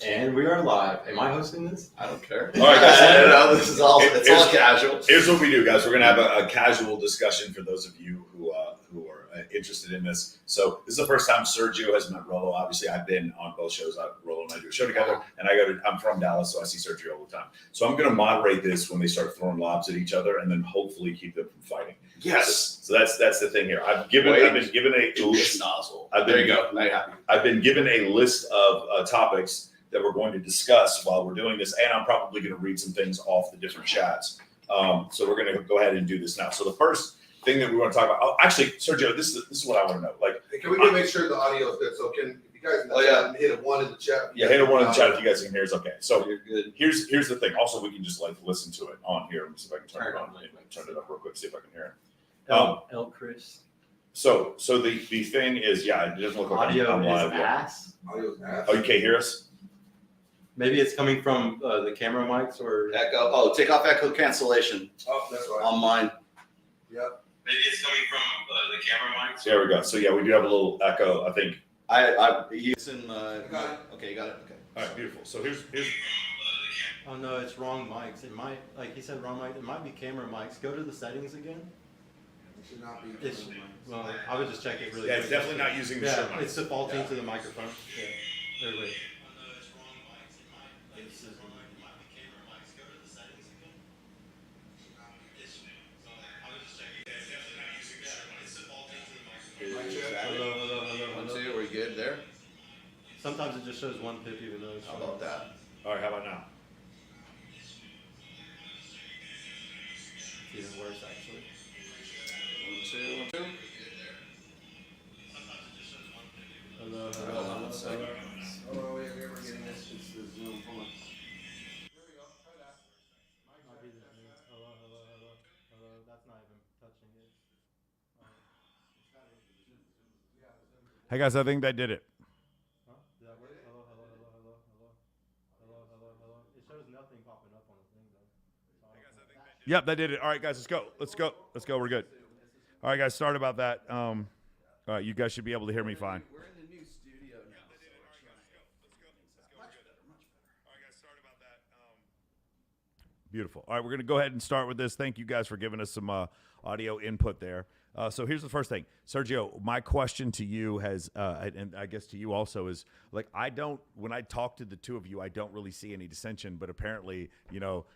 And we are live. Am I hosting this? I don't care. All right, guys. No, this is all. It's all casual. Here's what we do, guys. We're gonna have a casual discussion for those of you who are interested in this. So this is the first time Sergio has met Rollo. Obviously, I've been on both shows. Rollo and I do a show together, and I'm from Dallas, so I see Sergio all the time. So I'm gonna moderate this when they start throwing lobs at each other, and then hopefully keep them from fighting. Yes. So that's the thing here. I've been given a list. Nozzle. There you go. Now you're happy. I've been given a list of topics that we're going to discuss while we're doing this, and I'm probably going to read some things off the different chats. So we're going to go ahead and do this now. So the first thing that we want to talk about, actually, Sergio, this is what I want to know. Like, hey, can we make sure the audio is good? So if you guys in the chat, hit a 1 in the chat. Yeah, hit a 1 in the chat if you guys can hear us. Okay. So you're good. Here's the thing. Also, we can just like listen to it on here. Let me see if I can turn it on. Turn it up real quick. See if I can hear it. El Chris. So the thing is, yeah, it doesn't look like Audio I'm live is ass. Audio is ass. Oh, you can't hear us? Maybe it's coming from the camera mics or Echo. Oh, take off echo cancellation Oh, that's right. on mine. Yep. maybe it's coming from the camera mics. There we go. So yeah, we do have a little echo, I think. He's in. got it. Okay, you got it. Okay. All right, beautiful. So here's Oh no, it's wrong mics. It might, like he said, wrong mic. It might be camera mics. Go to the settings again. It should not be. It's, well, I would just check it really. yeah, quick. it's definitely not using the show Yeah, mic. it's defaulting to the microphone. Yeah. Wait. Hello. 1, 2. Are we good there? Sometimes it just shows one pip even though it's How about that? All right, how about now? even worse actually. 1, 2, 1, 2. Hello. One second. Oh, yeah, we're getting this. It's the Zoom. Hold on. There we go. Try that. Might be the Zoom. Hello. That's not even touching it. Hey guys, I think they did it. Huh? Did that work? Hello. It shows nothing popping up on the thing though. Yep, they did it. All right, guys, let's go. We're good. All right, guys, sorry about that. All right, you guys should be able to hear me fine. We're in the new studio now. Beautiful. All right, we're going to go ahead and start with this. Thank you guys for giving us some audio input there. So here's the first thing. Sergio, my question to you has, and I guess to you also, is like, when I talk to the two of you, I don't really see any dissension, but apparently,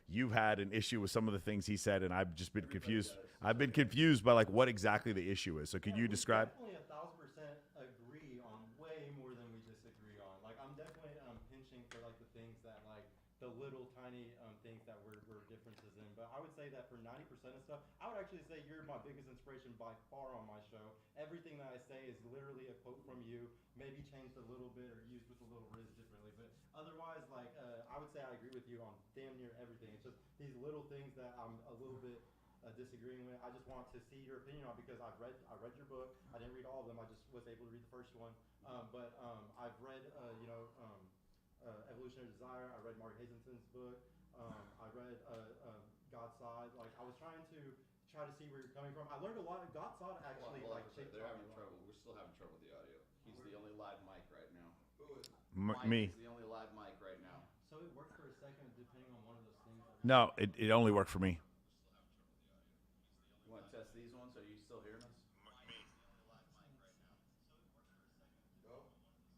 you've had an issue with some of the things he said, and I've just been confused. I've been confused by like what exactly the issue is. So could you describe? Definitely 1,000% agree on way more than we disagree on. Like I'm definitely pinching for like the things that like the little tiny things that we're differences in. But I would say that for 90% of stuff, I would actually say you're my biggest inspiration by far on my show. Everything that I say is literally a quote from you, maybe changed a little bit or used with a little riz differently. But otherwise, like I would say I agree with you on damn near everything. It's just these little things that I'm a little bit disagreeing with. I just want to see your opinion on because I read your book. I didn't read all of them. I just was able to read the first one. But I've read Evolutionary Desire. I read Mark Hazenton's book. I read God's Side. Like I was trying to see where you're coming from. I learned a lot. God's Side actually They're having trouble. We're still having trouble with the audio. He's the only live mic right now. Me. He's the only live mic right now. So it worked for a second, depending on one of those things. No, it only worked for me. You want to test these ones? Are you still hearing us? Go.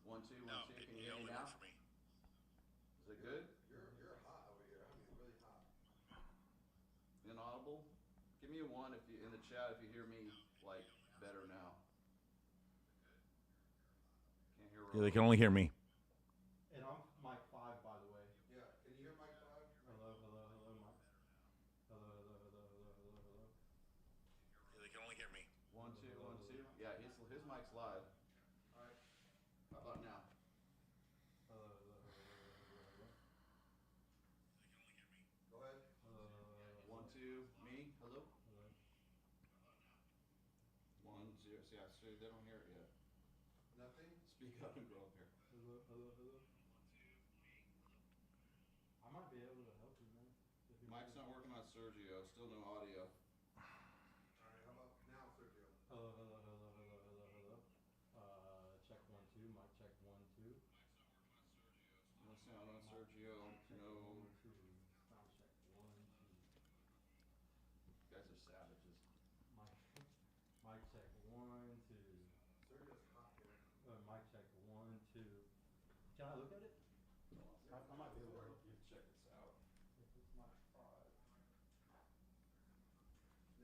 1, 2, 1, 2. Can you hear me now? Is it good? You're hot over here. I mean, really hot. Inaudible? Give me a 1 if you in the chat if you hear me like better now. Can't hear. Yeah, they can only hear me. And I'm mic 5, by the way. Yeah. Can you hear Mike 5? Hello, Mike. Hello. Yeah, they can only hear me. 1, 2, 1, 2. Yeah, his mic's live. All right. How about now? Hello. Go ahead. 1, 2. Me. Hello. 1, 0. See, they don't hear it yet. Nothing. Speak up and go up here. Hello. I might be able to help you, man. Mic's not working on Sergio. Still no audio. All right. How about now, Sergio? Hello. Check 1, 2. Mic check 1, 2. You want to sound on Sergio. Check No. 1, 2. Sound check 1, 2. You guys are savages. Mic, mic check 1, 2. Sergio's hot here. Mic check 1, 2. Can I look at it? I might be able to help you. Check this out. If it's mic 5.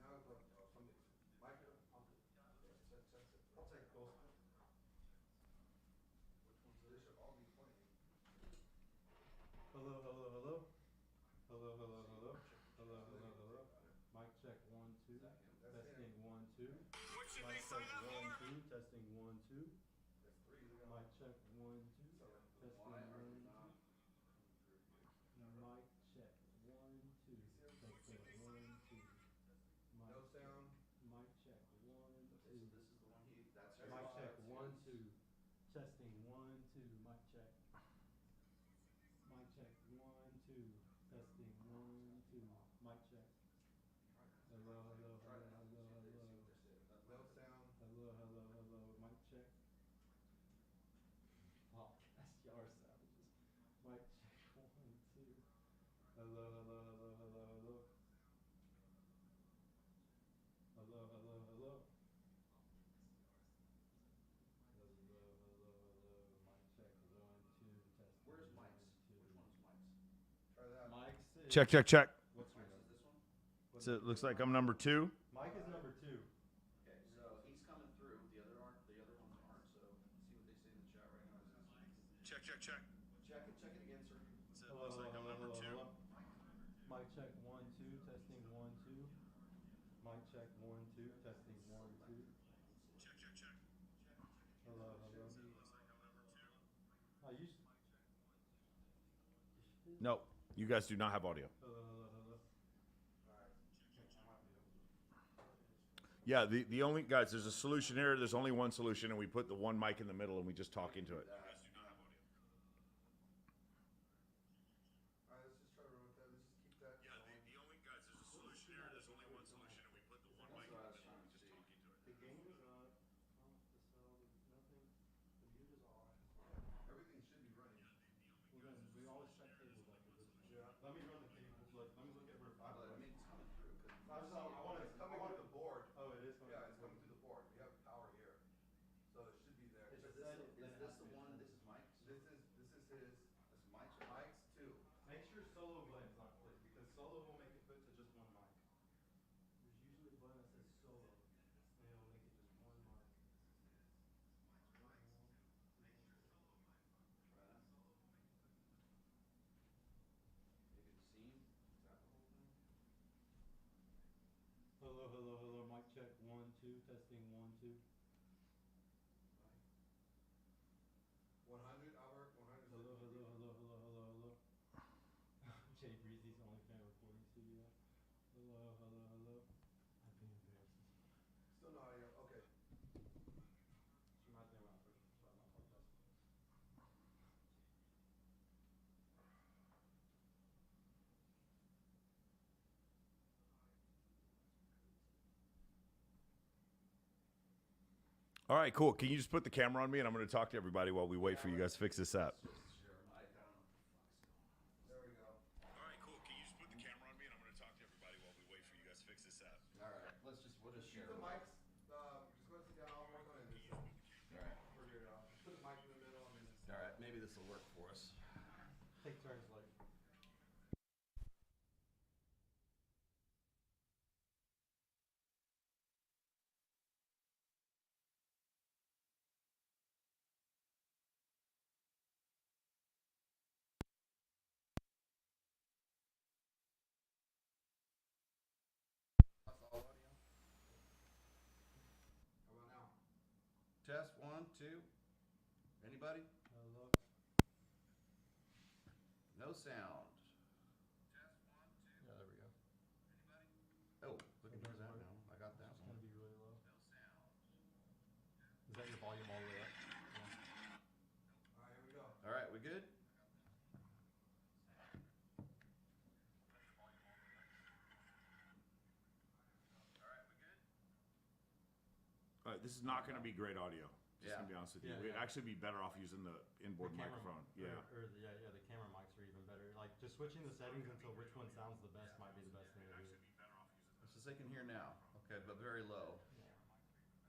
Now, somebody, mic it up. Yeah, test it. I'll take both. Which one's They this? should all be playing. Hello, hello, hello. Hello, hello, See, hello. check the Hello, check. hello, hello. Got it. Mic check 1, 2. Is that him? That's Testing him. 1, 2. What should Mic they sign check up 1, for? 2. Testing 1, 2. That's three. Look at Mic check 1, 2. So, Testing Why are 1, you 2. not coming through here? Mic check 1, 2. Testing 1, 2. no sound. Mic check 1, 2. Okay, so this is the one that's That's Mic yours. check That's 1, yours. 2. Testing 1, 2. Mic check. Mic check 1, 2. Testing 1, 2. Mic check. Hello, hello, Try hello, that. hello, See hello. what they say. That No might be- sound. Hello, hello, hello. Mic check. Podcast, y'all are savages. Mic check 1, 2. Hello, hello, hello, hello, hello. Hello, hello, hello. Hello, hello, hello. Mic check 1, 2. Testing Where's 1, Mike's? 2. Which one's Mike's? Try that. Mike's is, Check, check, check. What's your Mike's number? is this one? What So it number looks is like Mike? I'm number 2. Mike is number 2. Okay, so he's coming through. The other aren't. The other ones aren't. So let's see what they say in the chat right now. Is this? Check, check, check. Check it. Check it again, sir. So it Hello, looks like hello, I'm hello, number hello, 2. hello. Mic check 1, 2. Testing 1, 2. Mic check 1, 2. Testing 1, 2. Check, check, check. Hello, hello. So it looks like I'm number 2. You should. No, you guys do not have audio. Hello, hello, hello. All right. I might be able to. Yeah, the only guys, there's a solution here. There's only one solution, and we put the one mic in the middle, and we just talk into it. That. All right, let's just try to run with that. Let's just keep that Yeah, going. the only guys, there's a solution here. There's only one solution, and we put the one mic in the That's what I was middle, and trying we to just see. talk into it. The game is up. The cell, nothing. The mute is off. Everything should be running. Well, then we always check cables after this one. Yeah. Let me run the cables. Let me look at where But I mean, it's coming through. I want to. It's coming through the board. Oh, it is coming. Yeah, it's coming through the board. We have power here. So it should be there. It's Is just said this, it- then is it this has the to be one? turned. This is Mike's. This is his. This is Mike's. Mike's 2. Make sure solo button's not clicked because solo will make it put to just one mic. There's usually a button that says solo, and it'll make it just one mic. Try that. Maybe the scene. Is that the whole thing? Hello, hello, hello. Mic check 1, 2. Testing 1, 2. 100, Albert. 100. Hello, hello, hello, hello, hello, hello. Jay Breezy's OnlyFans recording studio. Hello, hello, hello. I'm being embarrassed. Still no audio. Okay. She reminds me of when I first started my podcast. All right, cool. Can you just put the camera on me, and I'm going to talk to everybody while we wait for you guys to fix this up. Just share a mic. I don't know what the fuck's going on. There we go. All right, cool. Can you just put the camera on me, and I'm going to talk to everybody while we wait for you guys to fix this up. All right, we'll just share. Keep the a mic. mics. Just go and sit down. I'll work on it. All right. Figure it out. Just put the mic in the middle and then. All right, maybe this will work for us. Take turns, like. That's all audio. How about now? Test 1, 2. Anybody? Hello. No sound. Yeah, there we go. Oh, we can hear that now. I got that It's one. gonna be really low. Is that your volume all the way up? All right, here we go. All right, we good? All right, this is not going to be great audio. Just Yeah. to be honest with you, Yeah, we'd yeah. actually be better off using the inboard The camera- microphone. Yeah. the camera mics are even better. Like just switching the settings until which one sounds the best might be the best thing to do. It's just they can hear now. Okay, but very low.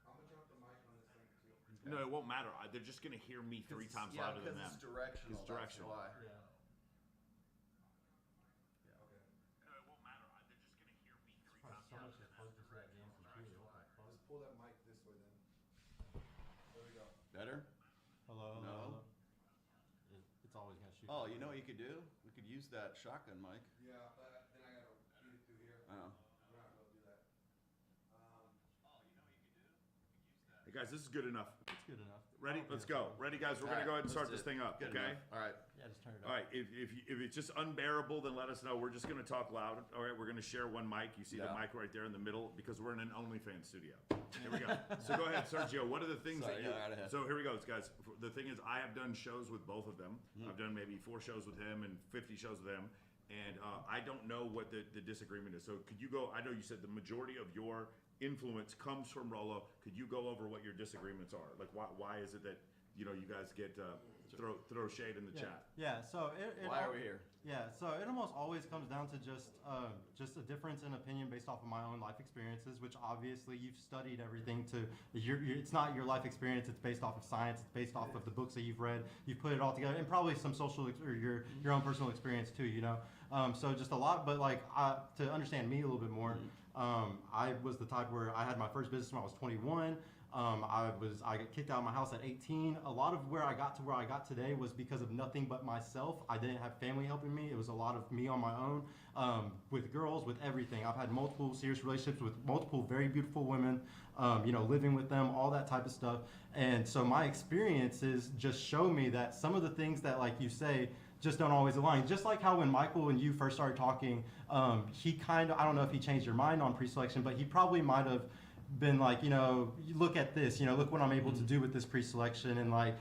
I'm gonna turn up the mic on this thing too. No, it won't matter. They're just gonna hear me 3 times louder than them. It's directional. It's directional. That's why. Yeah. Okay. No, it won't matter. They're just gonna hear me 3 times So much is closer to that damn computer. What the fuck? Just pull that mic this way then. There we go. Better? Hello. No. It's always gonna shoot. Oh, you know what you could do? We could use that shotgun mic. Yeah, but then I gotta feed it through here. Oh. We're not gonna do that. Hey guys, this is good enough. It's good enough. Ready? Let's go. Ready, guys? We're gonna go ahead and start this thing up. Good Okay. enough. All right. Yeah, just turn it up. All right. If it's just unbearable, then let us know. We're just gonna talk loud. All right. We're gonna share one mic. You see the Yeah. mic right there in the middle because we're in an OnlyFans studio. Here we go. So go ahead, Sergio. What are the things Sorry, that you? yeah, right ahead. So here we go, guys. The thing is, I have done shows with both of them. Mm-hmm. I've done maybe 4 shows with him and 50 shows with him, and I don't know what the disagreement is. So could you go? I know you said the majority of your influence comes from Rollo. Could you go over what your disagreements are? Like, why is it that you guys get throw shade in the chat? Yeah. So it Why are we here? Yeah, so it almost always comes down to just a difference in opinion based off of my own life experiences, which obviously you've studied everything to. It's not your life experience; it's based off of science. It's based off of the books that you've read. You've put it all together, and probably some social or your own personal experience too. So just a lot. But like to understand me a little bit more, I was the type where I had my first business when I was 21. I got kicked out of my house at 18. A lot of where I got to where I got today was because of nothing but myself. I didn't have family helping me. It was a lot of me on my own, with girls, with everything. I've had multiple serious relationships with multiple very beautiful women, living with them, all that type of stuff. And so my experiences just show me that some of the things that, like you say, just don't always align. Just like how when Michael and you first started talking, he I don't know if he changed your mind on pre-selection, but he probably might have been like, look at this, look what I'm able to do with this pre-selection, and like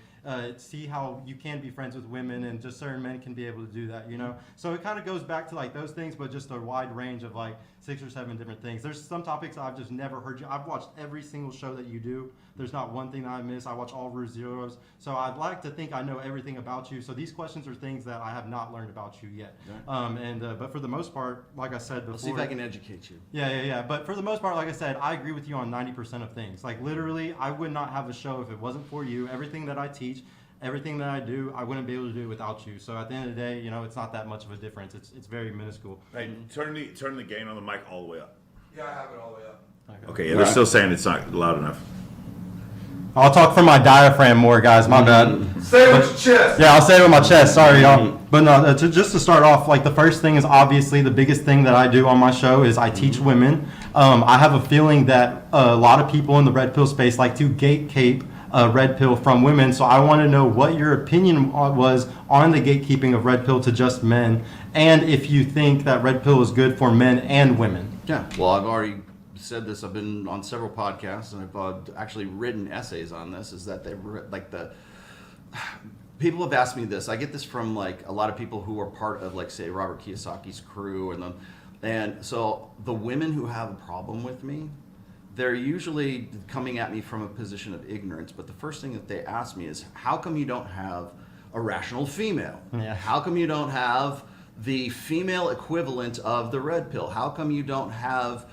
see how you can be friends with women, and just certain men can be able to do that, So it kind of goes back to like those things, but just a wide range of like 6 or 7 different things. There's some topics I've just never heard you. I've watched every single show that you do. There's not one thing that I miss. I watch all Rue Zeros. So I'd like to think I know everything about you. So these questions are things that I have not learned about you yet. But for the most part, like I said before. Let's see if I can educate you. Yeah. But for the most part, like I said, I agree with you on 90% of things. Like literally, I would not have a show if it wasn't for you. Everything that I teach, everything that I do, I wouldn't be able to do without you. So at the end of the day, it's not that much of a difference. It's very minuscule. Hey, turn the gain on the mic all the way up. Yeah, I have it all the way up. Okay, yeah, they're still saying it's not loud enough. I'll talk from my diaphragm more, guys. My bad. Say it with your chest. Yeah, I'll say it with my chest. Sorry, y'all. But no, just to start off, like the first thing is obviously the biggest thing that I do on my show is I teach women. I have a feeling that a lot of people in the red pill space like to gatekeep red pill from women. So I want to know what your opinion was on the gatekeeping of red pill to just men, and if you think that red pill is good for men and women. Yeah. Well, I've already said this. I've been on several podcasts, and I've actually written essays on this. Is that people have asked me this. I get this from like a lot of people who are part of, like, say, Robert Kiyosaki's crew, and so the women who have a problem with me, they're usually coming at me from a position of ignorance. But the first thing that they ask me is, how come you don't have a rational female? Yeah. How come you don't have the female equivalent of the red pill? How come you don't have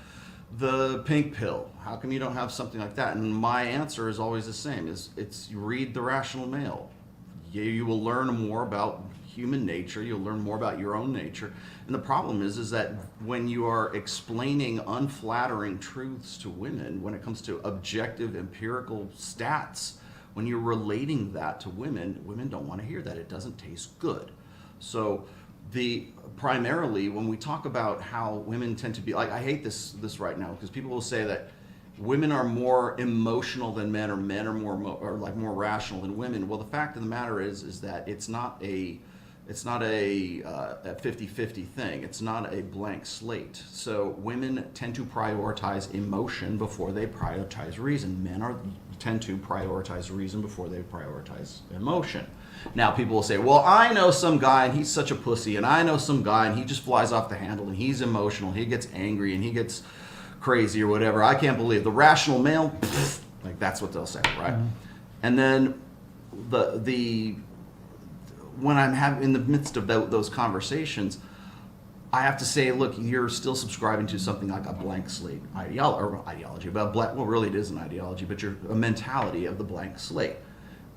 the pink pill? How come you don't have something like that? And my answer is always the same: it's you read The Rational Male. You will learn more about human nature. You'll learn more about your own nature. And the problem is that when you are explaining unflattering truths to women, when it comes to objective empirical stats, when you're relating that to women, women don't want to hear that. It doesn't taste good. So primarily when we talk about how women tend to be, like, I hate this right now, because people will say that women are more emotional than men, or men are more rational than women. Well, the fact of the matter is that it's not a 50-50 thing. It's not a blank slate. So women tend to prioritize emotion before they prioritize reason. Men tend to prioritize reason before they prioritize emotion. Now people will say, well, I know some guy and he's such a pussy, and I know some guy and he just flies off the handle and he's emotional, he gets angry and he gets crazy or whatever. I can't believe the rational male, like that's what they'll say, right? And then the when I'm in the midst of those conversations, I have to say, look, you're still subscribing to something like a blank slate ideology, but well, really it is an ideology, but you're a mentality of the blank slate.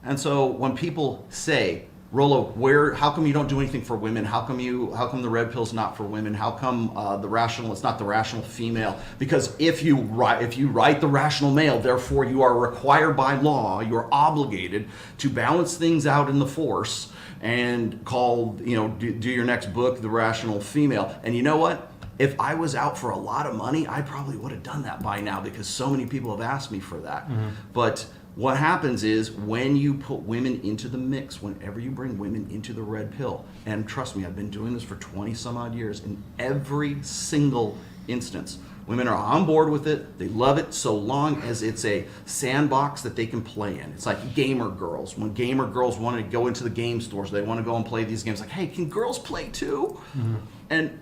And so when people say, Rollo, how come you don't do anything for women? How come the red pill's not for women? How come it's not the rational female? Because if you write the rational male, therefore you are required by law, you are obligated to balance things out in the force and do your next book, The Rational Female. And you know what? If I was out for a lot of money, I probably would have done that by now because so many people have asked me for that. Mm-hmm. But what happens is when you put women into the mix, whenever you bring women into the red pill, and trust me, I've been doing this for 20 some odd years, in every single instance, women are on board with it. They love it so long as it's a sandbox that they can play in. It's like gamer girls. When gamer girls want to go into the game stores, they want to go and play these games. Like, hey, can girls play too? Mm-hmm. And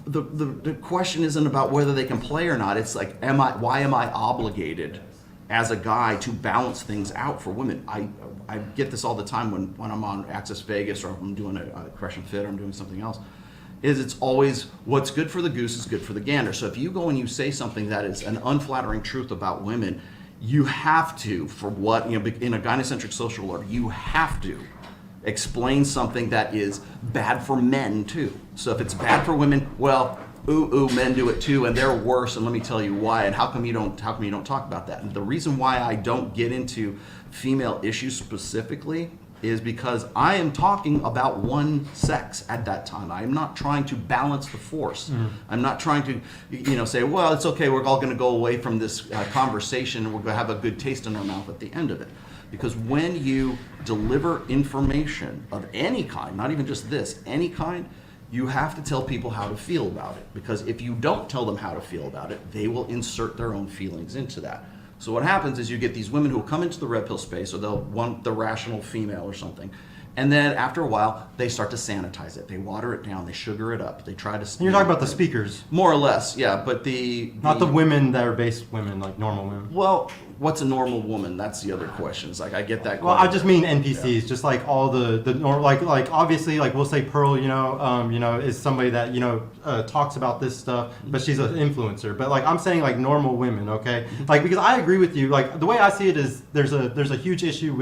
the question isn't about whether they can play or not. It's like, why am I obligated as a guy to balance things out for women? I get this all the time when I'm on Access Vegas or I'm doing a Crush and Fit or I'm doing something else. It's always what's good for the goose is good for the gander. So if you go and you say something that is an unflattering truth about women, you have to, in a gynocentric social order, you have to explain something that is bad for men too. So if it's bad for women, well, men do it too, and they're worse, and let me tell you why. And how come you don't talk about that? And the reason why I don't get into female issues specifically is because I am talking about one sex at that time. I am not trying to balance the force. Mm. I'm not trying to, say, well, it's okay, we're all going to go away from this conversation and we're going to have a good taste in our mouth at the end of it. Because when you deliver information of any kind, not even just this, any kind, you have to tell people how to feel about it. Because if you don't tell them how to feel about it, they will insert their own feelings into that. So what happens is you get these women who will come into the red pill space, or they'll want the rational female or something, and then after a while, they start to sanitize it. They water it down. They sugar it up. They try to... You're talking about the speakers. More or less, yeah. But not the women that are base women, like normal women. Well, what's a normal woman? That's the other question. It's like, I get that. Well, I just mean NPCs, just like all the like obviously, like we'll say Pearl, is somebody that, talks about this stuff, but she's an influencer. But like, I'm saying like normal women, okay? Like, because I agree with you. Like, the way I see it is there's a huge issue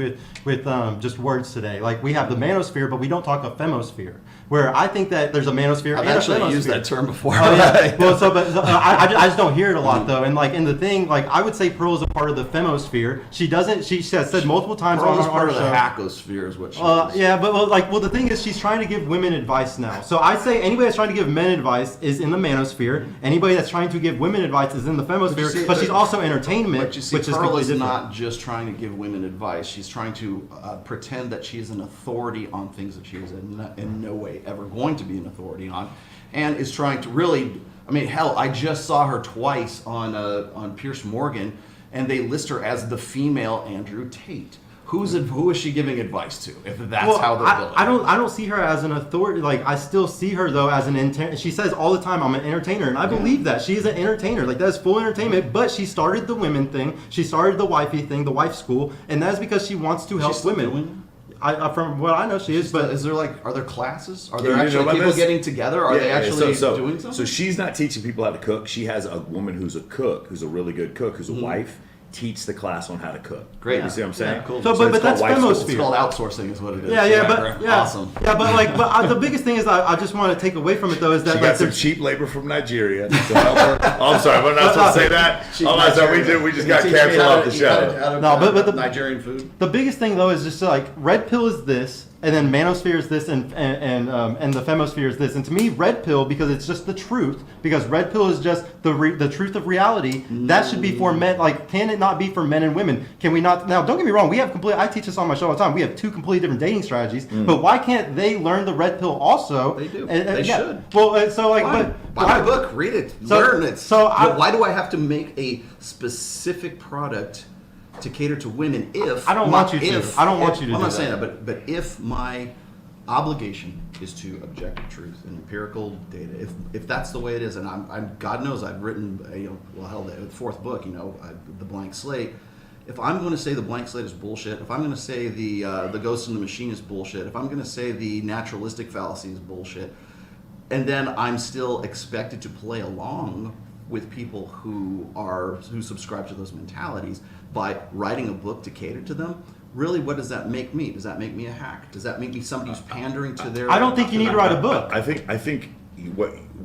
with just words today. Like, we have the manosphere, but we don't talk of femosphere. Where I think that there's a manosphere and a femosphere. I've actually used that term before. Oh, yeah. Well, I just don't hear it a lot though. And like, in the thing, like, I would say Pearl is a part of the femosphere. She has said multiple times Pearl on is our part show. of the hackosphere is what she is. Yeah, but the thing is, she's trying to give women advice now. So I say anybody that's trying to give men advice is in the manosphere. Anybody that's trying to give women advice is in the femosphere. But she's also entertainment, but you see, which Pearl is not just trying to give women advice. She's trying to pretend that she is an authority on things that she is in no way ever going to be an authority on, and is trying to really. I mean, hell, I just saw her twice on Pierce Morgan, and they list her as the female Andrew Tate. Who is she giving advice to? If that's how they're building. I don't see her as an authority. Like, I still see her though as an she says all the time, I'm an entertainer, and I believe that she is an entertainer. Like, that's full entertainment. But she started the women thing. She started the wifey thing, the wife school, and that's because she wants to help women. From what I know, she is. But are there classes? Are there actually people getting together? Are they actually doing something? So she's not teaching people how to cook. She has a woman who's a cook, who's a really good cook, who's a wife. Teach the class on how to cook. Great. You see what I'm saying? Yeah, cool. So, but that's femosphere. It's called outsourcing, is what it is. Awesome. Yeah, but the biggest thing is I just want to take away from it though is that she got some cheap labor from Nigeria. To help her. Oh, I'm sorry, I'm not supposed to say that. We just got canceled off the show. But the Nigerian food. The biggest thing though is just like red pill is this. And then manosphere is this, and the femosphere is this. And to me, red pill, because it's just the truth, because red pill is just the truth of reality. That should be for men. Like, can it not be for men and women? Can we not? Now, don't get me wrong. I teach this on my show all the time. We have two completely different dating strategies. But why can't they learn the red pill also? They do. They should. Well, buy my book, read it, learn it. Why do I have to make a specific product to cater to women if I don't want you to. I don't want you to. I'm not saying that, but if my obligation is to objective truth and empirical data, if that's the way it is, and I'm God knows I've written the fourth book, The Blank Slate, if I'm going to say the blank slate is bullshit, if I'm going to say the ghost in the machine is bullshit, if I'm going to say the naturalistic fallacy is bullshit, and then I'm still expected to play along with people who subscribe to those mentalities by writing a book to cater to them, really, what does that make me? Does that make me a hack? Does that make me somebody who's pandering to their? I don't think you need to write a book. I think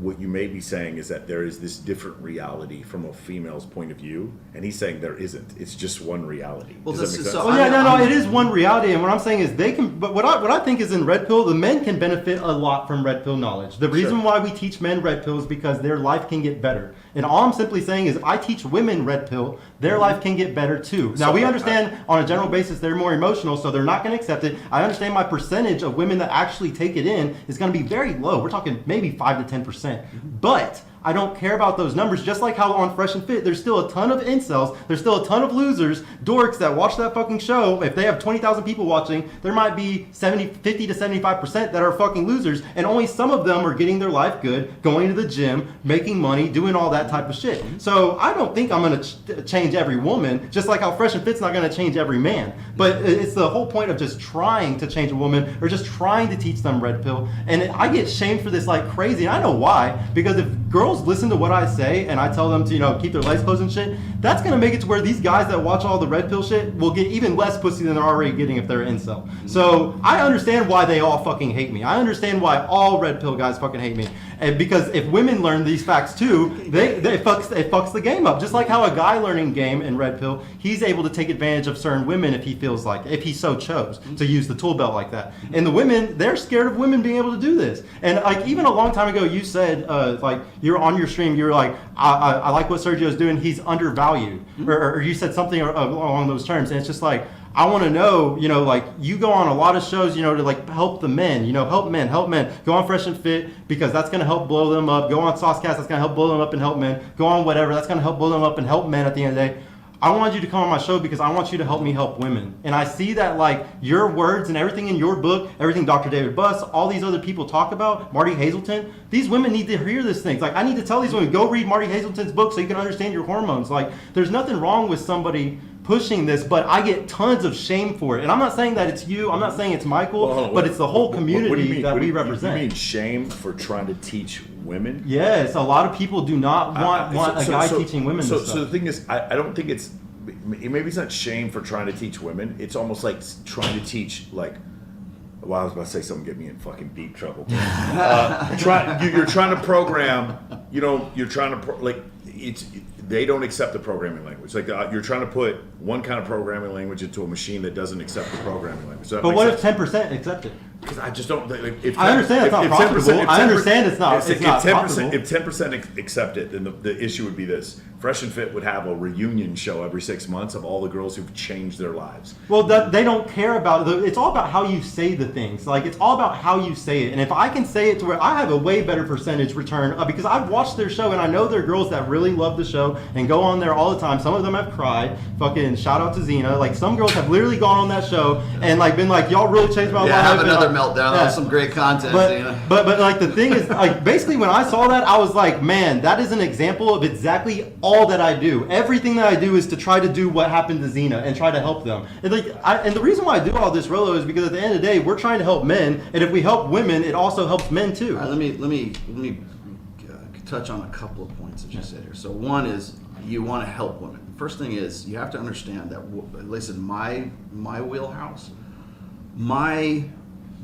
what you may be saying is that there is this different reality from a female's point of view, and he's saying there isn't. It's just one reality. Well, Does that make sense? Well, yeah, no, it is one reality, and what I'm saying is they can. But what I think is in red pill, the men can benefit a lot from red pill knowledge. The reason why we teach men red pill is because their life can get better. And all I'm simply saying is, if I teach women red pill, their life can get better too. Now we understand on a general basis they're more emotional, so they're not going to accept it. I understand my percentage of women that actually take it in is going to be very low. We're talking maybe 5 to 10%, but I don't care about those numbers. Just like how on Fresh and Fit, there's still a ton of incels. There's still a ton of losers, dorks that watch that fucking show. If they have 20,000 people watching, there might be 50 to 75% that are fucking losers, and only some of them are getting their life good, going to the gym, making money, doing all that type of shit. So I don't think I'm going to change every woman, just like how Fresh and Fit's not going to change every man. But it's the whole point of just trying to change a woman or just trying to teach them red pill. And I get shamed for this like crazy, and I know why. Because if girls listen to what I say and I tell them to, keep their legs closed and shit, that's going to make it to where these guys that watch all the red pill shit will get even less pussy than they're already getting if they're an incel. So I understand why they all fucking hate me. I understand why all red pill guys fucking hate me. And because if women learn these facts too, it fucks the game up. Just like how a guy learning game in red pill, he's able to take advantage of certain women if he feels like, if he so chose to use the tool belt like that. And the women, they're scared of women being able to do this. And like even a long time ago, you said like you're on your stream, you were like, I like what Sergio's doing. He's undervalued, or you said something along those terms. And it's just like, I want to know, like you go on a lot of shows, to like help the men, help men. Go on Fresh and Fit because that's going to help blow them up. Go on Saucecast, that's going to help blow them up and help men. Go on whatever, that's going to help blow them up and help men at the end of the day. I want you to come on my show because I want you to help me help women. And I see that like your words and everything in your book, everything Dr. David Buss, all these other people talk about, Marty Hazelton, these women need to hear this thing. Like I need to tell these women, go read Marty Hazelton's book so you can understand your hormones. Like there's nothing wrong with somebody pushing this, but I get tons of shame for it. And I'm not saying that it's you, I'm not saying it's Michael, but it's the whole community that we represent. You mean shame for trying to teach women? Yes, a lot of people do not want a guy teaching women this stuff. So the thing is, I don't think it's, maybe it's not shame for trying to teach women, it's almost like trying to teach, like, well, I was about to say something get me in fucking deep trouble. You're trying to program, you're trying to, they don't accept the programming language. Like you're trying to put one kind of programming language into a machine that doesn't accept the programming language. So but what if 10% accept it? Because I just don't. I understand it's not profitable. I understand it's not profitable. If 10% accept it, then the issue would be this: Fresh and Fit would have a reunion show every 6 months of all the girls who've changed their lives. Well, they don't care about it. It's all about how you say the things. Like it's all about how you say it. And if I can say it to where I have a way better percentage return because I've watched their show and I know there are girls that really love the show and go on there all the time. Some of them have cried. Fucking shout out to Zena. Like some girls have literally gone on that show and like been like, y'all really changed my life. Yeah, have another meltdown. That was some great content. But like the thing is, like basically when I saw that, I was like, man, that is an example of exactly all that I do. Everything that I do is to try to do what happened to Zena and try to help them. And and the reason why I do all this, Rollo, is because at the end of the day, we're trying to help men, and if we help women, it also helps men too. All right, let me touch on a couple of points that you said here. So one is you want to help women. First thing is you have to understand that at least in my wheelhouse, my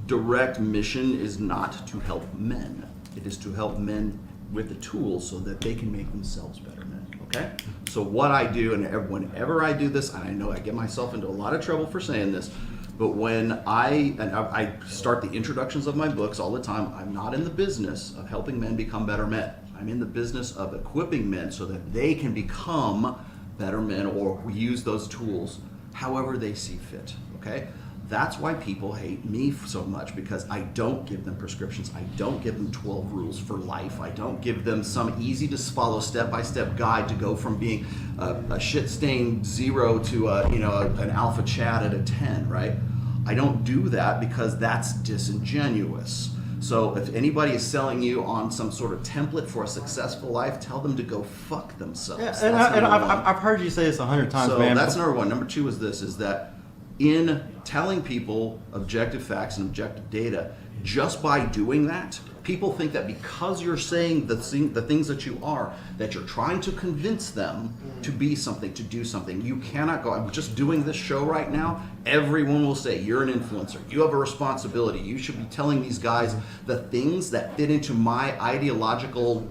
direct mission is not to help men. It is to help men with the tools so that they can make themselves better men. Okay? So what I do, and whenever I do this, and I know I get myself into a lot of trouble for saying this, but when I start the introductions of my books all the time, I'm not in the business of helping men become better men. I'm in the business of equipping men so that they can become better men or use those tools however they see fit. Okay? That's why people hate me so much, because I don't give them prescriptions. I don't give them 12 rules for life. I don't give them some easy to follow step-by-step guide to go from being a shit-stained 0 to an alpha Chad at a 10, right? I don't do that because that's disingenuous. So if anybody is selling you on some sort of template for a successful life, tell them to go fuck themselves. Yeah, That's and number one. I've heard you say this 100 times, So man. that's number one. Number two is this: is that in telling people objective facts and objective data, just by doing that, people think that because you're saying the things that you are, that you're trying to convince them to be something, to do something. You cannot go. I'm just doing this show right now. Everyone will say you're an influencer. You have a responsibility. You should be telling these guys the things that fit into my ideological,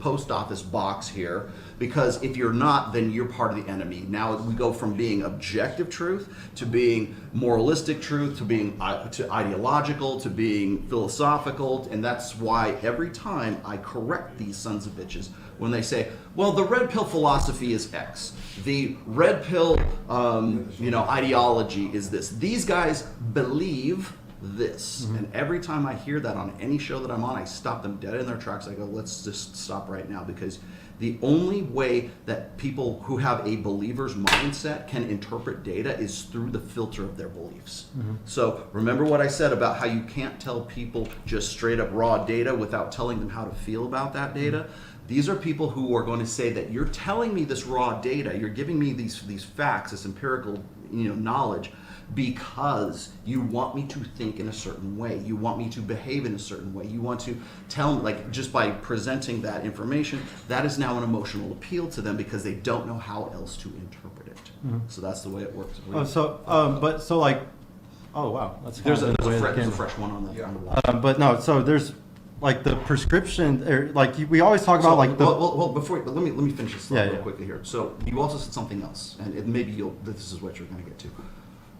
post office box here. Because if you're not, then you're part of the enemy. Now we go from being objective truth to being moralistic truth to being to ideological to being philosophical, and that's why every time I correct these sons of bitches when they say, "Well, the red pill philosophy is X, the red pill, ideology is this." These guys believe this, and every time I hear that on any show that I'm on, I stop them dead in their tracks. I go, "Let's just stop right now," because the only way that people who have a believer's mindset can interpret data is through the filter of their beliefs. So remember what I said about how you can't tell people just straight up raw data without telling them how to feel about that data. These are people who are going to say that you're telling me this raw data, you're giving me these facts, this empirical knowledge, because you want me to think in a certain way. You want me to behave in a certain way. You want to tell me, like, just by presenting that information, that is now an emotional appeal to them because they don't know how else to interpret it. So that's the way it works. Oh wow, that's There's kind of the way that there's a came. fresh one on that. Yeah. But no, so there's like the prescription, or like we always talk about like the. Well, but let me finish this thought Yeah, real yeah. quickly here. So you also said something else, and maybe this is what you're going to get to.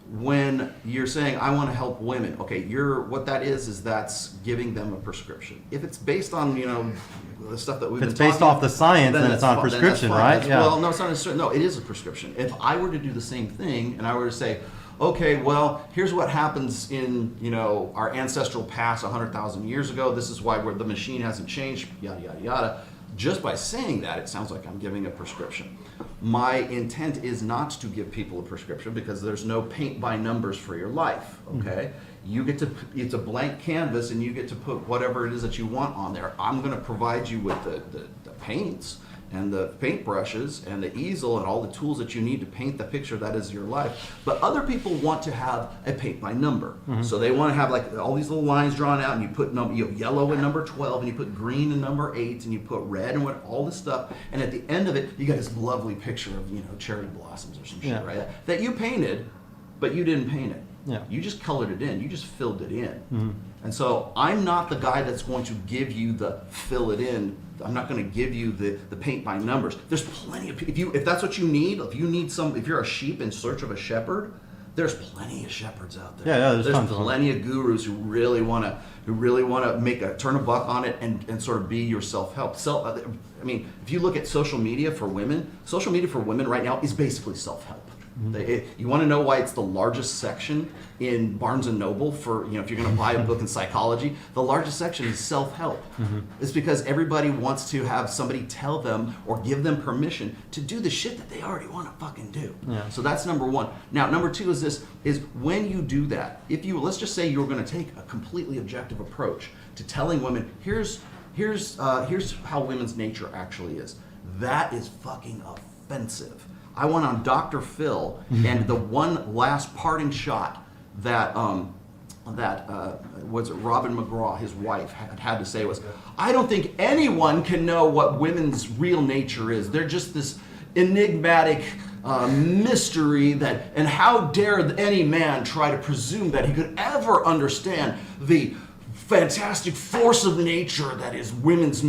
When you're saying I want to help women, okay, what that is that's giving them a prescription. If it's based on the stuff that we've If been it's based talking, off the science, then it's that's on then that's prescription, fine. right? That's- Yeah. Well, no, it's not necessarily. No, it is a prescription. If I were to do the same thing and I were to say, okay, well, here's what happens in our ancestral past 100,000 years ago. This is why the machine hasn't changed. Yada yada yada. Just by saying that, it sounds like I'm giving a prescription. My intent is not to give people a prescription because there's no paint by numbers for your life, okay? You get to, it's a blank canvas and you get to put whatever it is that you want on there. I'm gonna provide you with the paints and the paintbrushes and the easel and all the tools that you need to paint the picture that is your life. But other people want to have a paint by number. So they want to have like all these little lines drawn out, and you put yellow in number 12, and you put green in number 8, and you put red and all this stuff. And at the end of it, you got this lovely picture of cherry blossoms or some shit, right? That you painted, but you didn't paint it. Yeah. You just colored it in. You just filled it in. And so I'm not the guy that's going to give you the fill it in. I'm not going to give you the paint by numbers. There's plenty of if that's what you need. If you're a sheep in search of a shepherd, there's plenty of shepherds out there. Yeah, there's tons of them. plenty of gurus who really want to turn a buck on it and sort of be your self-help. I mean, if you look at social media for women right now is basically self-help. You want to know why it's the largest section in Barnes and Noble for, if you're going to buy a book in psychology, the largest section is self-help. It's because everybody wants to have somebody tell them or give them permission to do the shit that they already want to fucking do. Yeah. So that's number one. Now, number two is when you do that, let's just say you're going to take a completely objective approach to telling women, here's how women's nature actually is. That is fucking offensive. I went on Dr. Phil, and the one last parting shot that was Robin McGraw, his wife, had to say was, "I don't think anyone can know what women's real nature is. They're just this enigmatic mystery and how dare any man try to presume that he could ever understand the fantastic force of nature that is women's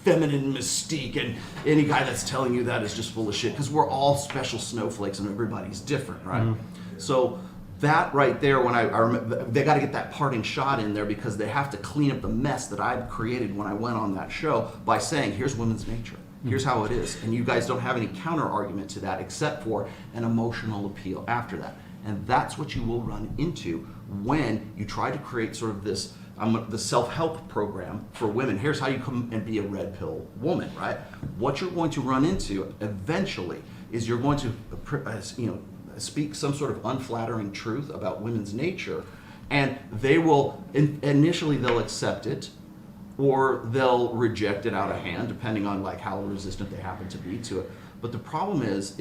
feminine mystique, and any guy that's telling you that is just full of shit because we're all special snowflakes and everybody's different, right?" So that right there, when I remember, they got to get that parting shot in there because they have to clean up the mess that I've created when I went on that show by saying, here's women's nature. Here's how it is. And you guys don't have any counter argument to that except for an emotional appeal after that. And that's what you will run into when you try to create sort of this the self-help program for women. Here's how you come and be a red pill woman, right? What you're going to run into eventually is you're going to speak some sort of unflattering truth about women's nature, And they will, initially they'll accept it, or they'll reject it out of hand, depending on like how resistant they happen to be to it. But the problem is,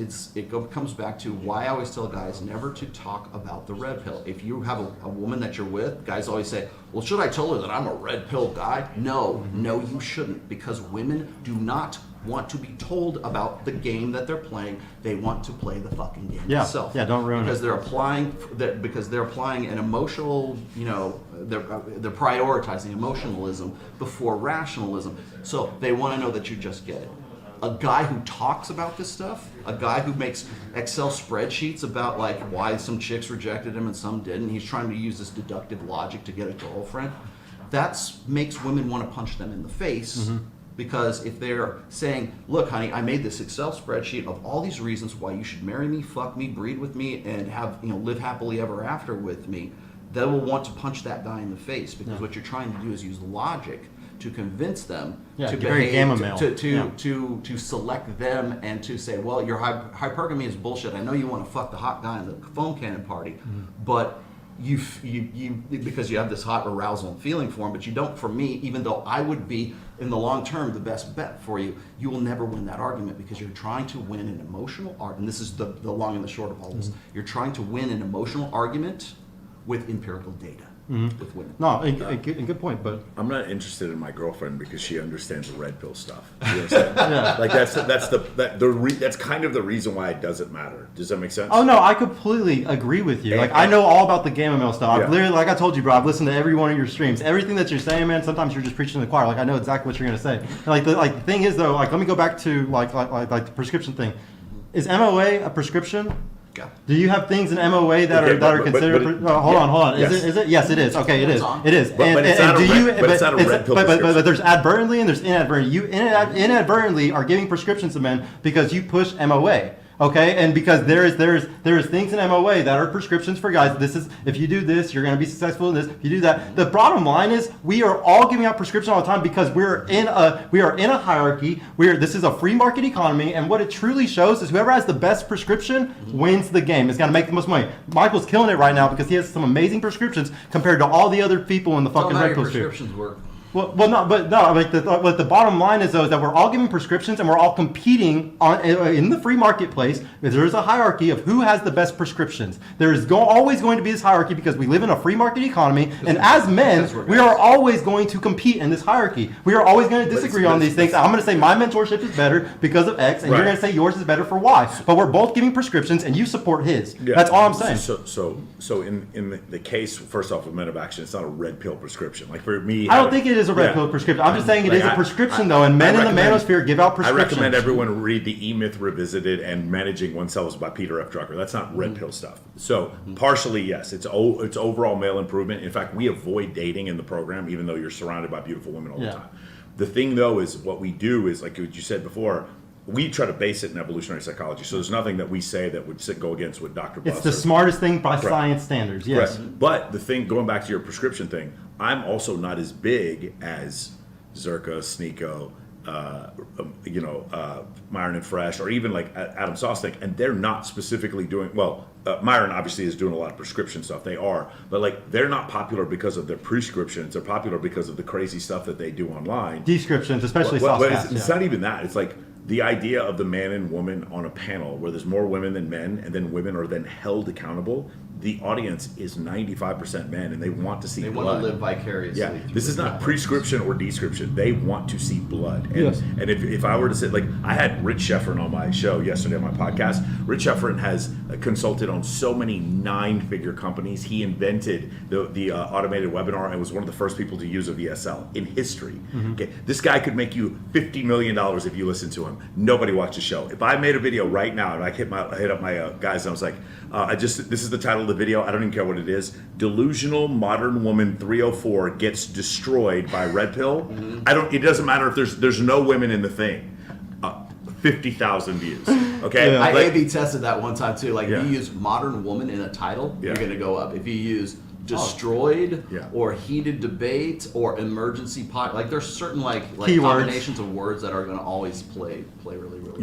comes back to why I always tell guys never to talk about the red pill. If you have a woman that you're with, guys always say, well, should I tell her that I'm a red pill guy? No, you shouldn't, because women do not want to be told about the game that they're playing. They want to play the fucking game itself. Yeah, don't ruin because it. Because they're applying an emotional, they're prioritizing emotionalism before rationalism. So they want to know that you just get it. A guy who talks about this stuff, a guy who makes Excel spreadsheets about like why some chicks rejected him and some didn't, he's trying to use this deductive logic to get a girlfriend, that makes women want to punch them in the face. Because if they're saying, look, honey, I made this Excel spreadsheet of all these reasons why you should marry me, fuck me, breed with me, and have, live happily ever after with me, they will want to punch that guy in the face, because what you're trying to do is use logic to convince them to behave, to select them, and to say, well, your hypergamy is bullshit. I know you want to fuck the hot guy in the foam cannon party, but you because you have this hot arousal and feeling for him, but you don't for me, even though I would be in the long term the best bet for you. You will never win that argument, because you're trying to win an emotional argument. And this is the long and the short of all this. You're trying to win an emotional argument with empirical data with women. No, a good point, but I'm not interested in my girlfriend because she understands the red pill stuff. You understand? Like that's kind of the reason why it doesn't matter. Does that make sense? Oh no, I completely agree with you. Like I know all about the gamma male stuff. I've literally, like I told you, bro, I've listened to every one of your streams. Everything that you're saying, man. Sometimes you're just preaching to the choir. Like I know exactly what you're gonna say. And the thing is though, like let me go back to like the prescription thing. Is MOA a prescription? Do you have things in MOA that are considered? Hold on. Is it? Yes, it is. Okay, it is. It is. But it's not a red pill prescription. But there's advertently and there's inadvertently. You inadvertently are giving prescriptions to men because you push MOA. Okay, and because there is things in MOA that are prescriptions for guys. This is, if you do this, you're going to be successful in this. If you do that, the bottom line is we are all giving out prescriptions all the time because we are in a hierarchy. This is a free market economy, and what it truly shows is whoever has the best prescription wins the game. It's got to make the most money. Michael's killing it right now because he has some amazing prescriptions compared to all the other people in the fucking red pill sphere. Prescriptions work. Well, like the bottom line is though is that we're all giving prescriptions and we're all competing in the free marketplace. There is a hierarchy of who has the best prescriptions. There is always going to be this hierarchy because we live in a free market economy, and as men, we are always going to compete in this hierarchy. We are always going to disagree on these things. I'm going to say my mentorship is better because of X, and you're going to say yours is better for Y. But we're both giving prescriptions, and you support his. Yeah. That's all I'm saying. So in the case, first off, of Men of Action, it's not a red pill prescription. Like for me, I don't think it is a red pill prescription. I'm just saying it is a prescription though, and men in the manosphere give out prescriptions. I recommend everyone read the E-Myth Revisited and Managing Oneself by Peter F. Drucker. That's not red pill stuff. So partially, yes, it's overall male improvement. In fact, we avoid dating in the program, even though you're surrounded by beautiful women all the time. The thing though is what we do is, like what you said before, we try to base it in evolutionary psychology. So there's nothing that we say that would go against what Dr. Buster. It's the smartest thing by science standards, yes. Correct. But the thing, going back to your prescription thing, I'm also not as big as Zerka, Sneeko, Myron and Fresh, or even like Adam Sosnick, and they're not specifically doing, Myron obviously is doing a lot of prescription stuff, they are, but like they're not popular because of their prescriptions, they're popular because of the crazy stuff that they do online. Descriptions, especially but it's not even that, it's like the idea of the man and woman on a panel where there's more women than men, and then women are then held accountable. The audience is 95% men, and they want to see blood. They want to live vicariously. Yeah, this is not prescription or description. They want to see blood. And, yes. And if I were to say, like, I had Rich Sheffrin on my show yesterday on my podcast. Rich Sheffrin has consulted on so many 9-figure companies. He invented the automated webinar and was one of the first people to use a VSL in history. Mm-hmm. Okay, this guy could make you $50 million if you listen to him. Nobody watched the show. If I made a video right now and I hit up my guys and I was like, this is the title of the video. I don't even care what it is. Delusional modern woman 304 gets destroyed by red pill. Mm-hmm. It doesn't matter if there's no women in the thing. 50,000 views. Okay. Yeah. I A/B tested that one time too. Like if you use modern woman in a title, you're gonna go up. If you use destroyed or heated debate or emergency pot, like there's certain like combinations of words that are gonna always play really well.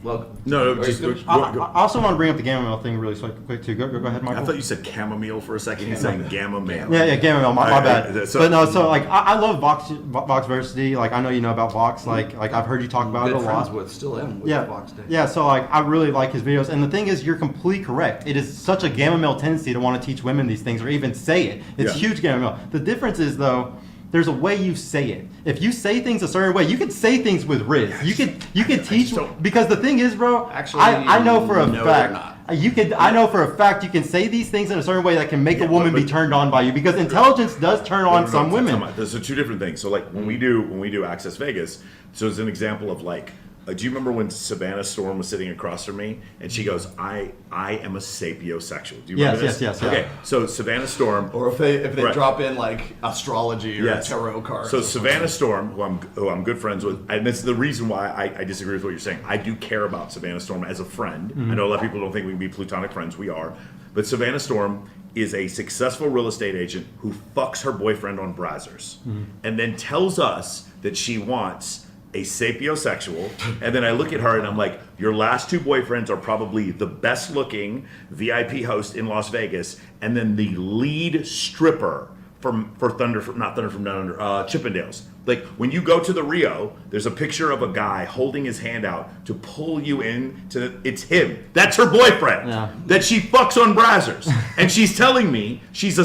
Well, No, are you just finished? I also want to bring up the gamma male thing really quick too. Go ahead, Michael. I thought you said chamomile for a second. You're saying gamma male. Yeah, gamma male. My bad. So like I love Voxversity. Like I know you know about Vox. Like I've heard you talk about Good it a friends lot. with, still am with Yeah, Vox Day. yeah. So like I really like his videos. And the thing is, you're completely correct. It is such a gamma male tendency to want to teach women these things or even say it. It's Yeah. huge gamma male. The difference is though, there's a way you say it. If you say things a certain way, you can say things with Riz. You could teach don't- because the thing is, bro. Actually, I know for a no, fact. they're not. I know for a fact you can say these things in a certain way that can make a woman be turned on by you because intelligence does turn on some women. Those are two different things. So like when we do Access Vegas, so it's an example of like, do you remember when Savannah Storm was sitting across from me and she goes, I am a sapiosexual. Do you remember this? Yes. Okay, so Savannah Storm. Or if they Right. drop in like astrology or Yes. tarot cards. So or something. Savannah Storm, who I'm good friends with, and this is the reason why I disagree with what you're saying. I do care about Savannah Storm as a friend. I know a lot of people don't think we can be platonic friends. We are. But Savannah Storm is a successful real estate agent who fucks her boyfriend on Brazzers and then tells us that she wants a sapiosexual, and then I look at her and I'm like, your last two boyfriends are probably the best looking VIP host in Las Vegas, and then the lead stripper for not Thunder from Down Under, Chippendales. Like when you go to the Rio, there's a picture of a guy holding his hand out to pull you in to. It's him. That's her boyfriend. Yeah. That she fucks on Brazzers, and she's telling me she's a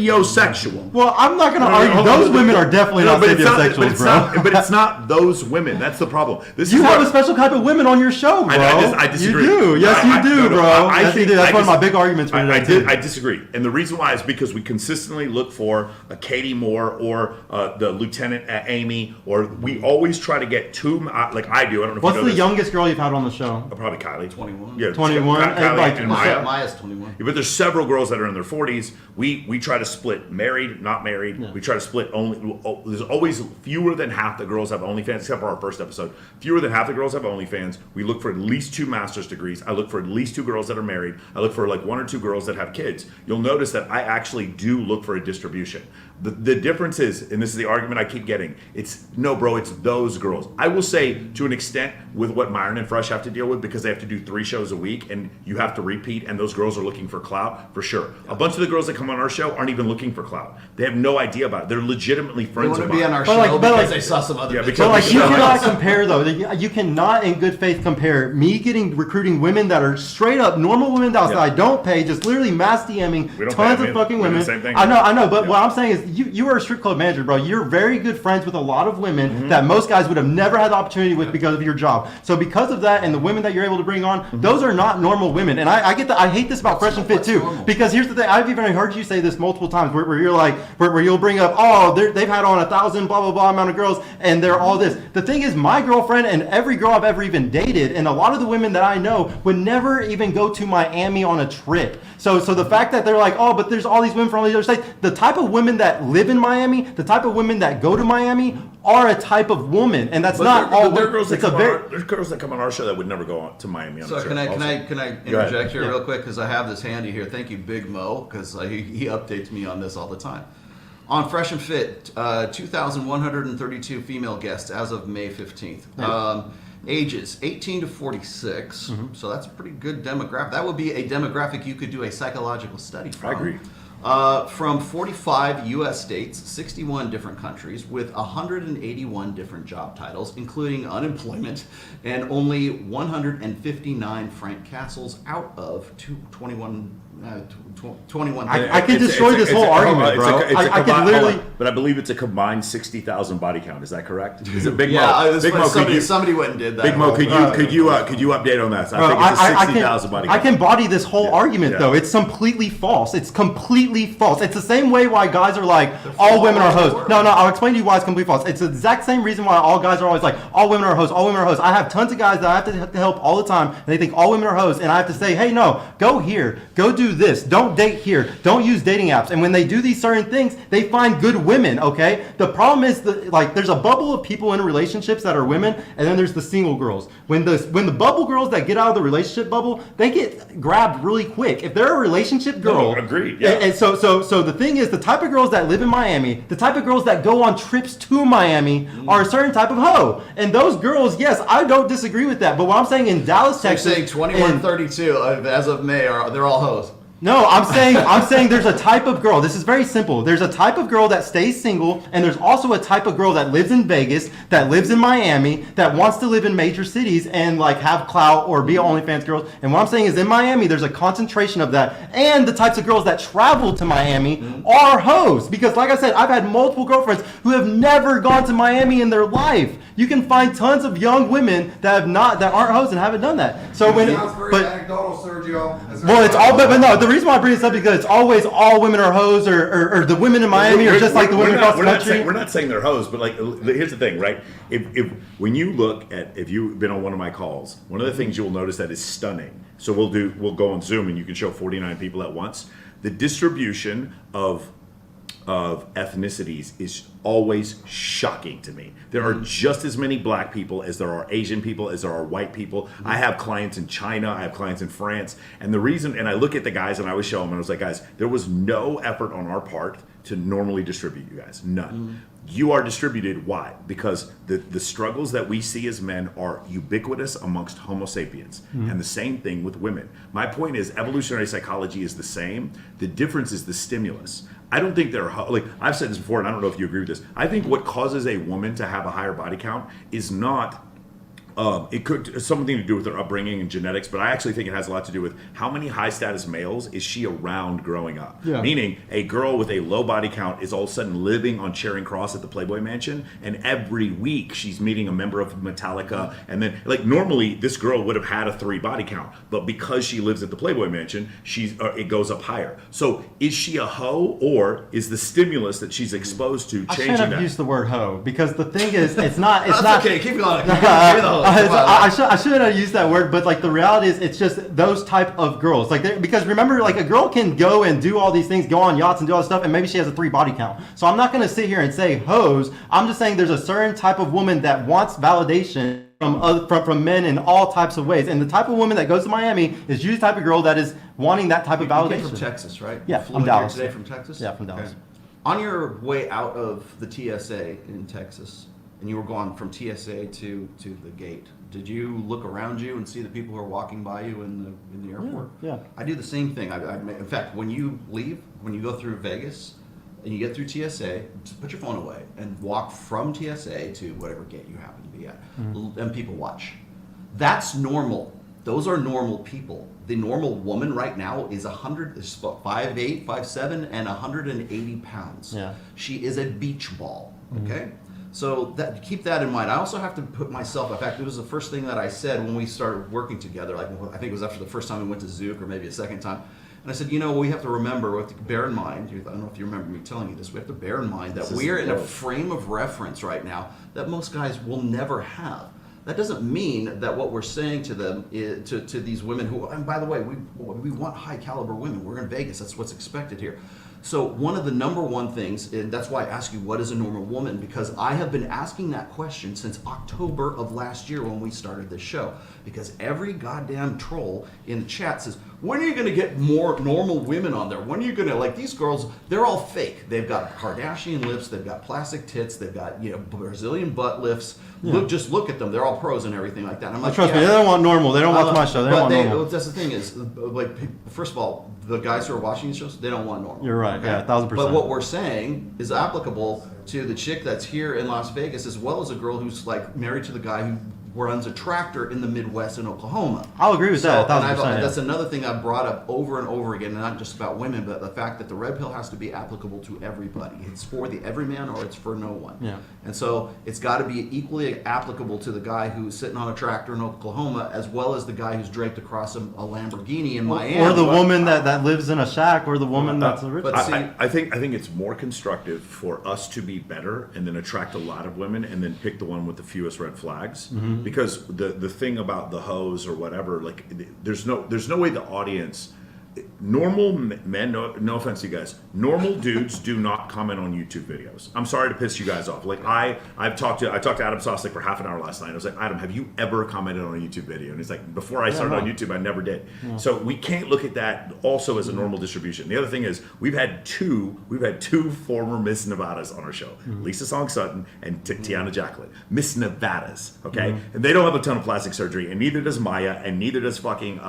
sapiosexual. Well, I'm not going to No, argue. hold Those on. women are definitely No, not but it's not- sapiosexuals, but it's bro. not- but it's not those women. That's the problem. This You is have what- a special type of women on your show, bro. I disagree. You do. Yes, I- you do, no, no, bro. I Yes, you think- do. That's I one of my dis- big arguments for I today, too. I disagree, and the reason why is because we consistently look for a Katie Moore or the Lieutenant Amy, or we always try to get two. Like I do. I don't know if What's you know the this. youngest girl you've had on the show? Probably Kylie. 21. Yeah, 21, and Kylie like- and Maya. Maya's 21. Yeah, but there's several girls that are in their 40s. We try to split married, not married. Yeah. We try to split only. There's always fewer than half the girls have OnlyFans, except for our first episode. Fewer than half the girls have OnlyFans. We look for at least 2 master's degrees. I look for at least 2 girls that are married. I look for like 1 or 2 girls that have kids. You'll notice that I actually do look for a distribution. The difference is, and this is the argument I keep getting, it's no, bro, it's those girls. I will say to an extent with what Myron and Fresh have to deal with because they have to do 3 shows a week and you have to repeat, and those girls are looking for clout for sure. A bunch of the girls that come on our show aren't even looking for clout. They have no idea about it. They're legitimately They friends want of to be mine. on our But show like- but because like- they saw some other Yeah, videos. because- So like you No, cannot it's- compare though. You cannot in good faith compare me recruiting women that are straight up normal women that Yeah. I don't pay, just literally mass DMing We don't tons pay of them. fucking We do the women. same thing. I know, but Yeah. what I'm saying is you are a strip club manager, bro. You're very good friends with a lot of women Mm-hmm. that most guys would have never had the opportunity with because of your job. So because of that and the women that you're able to bring on, Mm-hmm. those are not normal women. And I get that. I hate this about Fresh and Fit what's too, normal? because here's the thing. I've even heard you say this multiple times where you're like where you'll bring up, oh, they've had on 1,000 blah blah blah amount of girls and they're all this. The thing is, my girlfriend and every girl I've ever even dated, and a lot of the women that I know would never even go to Miami on a trip. So the fact that they're like, oh, but there's all these women from all these other states, the type of women that live in Miami, the type of women that go to Miami are a type of woman, and that's not all. There are girls that it's a come on very our, there's girls that come on our show that would never go on to Miami on So the trip. can I also. can I Go ahead. interject here Yeah. real quick because I have this handy here. Thank you, Big Mo, because he updates me on this all the time. On Fresh and Fit, 2,132 female guests as of May 15th. Ages 18 to 46, so that's a pretty good demographic. That would be a demographic you could do a psychological study from. I agree. From 45 U.S. states, 61 different countries, with 181 different job titles, including unemployment, and only 159 Frank Castles out of 21. 21. I could destroy this whole argument, bro. I could literally. But I believe it's a combined 60,000 body count. Is that correct? Is it Big Yeah, Mo? Big Mo, somebody went and did that. Big Mo, could you whole- could you update on that? I Bro, think it's a I 60,000 body I count. can body this whole argument Yeah. though. It's completely false. It's completely false. It's the same way why guys are like all women are hoes. No, I'll explain to you why it's completely false. It's the exact same reason why all guys are always like all women are hoes. All women are hoes. I have tons of guys that I have to help all the time, and they think all women are hoes, and I have to say, hey, no, go here, go do do this. Don't date here. Don't use dating apps. And when they do these certain things, they find good women, okay? The problem is like there's a bubble of people in relationships that are women, and then there's the single girls. When the bubble girls that get out of the relationship bubble, they get grabbed really quick. If they're a relationship girl, agreed. Yeah. And so the thing is, the type of girls that live in Miami, the type of girls that go on trips to Miami are a certain type of hoe. And those girls, yes, I don't disagree with that. But what I'm saying in Dallas, So you're Texas, saying 21, 32 as of May they're all hoes. no, I'm saying there's a type of girl. This is very simple. There's a type of girl that stays single, and there's also a type of girl that lives in Vegas, that lives in Miami, that wants to live in major cities and like have clout or be OnlyFans girls. And what I'm saying is in Miami, there's a concentration of that. And the types of girls that travel to Miami are hoes. Because like I said, I've had multiple girlfriends who have never gone to Miami in their life. You can find tons of young women that aren't hoes and haven't done that. So when Sounds very anecdotal, Sergio. well, it's all, but no. The reason why I bring this up is because it's always all women are hoes, or the women in Miami are just like the women across the country. We're not saying they're hoes, but like, here's the thing, right? If when you look at, if you've been on one of my calls, one of the things you'll notice that is stunning. So we'll go on Zoom and you can show 49 people at once. The distribution of ethnicities is always shocking to me. There are just as many black people as there are Asian people, as there are white people. I have clients in China, I have clients in France, and the reason, and I look at the guys and I always show them and I was like, guys, there was no effort on our part to normally distribute you guys, none. You are distributed, why? Because the struggles that we see as men are ubiquitous amongst Homo sapiens, and the same thing with women. My point is, evolutionary psychology is the same. The difference is the stimulus. I don't think they're, like I've said this before, and I don't know if you agree with this. I think what causes a woman to have a higher body count is not, it could something to do with their upbringing and genetics, but I actually think it has a lot to do with how many high status males is she around growing up. Yeah. Meaning a girl with a low body count is all of a sudden living on Charing Cross at the Playboy Mansion, and every week she's meeting a member of Metallica, and then like normally this girl would have had a 3 body count, but because she lives at the Playboy Mansion, it goes up higher. So is she a hoe, or is the stimulus that she's exposed to I changing shouldn't have that? used the word hoe because the thing is, it's not. That's okay, keep going. Keep the hoe. I shouldn't have used that word, but like the reality is, it's just those type of girls. Like because remember, like a girl can go and do all these things, go on yachts and do all this stuff, and maybe she has a 3 body count. So I'm not going to sit here and say hoes. I'm just saying there's a certain type of woman that wants validation from men in all types of ways, and the type of woman that goes to Miami is usually the type of girl that is wanting that type of You validation. came from Texas, right? Yeah, You flew I'm in here Dallas. today from Texas? Yeah, from Dallas. On your way out of the TSA in Texas, and you were going from TSA to the gate, did you look around you and see the people who are walking by you in the airport? Yeah. I do the same thing. In fact, when you leave, when you go through Vegas and you get through TSA, just put your phone away and walk from TSA to whatever gate you happen to be at, and people watch. That's normal. Those are normal people. The normal woman right now is 5'8", 5'7", and 180 pounds. Yeah. She is a beach ball. Okay. So keep that in mind. I also have to put myself, in fact, it was the first thing that I said when we started working together. Like I think it was after the first time we went to Zook, or maybe a second time. And I said, we have to remember, we have to bear in mind, I don't know if you remember me telling you this, we have to bear in mind that we are in a frame of reference right now that most guys will never have. That doesn't mean that what we're saying to them, to these women who, and by the way, we want high caliber women. We're in Vegas. That's what's expected here. So one of the number one things, and that's why I ask you, what is a normal woman? Because I have been asking that question since October of last year when we started this show. Because every goddamn troll in the chat says, when are you going to get more normal women on there? When are you going to, like these girls, they're all fake. They've got Kardashian lips, they've got plastic tits, they've got, Brazilian butt lifts. Yeah. Just look at them. They're all pros and everything like that. And I'm like, trust me, they don't want normal. They don't watch my show. They don't want normal. That's the thing is, like, first of all, the guys who are watching these shows, they don't want normal. You're right. Okay? Yeah, 1,000%. But what we're saying is applicable to the chick that's here in Las Vegas, as well as a girl who's like married to the guy who runs a tractor in the Midwest in Oklahoma. I'll agree with that. 1,000%. Yeah. That's another thing I've brought up over and over again, not just about women, but the fact that the red pill has to be applicable to everybody. It's for the everyman, or it's for no one. Yeah. And so it's got to be equally applicable to the guy who's sitting on a tractor in Oklahoma, as well as the guy who's draped across a Lamborghini in Miami. Or the woman that lives in a shack, or the woman that's a rich. But I think it's more constructive for us to be better and then attract a lot of women and then pick the one with the fewest red flags, because the thing about the hoes or whatever, like there's no way the audience normal men, no offense to you guys, normal dudes do not comment on YouTube videos. I'm sorry to piss you guys off. Like I talked to Adam Sosnick for half an hour last night. I was like, Adam, have you ever commented on a YouTube video? And he's like, before I started on YouTube, I never did. So we can't look at that also as a normal distribution. The other thing is we've had two former Miss Nevadas on our show, Lisa Song Sutton and Tiana Jacqueline, Miss Nevadas. Okay, and they don't have a ton of plastic surgery, and neither does Maya, and neither does fucking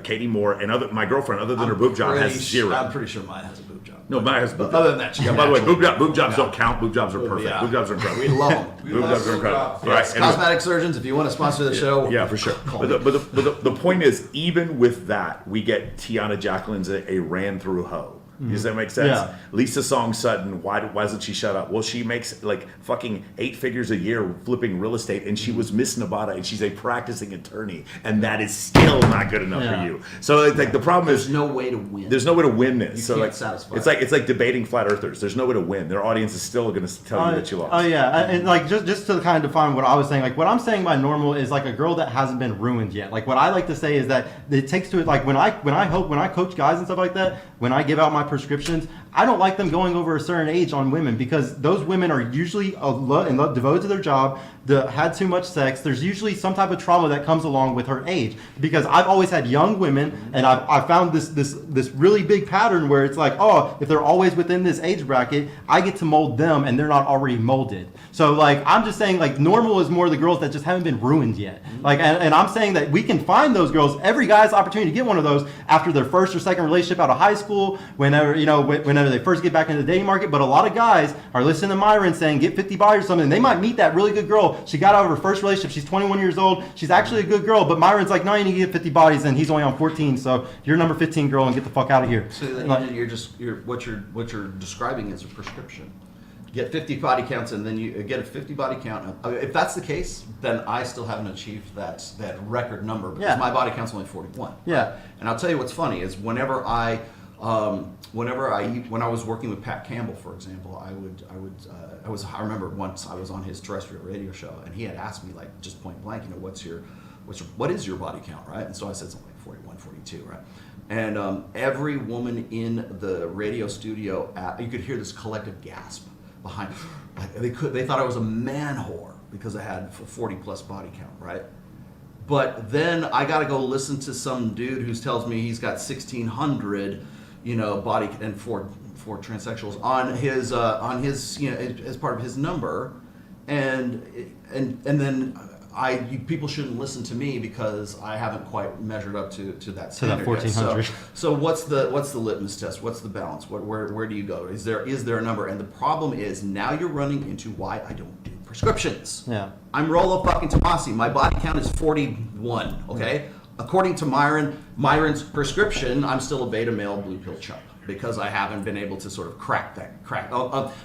Katie Moore, and my girlfriend, other than her boob job, has zero. I'm pretty sure mine has a boob job. No, mine has a boob job. Other than that, she got by the way, natural boob jobs don't count. Boob jobs are perfect. Yeah. Boob jobs are incredible. We love them. Boob jobs are incredible. Yes, Right. cosmetic surgeons, if you want to sponsor the show, Yeah, for sure. call But me. the point is, even with that, we get Tiana Jacqueline's a ran through hoe. Does that make sense? Yeah. Lisa Song Sutton, why doesn't she shut up? Well, she makes like fucking 8 figures a year flipping real estate, and she was Miss Nevada, and she's a practicing attorney, and that is still not good enough for you. So it's like the problem is There's no way to win. there's no way to win this. You so can't like satisfy it's like debating flat earthers. There's no way to win. Their audience is still going to tell you that you lost. Oh yeah, and like just to kind of define what I was saying, like what I'm saying by normal is like a girl that hasn't been ruined yet. Like what I like to say is that it takes to it. Like when I coach guys and stuff like that, when I give out my prescriptions, I don't like them going over a certain age on women because those women are usually devoted to their job. Had too much sex. There's usually some type of trauma that comes along with her age. Because I've always had young women, and I've found this really big pattern where it's like, oh, if they're always within this age bracket, I get to mold them, and they're not already molded. So like I'm just saying, like normal is more the girls that just haven't been ruined yet. Like and I'm saying that we can find those girls. Every guy has the opportunity to get one of those after their first or second relationship out of high school, whenever they first get back into the dating market. But a lot of guys are listening to Myron saying get 50 bodies or something. They might meet that really good girl. She got out of her first relationship. She's 21 years old. She's actually a good girl. But Myron's like, no, you need to get 50 bodies, and he's only on 14. So you're number 15 girl, and get the fuck out of here. So then what you're describing is a prescription. Get 50 body counts, and then you get a 50 body count. If that's the case, then I still haven't achieved that record number because my body count's only 41. Yeah. And I'll tell you what's funny is when I was working with Pat Campbell, for example, I remember once I was on his terrestrial radio show, and he had asked me like just point blank, what is your body count, right? And so I said something like 41, 42, right? And every woman in the radio studio, you could hear this collective gasp behind. Like they thought I was a man whore because I had a 40 plus body count, right? But then I got to go listen to some dude who tells me he's got 1,600, body and for transsexuals on his as part of his number, and then people shouldn't listen to me because I haven't quite measured up to that standard. To that 1,400. So what's the litmus test? What's the balance? Where do you go? Is there a number? And the problem is now you're running into why I don't do prescriptions. Yeah. I'm Rollo fucking Tomassi. My body count is 41. Okay. According to Myron's prescription, I'm still a beta male blue pill chump because I haven't been able to sort of crack.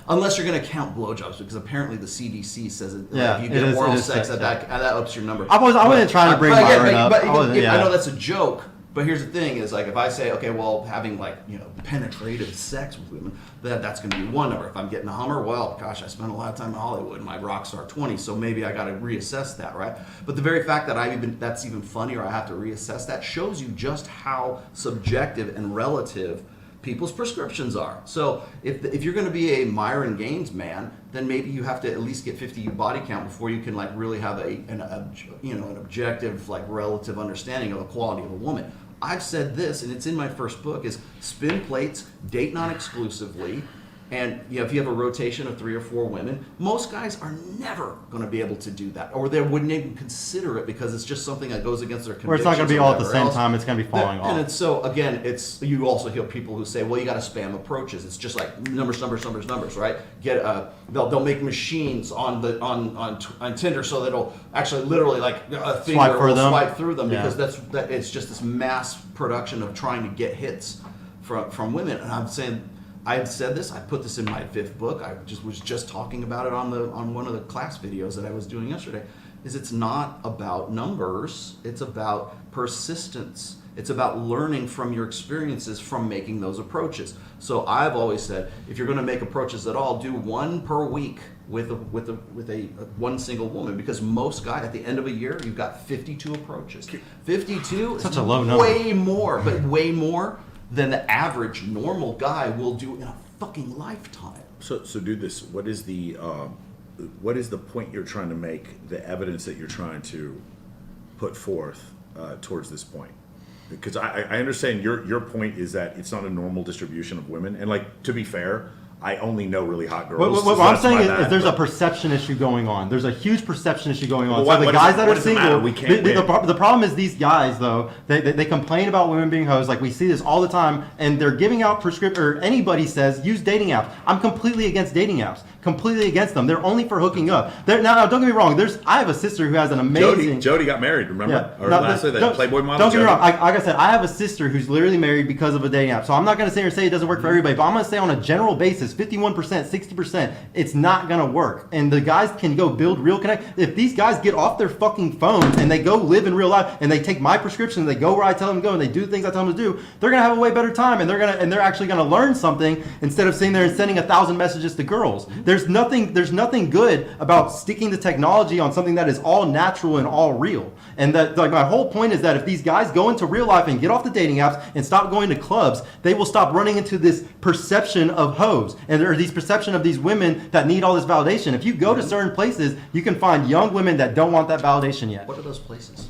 Unless you're going to count blowjobs, because apparently the CDC says if you get oral sex, that ups your number. I wasn't trying to bring Myron up. I know that's a joke, but here's the thing: is like if I say, okay, well, having penetrative sex with women, that's going to be one number. If I'm getting a Hummer, well, gosh, I spent a lot of time in Hollywood, my rock star 20, so maybe I got to reassess that, right? But the very fact that that's even funny, or I have to reassess that, shows you just how subjective and relative people's prescriptions are. So if you're going to be a Myron Gaines man, then maybe you have to at least get 50 body count before you can really have an objective relative understanding of the quality of a woman. I've said this, and it's in my first book, is spin plates, date non-exclusively, and if you have a rotation of 3 or 4 women, most guys are never going to be able to do that, or they wouldn't even consider it because it's just something that goes against their convictions. Or it's not going to be all at the same time. It's going to be falling off. And it's you also hear people who say, well, you got to spam approaches. It's just like numbers, right? They'll make machines on Tinder so that it'll actually literally a finger will swipe through them because it's just this mass production of trying to get hits from women. And I'm saying, I've said this. I put this in my 5th book. I was just talking about it on one of the class videos that I was doing yesterday. It's not about numbers. It's about persistence. It's about learning from your experiences from making those approaches. So I've always said, if you're going to make approaches at all, do 1 per week with one single woman, because most guys at the end of a year you've got 52 approaches. 52 Such is a low number. way more, but way more than the average normal guy will do in a fucking lifetime. So do this. What is the point you're trying to make? The evidence that you're trying to put forth towards this point? Because I understand your point is that it's not a normal distribution of women, and like, to be fair, I only know really hot girls. What I'm saying is there's a perception issue going on. There's a huge perception issue going on. Well, So the guys that are what does it matter? single, We can't win. the problem is these guys though, they complain about women being hoes. Like we see this all the time, and they're giving out prescription, or anybody says use dating apps. I'm completely against dating apps. Completely against them. They're only for hooking up. Now, don't get me wrong. I have a sister who has an amazing. Jody got married. Remember? Yeah. Or No, last year, that Playboy model. Don't get me Jody. wrong. Like I said, I have a sister who's literally married because of a dating app. So I'm not going to sit here and say it doesn't work for everybody, but I'm going to say on a general basis, 51%, 60%, it's not going to work. And the guys can go build real connect. If these guys get off their fucking phones and they go live in real life and they take my prescription and they go where I tell them to go and they do the things I tell them to do, they're going to have a way better time, and they're actually going to learn something instead of sitting there and sending 1,000 messages to girls. There's nothing good about sticking to technology on something that is all natural and all real. And that, like, my whole point is that if these guys go into real life and get off the dating apps and stop going to clubs, they will stop running into this perception of hoes and there are these perception of these women that need all this validation. If you go to certain places, you can find young women that don't want that validation yet. What are those places?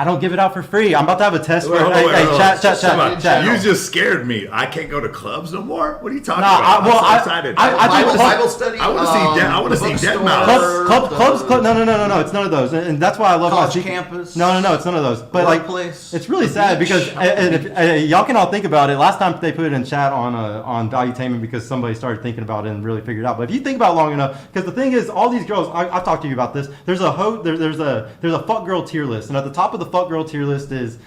I don't give it out for free. I'm about to have a test. Wait, hold on, Chat. You just scared me. I can't go to clubs no more. What are you talking No, about? well, I'm so excited. Bible study. I want to see. I want to see dead mouth. Clubs. No. It's none of those, and that's why I love College my campus. No, it's none of those. But Workplace, like, it's really the sad beach. because and if, y'all can all think about it. Last time they put it in chat on Valuetainment because somebody started thinking about it and really figured it out. But if you think about it long enough, because the thing is, all these girls, I've talked to you about this. There's a fuck girl tier list, and at the top of the fuck girl tier list is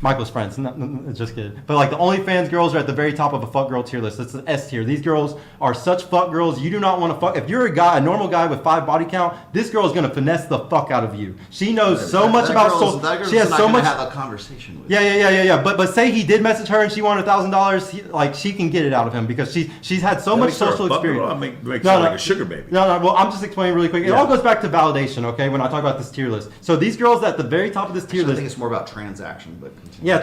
Michael's friends. No, just kidding. But like the OnlyFans girls are at the very top of a fuck girl tier list. It's an S tier. These girls are such fuck girls. You do not want to fuck. If you're a normal guy with 5 body count, this girl is gonna finesse the fuck out of you. She knows so much about soul. She has so much. Have a conversation with. Yeah. But say he did message her and she wanted $1,000. Like she can get it out of him because she's had so much social experience. Makes her like a sugar baby. No. Well, I'm just explaining really quick. It all goes back to validation. Okay, when I talk about this tier list. So these girls at the very top of this tier I list. think it's more about transaction, but. Yeah,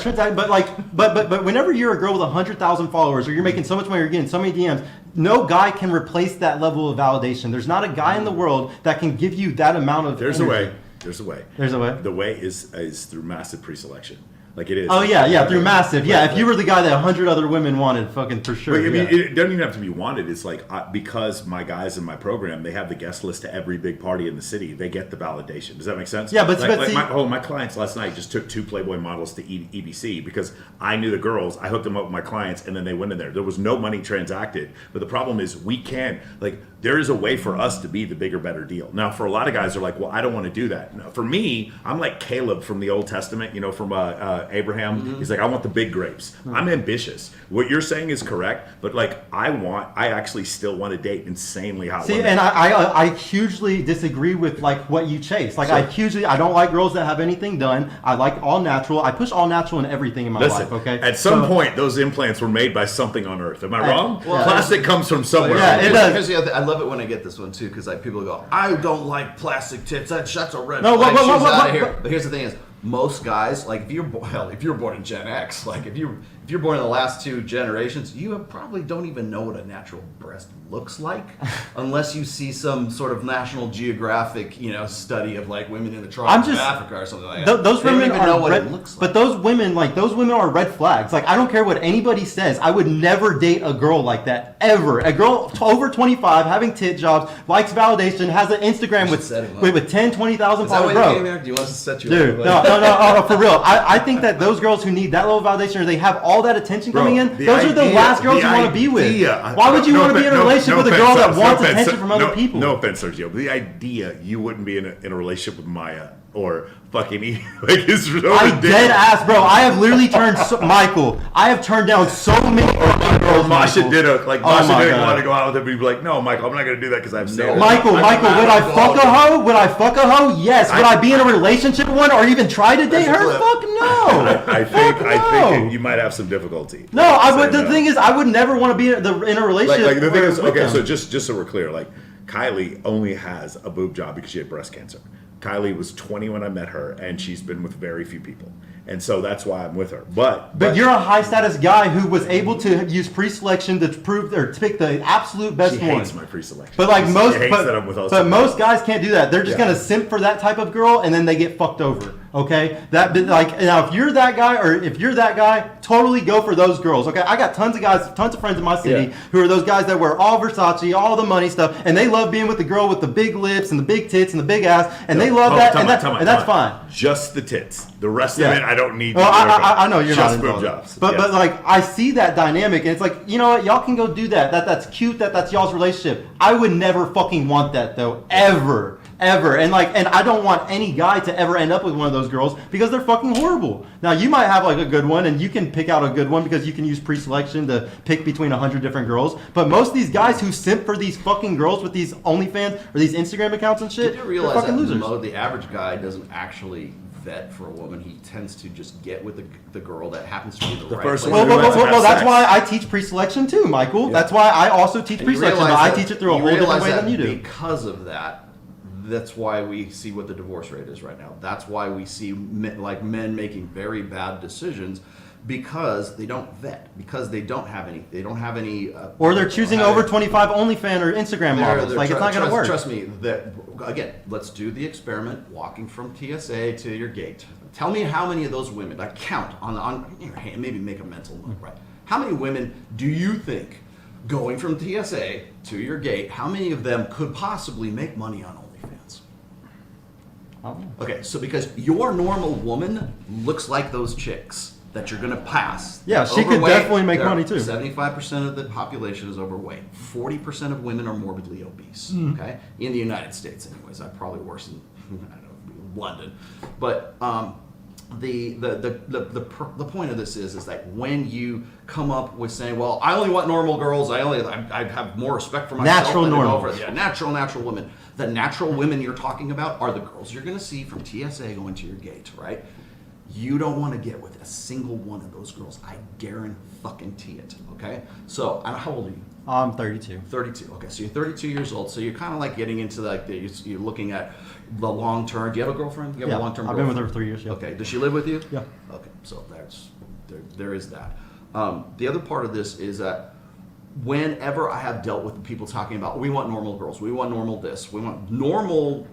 but whenever you're a girl with 100,000 followers, or you're making so much money, you're getting so many DMs, no guy can replace that level of validation. There's not a guy in the world that can give you that amount of. There's energy. a way. There's a way. There's a way. The way is through massive pre-selection. Like it is. Oh yeah, through massive. Yeah, if you were the guy that 100 other women wanted, fucking for sure. But, I mean, yeah. it doesn't even have to be wanted. It's like because my guys in my program, they have the guest list to every big party in the city. They get the validation. Does that make sense? Yeah, but see, my clients last night just took 2 Playboy models to EBC because I knew the girls. I hooked them up with my clients, and then they went in there. There was no money transacted. But the problem is we can there is a way for us to be the bigger, better deal. Now, for a lot of guys, they're like, well, I don't want to do that. No, for me, I'm like Caleb from the Old Testament, from Abraham. Mm-hmm. He's like, I want the big grapes. Mm-hmm. I'm ambitious. What you're saying is correct, but I actually still want to date insanely hot women. And I hugely disagree with what you chase. I don't like girls that have anything done. I like all natural. I push all natural in everything in my life. Okay. At some point, those implants were made by something on Earth. Am I wrong? Well, plastic comes from somewhere. Yeah, it does. I love it when I get this one too, because people go, "I don't like plastic tits. That's a red no, flag. She's out of here." But here's the thing: is most guys, if you're born in Gen X, if you're born in the last 2 generations, you probably don't even know what a natural breast looks like, unless you see some sort of National Geographic, study of women in the tropics of Africa or something like that. Those women women don't even know what red, it looks like. But those women, those women are red flags. I don't care what anybody says. I would never date a girl like that ever. A girl over 25, having tit jobs, likes validation, has an Instagram with 10, 20,000 followers. Bro, do you want us to set you dude, up? No, for real. I think that those girls who need that level of validation, or they have all that attention coming in, those are the last girls you want to be with. Why would you want to be in a relationship with a girl that wants attention from other people? No offense, Sergio, but the idea you wouldn't be in a relationship with Maya or fucking is really dead ass, bro. I have literally turned Michael. I have turned down so many girls. Masha did Masha didn't want to go out with him, but he'd be like, no, Michael, I'm not going to do that because I have standards. Michael, would I fuck a hoe? Would I fuck a hoe? Yes. Would I be in a relationship with one or even try to date her? Fuck no. I think you might have some difficulty. No, the thing is, I would never want to be in a relationship. The thing is, okay, so just so we're clear, Kylie only has a boob job because she had breast cancer. Kylie was 20 when I met her, and she's been with very few people. And so that's why I'm with her. But you're a high status guy who was able to use pre-selection to prove or to pick the absolute best she one. hates my pre-selection. But like She most, hates that I'm with but other most people. guys can't do that. They're just Yeah. gonna simp for that type of girl, and then they get fucked over. Okay, that like now if you're that guy or if you're that guy, totally go for those girls. Okay, I got tons of guys, tons of friends in my city Yeah. who are those guys that wear all Versace, all the money stuff, and they love being with the girl with the big lips and the big tits and the big ass, and they love that, and that's fine. Just the tits. The rest Yeah. of it, I don't need. Well, to do everything. I know you're just not boob involved. jobs. But Yes. like I see that dynamic, and it's like, you know what, y'all can go do that. That's cute. That's y'all's relationship. I would never fucking want that though, ever. And I don't want any guy to ever end up with one of those girls because they're fucking horrible. Now you might have like a good one, and you can pick out a good one because you can use pre-selection to pick between 100 different girls. But most of these guys who simp for these fucking girls with these OnlyFans or these Instagram accounts and shit, Did you they're realize fucking that losers. the average guy doesn't actually vet for a woman? He tends to just get with the girl that happens to be the right first place. one Well, that's sex. why I teach pre-selection too, Michael. Yeah. That's why I also teach And you pre-selection, but realize I that- teach it through a you whole different realize way that than you do. Because of that, that's why we see what the divorce rate is right now. That's why we see men making very bad decisions because they don't vet, because they don't have any. Or they're choosing have over any- 25 OnlyFans or Instagram models. they're Like, it's not going to work. Trust me. That again, let's do the experiment. Walking from TSA to your gate. Tell me how many of those women. Like count on your hand. Maybe make a mental note. Right. How many women do you think going from TSA to your gate? How many of them could possibly make money on OnlyFans? I don't know. Okay, so because your normal woman looks like those chicks that you're gonna pass. Yeah, she could Overweight, definitely make they're- money, too. 75% of the population is overweight. 40% of women are morbidly obese. Mm-hmm. Okay, in the United States, anyways. I probably worse in I don't know, London, but the point of this is that when you come up with saying, well, I only want normal girls, I have more respect for myself. Natural than normal. over- Yeah, natural women. The natural women you're talking about are the girls you're going to see from TSA going to your gate, right? You don't want to get with a single one of those girls. I guarantee it. Okay. So, and how old are you? I'm 32. 32. Okay, so you're 32 years old. So you're kind of like getting into like you're looking at the long term. Do you have a girlfriend? You have Yeah, a long term. I've been with her for 3 years. Yeah. Okay. Does she live with you? Yeah. Okay. So there is that. The other part of this is that whenever I have dealt with people talking about, we want normal girls, we want normal this, we want normal,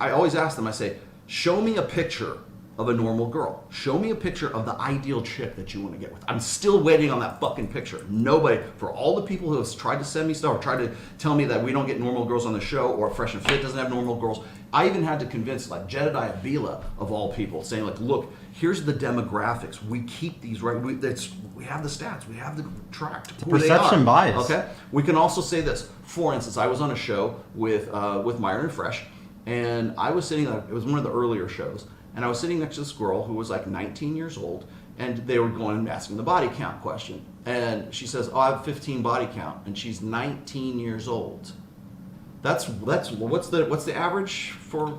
I always ask them, I say, show me a picture of a normal girl. Show me a picture of the ideal chick that you want to get with. I'm still waiting on that fucking picture. Nobody, for all the people who have tried to send me stuff or tried to tell me that we don't get normal girls on the show or Fresh and Fit doesn't have normal girls, I even had to convince like Jedediah Bila of all people, saying like, look, here's the demographics. We keep these right. We have the stats. We have the tracked. Who they perception are. bias. Okay. We can also say this. For instance, I was on a show with Myron and Fresh, and I was sitting. It was one of the earlier shows, and I was sitting next to this girl who was like 19 years old, and they were going and asking the body count question, and she says, "Oh, I have 15 body count," and she's 19 years old. That's what's the average for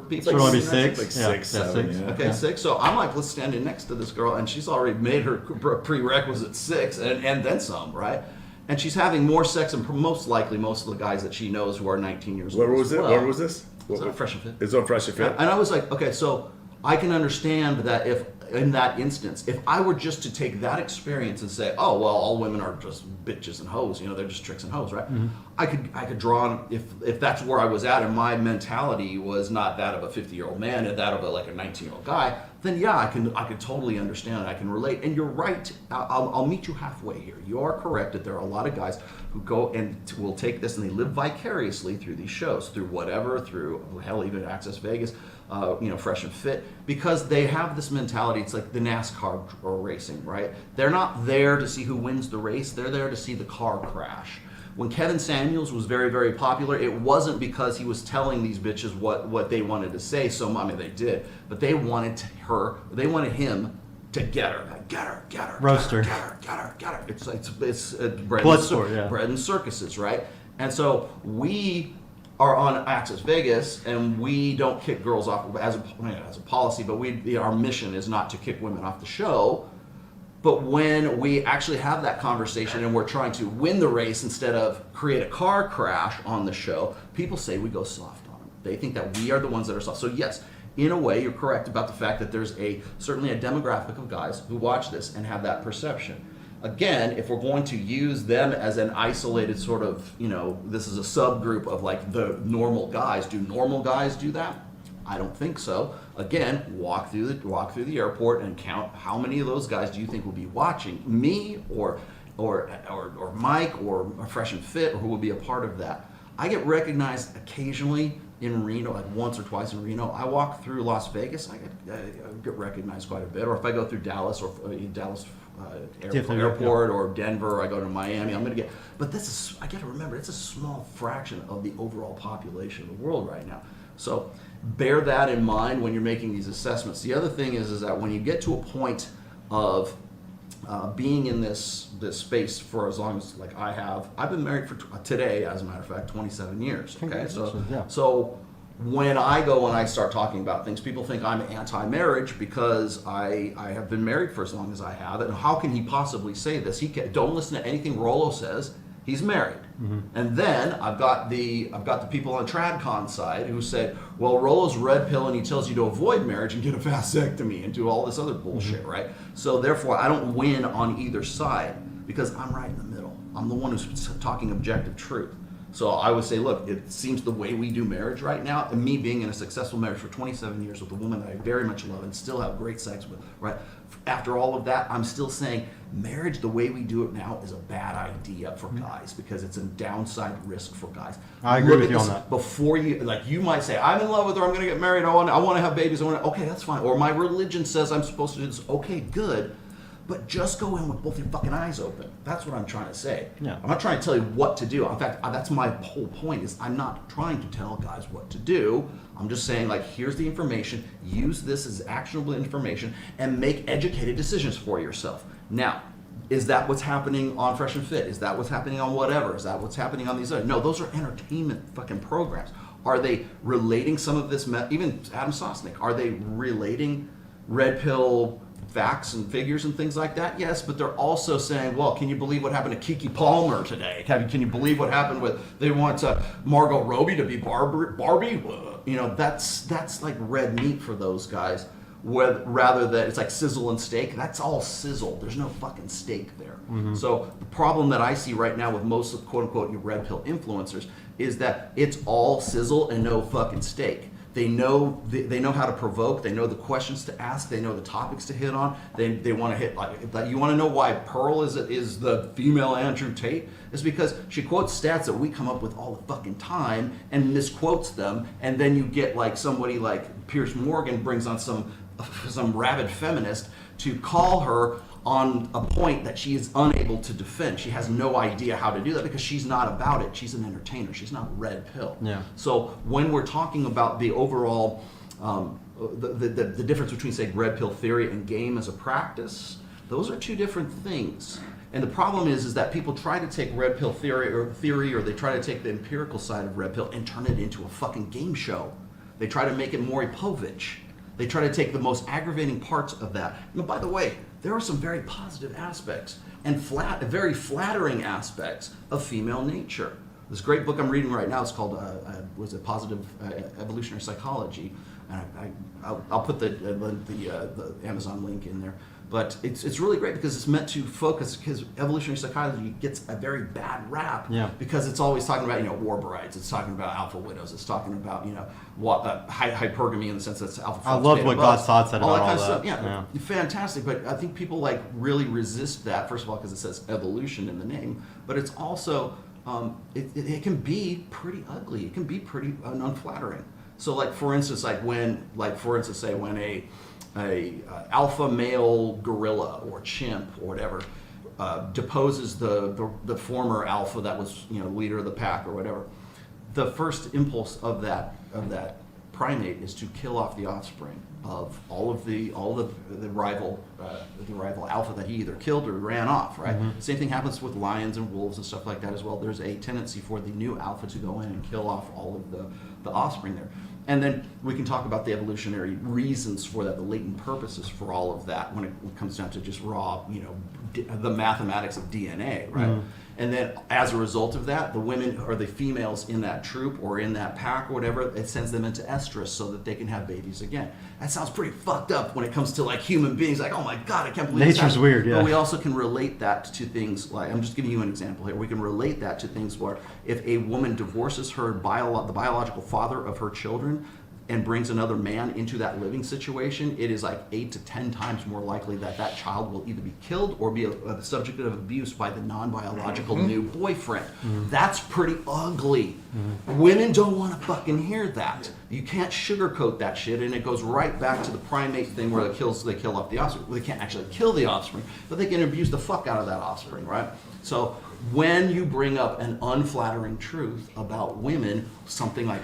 people? Should only be six. Like Yeah, 6, yeah, 7. six. Yeah. Okay, 6. So I'm like, let's stand in next to this girl, and she's already made her prerequisite 6, and then some, right? And she's having more sex than most likely most of the guys that she knows who are 19 years old. Where was as it? well. Where was this? It's on Fresh and Fit. It's on Fresh and Fit. And I was like, okay, so I can understand that if in that instance, if I were just to take that experience and say, oh well, all women are just bitches and hoes, they're just tricks and hoes, right? Mm-hmm. I could draw on if that's where I was at, and my mentality was not that of a 50-year-old man and that of like a 19-year-old guy, then yeah, I could totally understand. I can relate. And you're right. I'll meet you halfway here. You are correct that there are a lot of guys who go and will take this and they live vicariously through these shows, through hell, even Access Vegas. Fresh and Fit, because they have this mentality. It's like the NASCAR or racing, right? They're not there to see who wins the race. They're there to see the car crash. When Kevin Samuels was very, very popular, it wasn't because he was telling these bitches what they wanted to say. So, I mean, they did, but they wanted him to get her. Roast her. Get her. It's bread, Blood and sport, yeah. bread and circuses, right? And so we are on Access Vegas, and we don't kick girls off as a policy, but our mission is not to kick women off the show. But when we actually have that conversation and we're trying to win the race instead of create a car crash on the show, people say we go soft on them. They think that we are the ones that are soft. So yes, in a way, you're correct about the fact that there's certainly a demographic of guys who watch this and have that perception. Again, if we're going to use them as an isolated sort of, this is a subgroup of like the normal guys. Do normal guys do that? I don't think so. Again, walk through the airport and count how many of those guys do you think will be watching me or Mike or Fresh and Fit, or who will be a part of that. I get recognized occasionally in Reno, like once or twice in Reno. I walk through Las Vegas, I get recognized quite a bit. Or if I go through Dallas or Dallas airport or Denver, or I go to Miami, I'm gonna get. But I got to remember, it's a small fraction of the overall population of the world right now. So bear that in mind when you're making these assessments. The other thing is that when you get to a point of being in this space for as long as like I've been married for today, as a matter of fact, 27 years. Okay, so when I go and I start talking about things, people think I'm anti-marriage because I have been married for as long as I have. And how can he possibly say this? Don't listen to anything Rollo says. He's married. And then I've got the people on TradCon side who said, well, Rollo's red pill and he tells you to avoid marriage and get a vasectomy and do all this other bullshit, right? So therefore, I don't win on either side because I'm right in the middle. I'm the one who's talking objective truth. So I would say, look, it seems the way we do marriage right now, and me being in a successful marriage for 27 years with a woman that I very much love and still have great sex with, right? After all of that, I'm still saying marriage, the way we do it now, is a bad idea for guys because it's a downside risk for guys. I agree with you on that. Before you might say, I'm in love with her, I'm going to get married, I want to have babies, okay, that's fine. Or my religion says I'm supposed to do this, okay, good. But just go in with both your fucking eyes open. That's what I'm trying to say. Yeah. I'm not trying to tell you what to do. In fact, that's my whole point is I'm not trying to tell guys what to do. I'm just saying, like, here's the information. Use this as actionable information and make educated decisions for yourself. Now, is that what's happening on Fresh and Fit? Is that what's happening on whatever? Is that what's happening on these other? No, those are entertainment fucking programs. Are they relating some of this, even Adam Sosnick, are they relating red pill facts and figures and things like that? Yes, but they're also saying, well, can you believe what happened to Kiki Palmer today? Can you believe what happened with, they want Margot Robbie to be Barbie? That's like red meat for those guys. Rather than, it's like sizzle and steak. That's all sizzle. There's no fucking steak there. So the problem that I see right now with most of quote unquote your red pill influencers is that it's all sizzle and no fucking steak. They know how to provoke. They know the questions to ask. They know the topics to hit on. They want to hit like you want to know why Pearl is the female Andrew Tate? It's because she quotes stats that we come up with all the fucking time and misquotes them, and then you get like somebody like Piers Morgan brings on some rabid feminist to call her on a point that she is unable to defend. She has no idea how to do that because she's not about it. She's an entertainer. She's not red pill. Yeah. So when we're talking about the overall, the difference between, say, red pill theory and game as a practice, those are two different things. And the problem is that people try to take red pill theory or they try to take the empirical side of red pill and turn it into a fucking game show. They try to make it Maury Povich. They try to take the most aggravating parts of that. And by the way, there are some very positive aspects and very flattering aspects of female nature. This great book I'm reading right now is called Positive Evolutionary Psychology, and I'll put the Amazon link in there. But it's really great because it's meant to focus, because evolutionary psychology gets a very bad rap because it's always talking about war brides, it's talking about alpha widows, it's talking about hypergamy in the sense that it's alpha. I loved what God's thought said about all that. Stuff. Yeah, fantastic. But I think people really resist that. First of all, because it says evolution in the name, but it's also it can be pretty ugly. It can be pretty unflattering. So for instance, when a alpha male gorilla or chimp or whatever deposes the former alpha that was leader of the pack or whatever, the first impulse of that primate is to kill off the offspring of all the rival alpha that he either killed or ran off, right? Same thing happens with lions and wolves and stuff like that as well. There's a tendency for the new alpha to go in and kill off all of the offspring there. And then we can talk about the evolutionary reasons for that, the latent purposes for all of that when it comes down to just raw, the mathematics of DNA, right? And then as a result of that, the women or the females in that troop or in that pack or whatever, it sends them into estrus so that they can have babies again. That sounds pretty fucked up when it comes to like human beings. Like, oh my God, I can't believe this Nature's happened. weird, yeah. But we also can relate that to things like, I'm just giving you an example here. We can relate that to things where if a woman divorces the biological father of her children, and brings another man into that living situation, it is like 8 to 10 times more likely that that child will either be killed or be a subject of abuse by the non-biological new boyfriend. That's pretty ugly. Women don't want to fucking hear that. You can't sugarcoat that shit, and it goes right back to the primate thing where they kill off the offspring. Well, they can't actually kill the offspring, but they can abuse the fuck out of that offspring, right? So when you bring up an unflattering truth about women, something like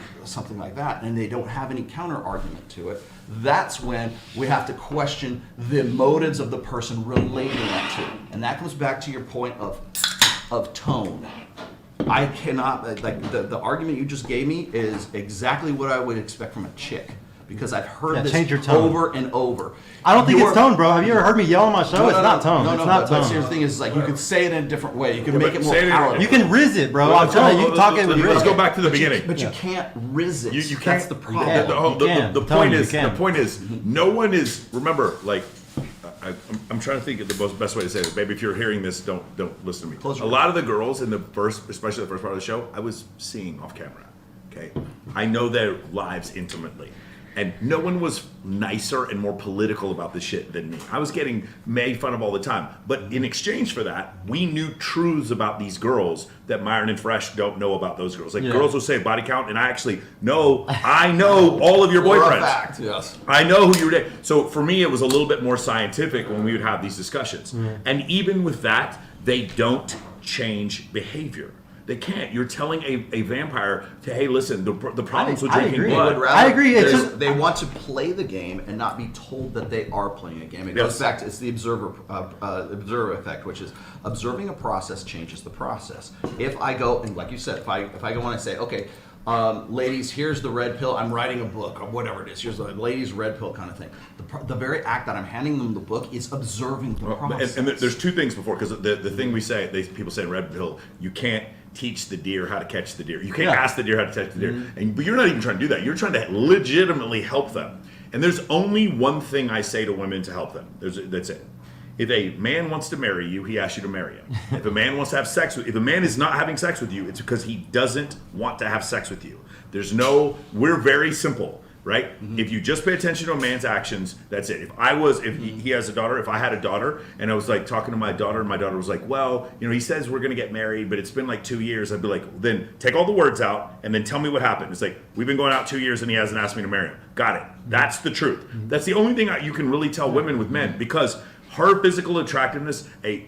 that, and they don't have any counter argument to it, that's when we have to question the motives of the person relating that to. And that comes back to your point of tone. I cannot, like, the argument you just gave me is exactly what I would expect from a chick. Because I've heard this change your tone. over and over. I don't think it's tone, bro. Have you ever heard me yell on my show? It's not tone. No, it's not but tone. the thing is, like, you could say it in a different way. You can Yeah, make but it more say it in- palatable. You can riz it, bro. Well, I'm telling you, you can talk it with let's riz. go back to the beginning. But you can't riz it. You That's can't. the You problem. can't. The I'm telling you, you can. point is, no one is. Remember, like, I'm trying to think of the best way to say this. Maybe if you're hearing this, don't listen to me. Close your A lot of the girls in the first, especially the first part of the show, I was seeing off camera. Okay, I know their lives intimately. And no one was nicer and more political about this shit than me. I was getting made fun of all the time. But in exchange for that, we knew truths about these girls that Myron and Fresh don't know about those girls. Like, girls will say body count, and I actually know, all of your For a boyfriends. fact, yes. I know who you were dating. So for me, it was a little bit more scientific when we would have these discussions. And even with that, they don't change behavior. They can't. You're telling a vampire to, hey, listen, the problems with I drinking agree. blood. I agree. It's There's- just- they want to play the game and not be told that they are playing a game. It Yes. goes back to, it's the observer effect, which is observing a process changes the process. If I go, and like you said, if I go on and say, okay, ladies, here's the red pill. I'm writing a book or whatever it is. Here's the ladies' red pill kind of thing. The very act that I'm handing them the book is observing the process. And there's two things before, because the thing we say, people say in red pill, you can't teach the deer how to catch the deer. You can't ask the deer how to catch the deer. But you're not even trying to do that. You're trying to legitimately help them. And there's only one thing I say to women to help them. That's it. If a man wants to marry you, he asks you to marry him. If a man wants to have sex with, if a man is not having sex with you, it's because he doesn't want to have sex with you. We're very simple, right? If you just pay attention to a man's actions, that's it. If he has a daughter, if I had a daughter and I was like talking to my daughter and my daughter was like, well, he says we're going to get married, but it's been like 2 years. I'd be like, then take all the words out and then tell me what happened. It's like, we've been going out 2 years and he hasn't asked me to marry him. Got it. That's the truth. That's the only thing you can really tell women with men, because her physical attractiveness, a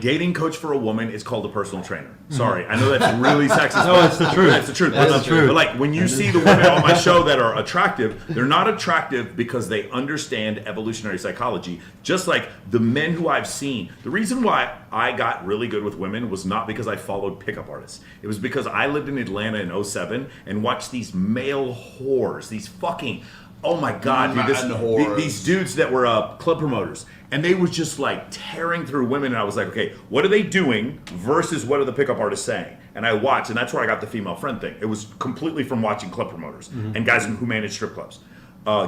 dating coach for a woman is called a personal trainer. Sorry, I know that's really sexist. No, it's the truth. That's the truth. That's the truth. But like, when you see the women on my show that are attractive, they're not attractive because they understand evolutionary psychology. Just like the men who I've seen, the reason why I got really good with women was not because I followed pickup artists. It was because I lived in Atlanta in 2007 and watched these male whores, these fucking, oh my God, dude, these dudes that were club promoters. And they was just like tearing through women, and I was like, okay, what are they doing versus what are the pickup artists saying? And I watched, and that's where I got the female friend thing. It was completely from watching club promoters and guys who manage strip clubs.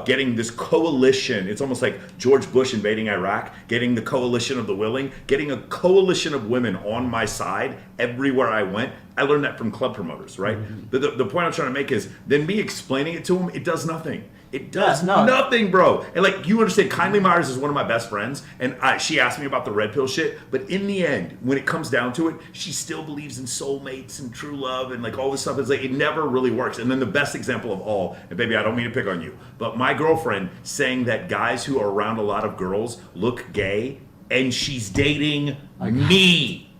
Getting this coalition, it's almost like George Bush invading Iraq, getting the coalition of the willing, getting a coalition of women on my side everywhere I went. I learned that from club promoters, right? The point I'm trying to make is, then me explaining it to them, it does nothing. It does nothing, bro. And like, you understand, Kindly Myers is one of my best friends, and she asked me about the red pill shit, but in the end, when it comes down to it, she still believes in soulmates and true love and like all this stuff. It's like, it never really works. And then the best example of all, and baby, I don't mean to pick on you, but my girlfriend saying that guys who are around a lot of girls look gay, and she's dating me.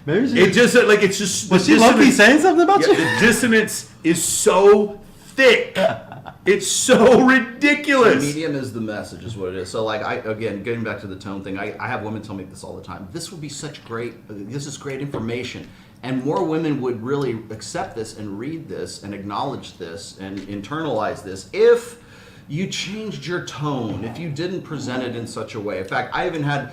Maybe she, It just like, it's just, was she low-key saying something about you? the dissonance is so thick. It's so ridiculous. The medium is the message, is what it is. So, like, again, getting back to the tone thing, I have women tell me this all the time. This would be this is great information And more women would really accept this and read this and acknowledge this and internalize this if you changed your tone, if you didn't present it in such a way. In fact, I even had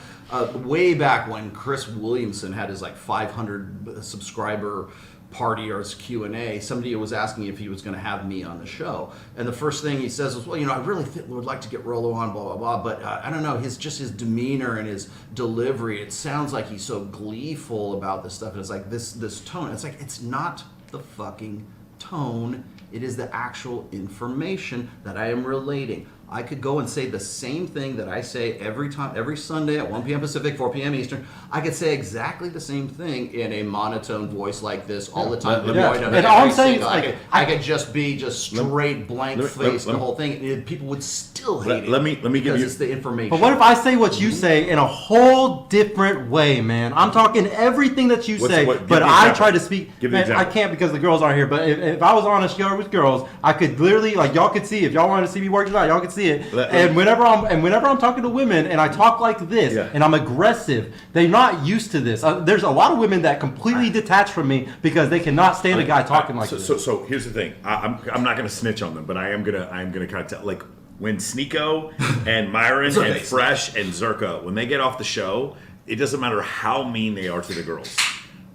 way back when Chris Williamson had his like 500 subscriber party or his Q&A, somebody was asking if he was going to have me on the show. And the first thing he says was, well, I really would like to get Rollo on, blah, blah, blah. But I don't know, his demeanor and his delivery, it sounds like he's so gleeful about this stuff. And it's like this tone. It's like, it's not the fucking tone. It is the actual information that I am relating. I could go and say the same thing that I say every Sunday at 1 p.m. Pacific, 4 p.m. Eastern. I could say exactly the same thing in a monotone voice like this all the time. And all I'm saying is, I could just be straight blank face the whole thing. And people would still hate it. Let me give because you it's the information. But what if I say what you say in a whole different way, man? I'm talking everything that you say, but I try to speak. Man, I can't because the girls aren't here. But if I was on a show with girls, I could literally, like, y'all could see, if y'all wanted to see me working out, y'all could see it. And whenever I'm talking to women and I talk like this and I'm aggressive, they're not used to this. There's a lot of women that completely detach from me because they cannot stand a guy talking like this. So here's the thing. I'm not gonna snitch on them, but I am gonna kind of tell, like, when Sneeko and Myron and Fresh and Zerka, when they get off the show, it doesn't matter how mean they are to the girls.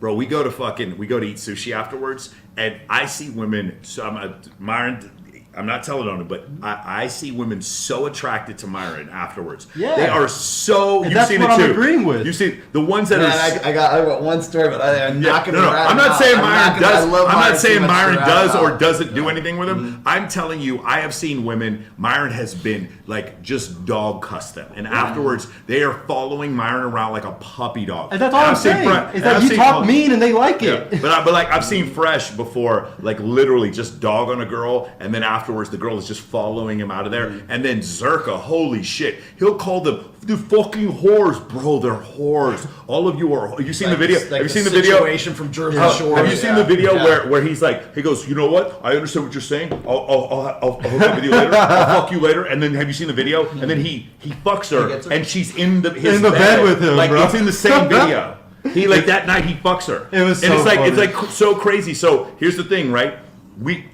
Bro, we go to eat sushi afterwards, and I see women. So Myron, I'm not telling on it, but I see women so attracted to Myron afterwards. Yeah, they are so. And you've seen it too. That's what I'm agreeing with. You see the ones that are. I got one story, but I'm not going to. No, I'm not saying Myron does. I'm not saying Myron does or doesn't do anything with him. I'm telling you, I have seen women. Myron has been like just dog cuss them, and afterwards they are following Myron around like a puppy dog. And that's all I'm saying is that you talk mean and they like it. Yeah. But like I've seen Fresh before, like literally just dog on a girl, and then afterwards the girl is just following him out of there. And then Zerka, holy shit, he'll call them the fucking whores, bro. They're whores. All of you are. Have you seen the video? Have you seen the video? Situation from Jersey Shore. Have you seen the video where he's like, he goes, you know what? I understand what you're saying. I'll hook up with you later. I'll fuck you later. And then have you seen the video? And then he fucks her, and she's in the bed with him, like bro. It's in the same video. He like that night he fucks her. It was so and it's like funny. it's like so crazy. So here's the thing, right?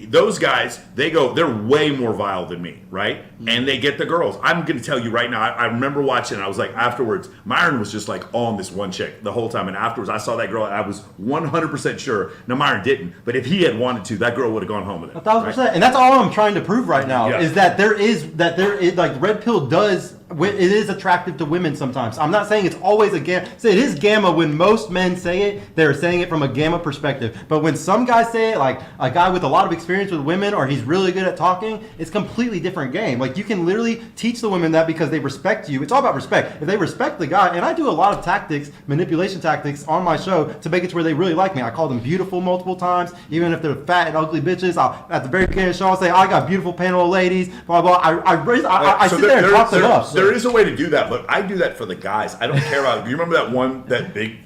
Those guys, they're way more vile than me, right? And they get the girls. I'm gonna tell you right now, I remember watching it, I was like, afterwards, Myron was just like on this one chick the whole time, and afterwards I saw that girl, and I was 100% sure. Now Myron didn't, but if he had wanted to, that girl would have gone home with him. 1,000%. Right? And that's all I'm trying to prove right now is that there is like red pill does. It is attractive to women sometimes. I'm not saying it's always a gamma. So it is gamma when most men say it. They're saying it from a gamma perspective. But when some guys say it, like a guy with a lot of experience with women, or he's really good at talking, it's a completely different game. Like you can literally teach the women that because they respect you. It's all about respect. If they respect the guy, and I do a lot of tactics, manipulation tactics on my show to make it to where they really like me. I call them beautiful multiple times, even if they're fat and ugly bitches. At the very beginning of the show, I'll say, I got beautiful panel of ladies, blah, blah. I sit there and talk them up. There is a way to do that, but I do that for the guys. I don't care about it. You remember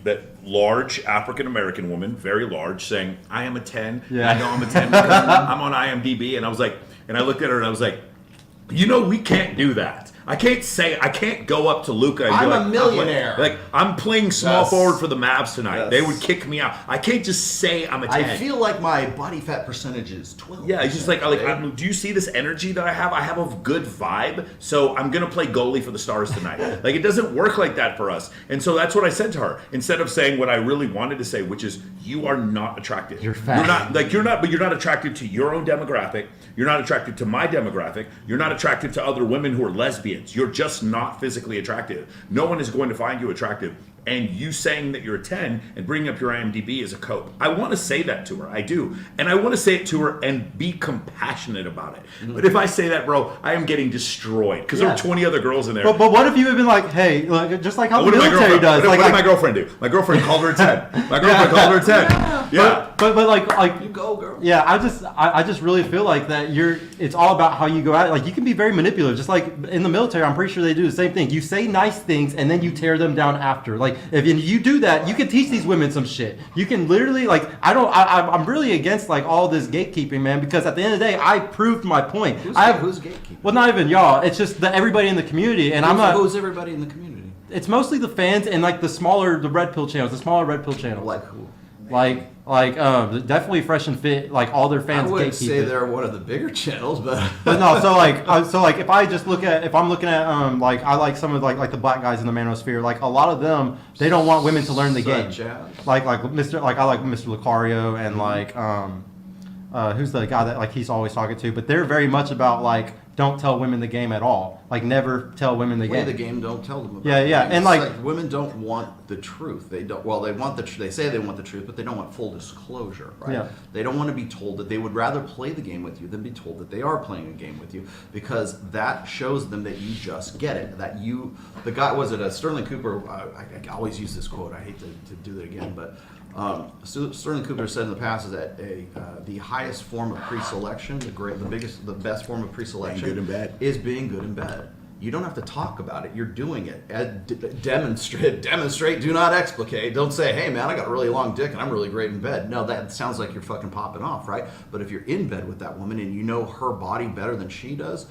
that large African American woman, very large, saying, I am a 10. Yeah. I know I'm a 10 because I'm on IMDb. And I was like, and I looked at her and I was like, we can't do that. I can't go up to Luca and be like, I'm a millionaire. I'm playing small forward for the Mavs tonight. Yes. They would kick me out. I can't just say I'm a 10. I feel like my body fat percentage is 12. Yeah, it's just like do you see this energy that I have? I have a good vibe, so I'm going to play goalie for the Stars tonight. Like, it doesn't work like that for us. And so that's what I said to her. Instead of saying what I really wanted to say, which is, you are not attractive. You're fat. You're not attracted to your own demographic. You're not attracted to my demographic. You're not attracted to other women who are lesbians. You're just not physically attractive. No one is going to find you attractive. And you saying that you're a 10 and bringing up your IMDb is a cope. I want to say that to her. I do. And I want to say it to her and be compassionate about it. But if I say that, bro, I am getting destroyed because there are 20 other girls in there. But what if you had been like, hey, just like how the military does. What did my girlfriend do? My girlfriend called her a 10. My girlfriend called her a 10. Yeah. But like you go, girl. Yeah, I just really feel like that it's all about how you go at it. Like, you can be very manipulative. Just like in the military, I'm pretty sure they do the same thing. You say nice things and then you tear them down after. Like, if you do that, you can teach these women some shit. You can literally, like, I'm really against like all this gatekeeping, man, because at the end of the day, I proved my point. Who's gatekeeping? Well, not even y'all. It's just everybody in the community, and Who's everybody in the community? It's mostly the fans and like the red pill channels, the smaller red pill channels. Like who? Definitely Fresh and Fit, like all their I fans wouldn't gatekeep say it. they're one of the bigger channels, but But no, so like if I just if I'm looking at like I like some of like the black guys in the manosphere, like a lot of them, they don't want women to learn the game. Such as? Like I like Mr. Lucario and like who's the guy that like he's always talking to, but they're very much about like don't tell women the game at all. Like never tell women the play game. the game, don't tell them about Yeah, the yeah, game. and It's like- women don't want the truth. They don't. Well, they want the. They say they want the truth, but they don't want full disclosure, right? Yeah. They don't want to be told that they would rather play the game with you than be told that they are playing a game with you, because that shows them that you just get it. That you, the guy, was it a Sterling Cooper? I always use this quote. I hate to do that again, but. Sterling Cooper said in the past is that the highest form of pre-selection, the best form of pre-selection, Being good in bed. is being good in bed. You don't have to talk about it. You're doing it. Demonstrate. Do not explicate. Don't say, "Hey, man, I got a really long dick and I'm really great in bed." No, that sounds like you're fucking popping off, right? But if you're in bed with that woman and you know her body better than she does,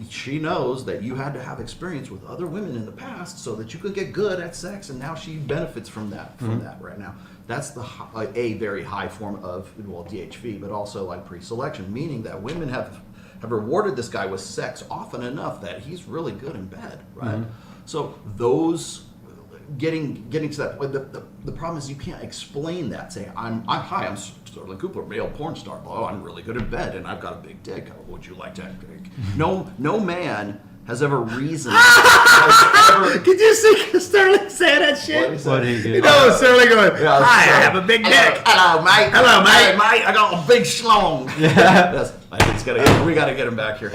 she knows that you had to have experience with other women in the past so that you could get good at sex, and now she benefits from that. Right now. That's a very high form of, well, DHV, but also like pre-selection, meaning that women have rewarded this guy with sex often enough that he's really good in bed, right? So those getting to that point, the problem is you can't explain that. Say, I'm Sterling Cooper, male porn star. Oh, I'm really good in bed and I've got a big dick. Oh, would you like to? No man has ever reasoned. Could you see Sterling say that shit? What he did. You know, Sterling going, Yeah, "Hi, I so- have a big dick." Hello, mate. Hello, mate. Hey, I got a big schlong. Yes, we got to get him back here.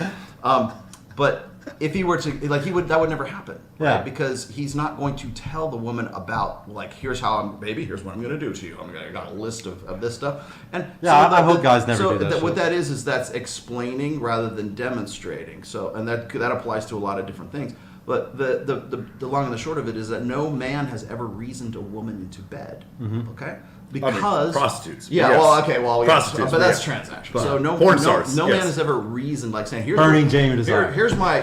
But if he were to, like, that would never happen, right? Yeah. Because he's not going to tell the woman about, like, here's how here's what I'm going to do to you. I got a list of this stuff. And Yeah, I hope guys never do that What shit. that is that's explaining rather than demonstrating. So, and that applies to a lot of different things. But the long and the short of it is that no man has ever reasoned a woman into bed. Okay. Because prostitutes. Yeah, Yes. well, okay, well, yeah, Prostitutes, but that's yeah. transactional. So no Porn no stars, man yes. has ever reasoned, like, saying, Burning Jamie Desire. here's my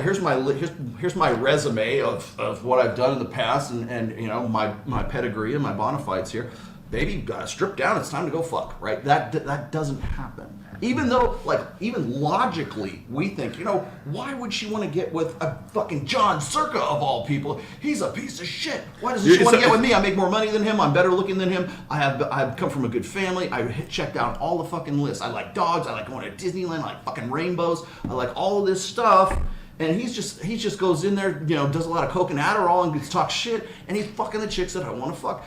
resume of what I've done in the past, and you know my pedigree and my bona fides here. Baby, strip down. It's time to go fuck. Right? That doesn't happen. Even though, like, even logically, we think, you know, why would she want to get with a fucking John Circa of all people? He's a piece of shit. Why doesn't she want to get with me? I make more money than him. I'm better looking than him. I've come from a good family. I checked out all the fucking lists. I like dogs. I like going to Disneyland. I like fucking rainbows. I like all of this stuff. And he just goes in there, you know, does a lot of coke and Adderall and talks shit, and he's fucking the chicks that I want to fuck.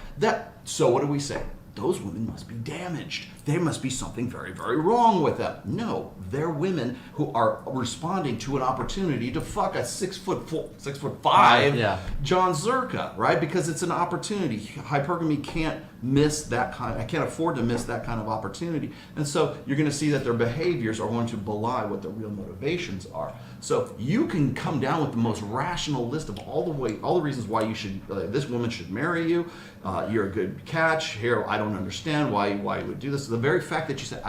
So what do we say? Those women must be damaged. There must be something very, very wrong with them. No, they're women who are responding to an opportunity to fuck a 6'5" Yeah. John Zerka, right? Because it's an opportunity. Hypergamy can't miss that kind. I can't afford to miss that kind of opportunity. And so you're going to see that their behaviors are going to belie what their real motivations are. So you can come down with the most rational list of all the reasons why this woman should marry you. You're a good catch. Here, I don't understand why you would do this. The very fact that you said